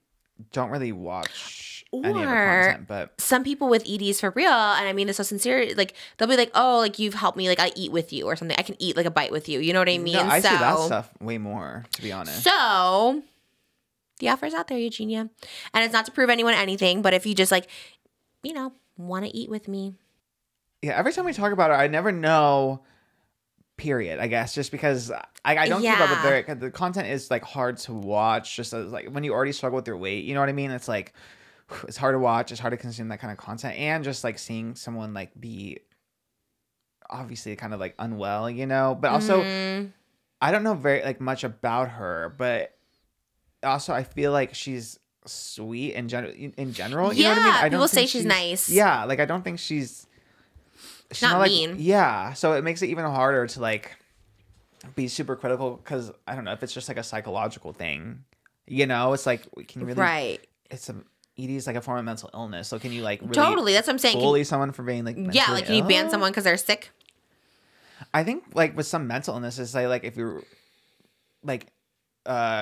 don't really watch any of the Or content, but some people with EDs for real, and I mean it's so sincere. Like they'll be like, "Oh, like you've helped me. Like I eat with you or something. I can eat like a bite with you." You know what I mean? no, I see that stuff way more, to be honest. So the offer's out there, Eugenia, and it's not to prove anyone anything, but if you just like, you know, want to eat with me. Yeah, every time we talk about it, I never know. Period. I guess just because I don't keep up with Yeah. the content is like hard to watch. Just as, like when you already struggle with your weight, you know what I mean? It's like it's hard to watch. It's hard to consume that kind of content, and just like seeing someone like be obviously kind of like unwell, you know. But also, I don't know very like much about her, but also I feel like she's sweet in general. In general, you know what I mean? I don't people say think she's nice. Yeah, like I don't think she's Not like, mean. Yeah, so it makes it even harder to like be super critical because I don't know if it's just like a psychological thing. You know, it's like can you really Right. It's a ED is like a form of mental illness. So can you like really Totally. That's what I'm saying. bully someone for being like Yeah, mentally like can you ban ill? someone because they're sick? I think like with some mental illnesses, say like if you're like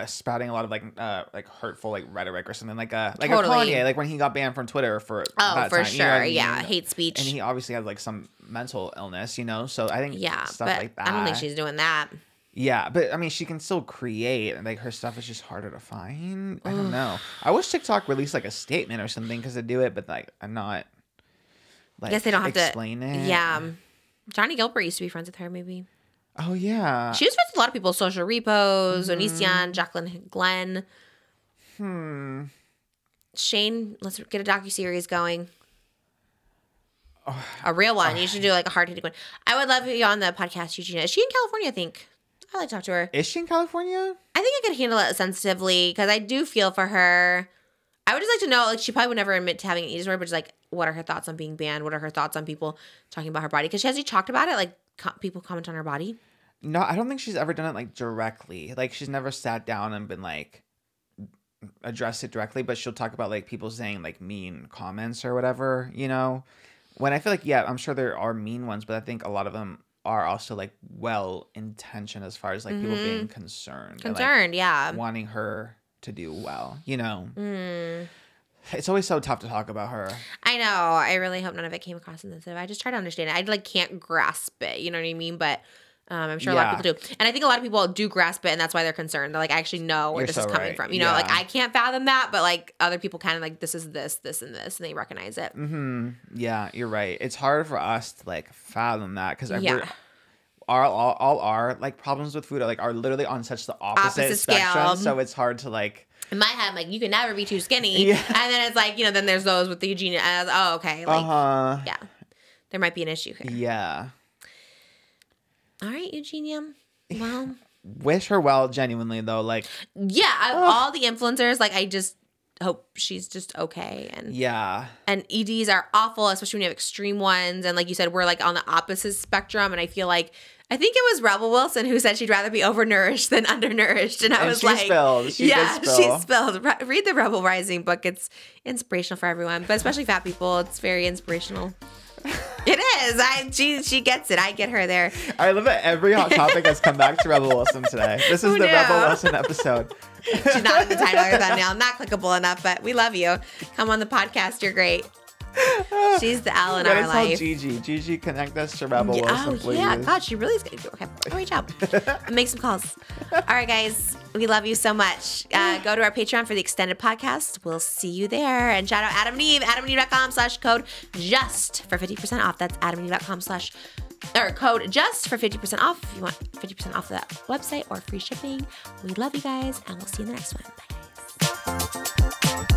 spouting a lot of like hurtful like rhetoric or something like a Totally. Kanye, like when he got banned from Twitter for Oh, that for time, you know what sure. I mean? Yeah, hate speech. And he obviously had like some mental illness, you know. So I think Yeah, stuff but like that. I don't think she's doing that. Yeah, but I mean, she can still create, and like her stuff is just harder to find. I don't know. I wish TikTok released like a statement or something because they do it, but like I'm not. Like, I guess they don't have explain to. it. Yeah. Johnny Gilbert used to be friends with her, maybe. Oh yeah. She was friends with a lot of people. Social Repos, Mm-hmm. Onision, Jacqueline Glenn. Shane, let's get a docuseries going. A real one. You should do like a hard-hitting one. I would love you on the podcast, Eugenia. Is she in California, I think? I like to talk to her. Is she in California? I think I could handle it sensitively because I do feel for her. I would just like to know, like, she probably would never admit to having an eating disorder, but just like, what are her thoughts on being banned? What are her thoughts on people talking about her body? Because has she talked about it? Like, people comment on her body? No, I don't think she's ever done it like directly. Like she's never sat down and been like addressed it directly, but she'll talk about like people saying like mean comments or whatever, you know. When I feel like I'm sure there are mean ones, but I think a lot of them are also like well intentioned as far as like people being concerned. and, Concerned, yeah. like, wanting her to do well, you know. It's always so tough to talk about her. I know. I really hope none of it came across insensitive. I just try to understand it. I like can't grasp it. You know what I mean? But I'm sure a lot of people do. And I think a lot of people do grasp it, and that's why they're concerned. They're like, I actually know where You're this so is coming right. from. You know, like Yeah. I can't fathom that, but like other people kind of like, this is this, this, and this, and they recognize it. Yeah, you're right. It's hard for us to like fathom that because Yeah. all our like problems with food are literally on such the opposite spectrum. scale. So it's hard to like. In my head, I'm like, you can never be too skinny. Yeah. And then it's like, then there's those with the Eugenia. And I was, oh, okay. Like, yeah, there might be an issue here. Yeah. All right, Eugenia. Well, wish her well, genuinely though. Like, yeah, all the influencers, like, I just hope she's just okay. And yeah. And EDs are awful, especially when you have extreme ones. And like you said, we're like on the opposite spectrum. And I feel like, I think it was Rebel Wilson who said she'd rather be overnourished than undernourished. And I was like, she spilled. Read the Rebel Rising book. It's inspirational for everyone, but especially fat people. It's very inspirational. It is. She gets it. I get her there. I love that every hot topic has come back to Rebel Wilson today. This is the Rebel Wilson episode. She's not in the title or thumbnail. Not clickable enough, but we love you. Come on the podcast. You're great. She's the L in our life. Gigi, connect us to Rebel Wilson, please. Yeah, God, she really is good. Okay, I'll reach out. Make some calls. All right, guys, we love you so much. Go to our Patreon for the extended podcast. We'll see you there. And shout out Adam and Eve, adamandeve.com/code just for 50% off. That's adamandeve.com/code just for 50% off. If you want 50% off that website or free shipping, we love you guys, and we'll see you in the next one. Bye, guys.